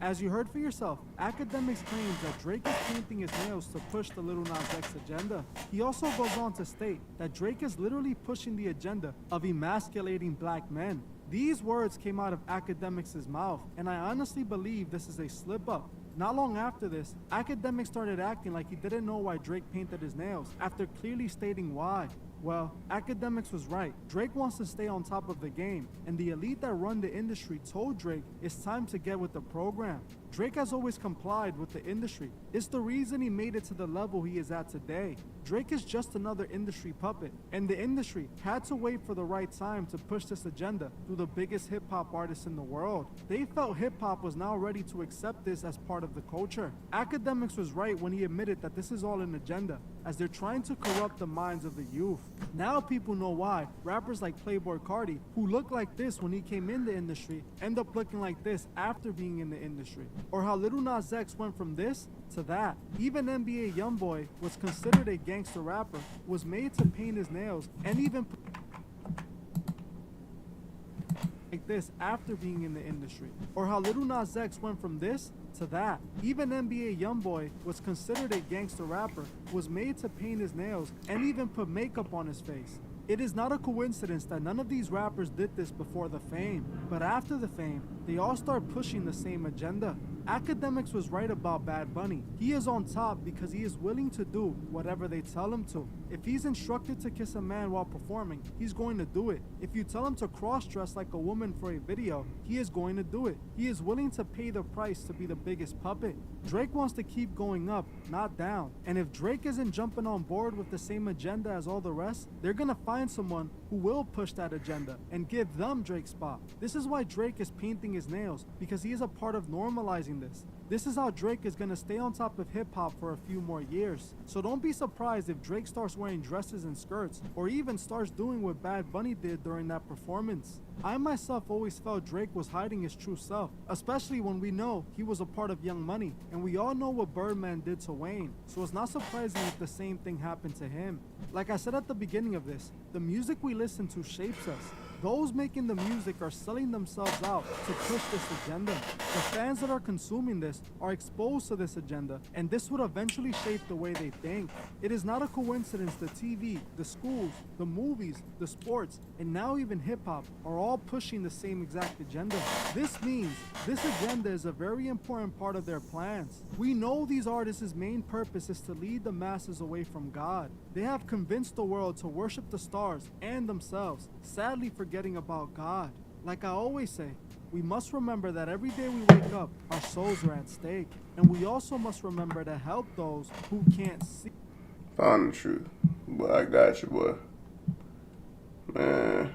As you heard for yourself, Academics claims that Drake is painting his nails to push the Lil Nas X agenda. He also goes on to state that Drake is literally pushing the agenda of emasculating black men. These words came out of Academics' mouth, and I honestly believe this is a slip-up. Not long after this, Academics started acting like he didn't know why Drake painted his nails, after clearly stating why. Well, Academics was right. Drake wants to stay on top of the game, and the elite that run the industry told Drake it's time to get with the program. Drake has always complied with the industry. It's the reason he made it to the level he is at today. Drake is just another industry puppet, and the industry had to wait for the right time to push this agenda through the biggest hip-hop artists in the world. They felt hip-hop was now ready to accept this as part of the culture. Academics was right when he admitted that this is all an agenda, as they're trying to corrupt the minds of the youth. Now people know why rappers like Playboi Carti, who looked like this when he came in the industry, end up looking like this after being in the industry. Or how Lil Nas X went from this to that. Even NBA Youngboy was considered a gangster rapper, was made to paint his nails, and even like this after being in the industry. Or how Lil Nas X went from this to that. Even NBA Youngboy was considered a gangster rapper, was made to paint his nails, and even put makeup on his face. It is not a coincidence that none of these rappers did this before the fame, but after the fame, they all start pushing the same agenda. Academics was right about Bad Bunny. He is on top because he is willing to do whatever they tell him to. If he's instructed to kiss a man while performing, he's going to do it. If you tell him to cross-dress like a woman for a video, he is going to do it. He is willing to pay the price to be the biggest puppet. Drake wants to keep going up, not down. And if Drake isn't jumping on board with the same agenda as all the rest, they're gonna find someone who will push that agenda and give them Drake's spot. This is why Drake is painting his nails, because he is a part of normalizing behind this. This is how Drake is gonna stay on top of hip-hop for a few more years. So don't be surprised if Drake starts wearing dresses and skirts, or even starts doing what Bad Bunny did during that performance. I myself always felt Drake was hiding his true self, especially when we know he was a part of Young Money, and we all know what Birdman did to Wayne, so it's not surprising if the same thing happened to him. Like I said at the beginning of this, the music we listen to shapes us. Those making the music are selling themselves out to push this agenda. The fans that are consuming this are exposed to this agenda, and this would eventually shape the way they think. It is not a coincidence the TV, the schools, the movies, the sports, and now even hip-hop are all pushing the same exact agenda. This means this agenda is a very important part of their plans. We know these artists' main purpose is to lead the masses away from God. They have convinced the world to worship the stars and themselves, sadly forgetting about God. Like I always say, we must remember that every day we wake up, our souls are at stake. And we also must remember to help those who can't see. Found the truth. But I got you, boy. Man.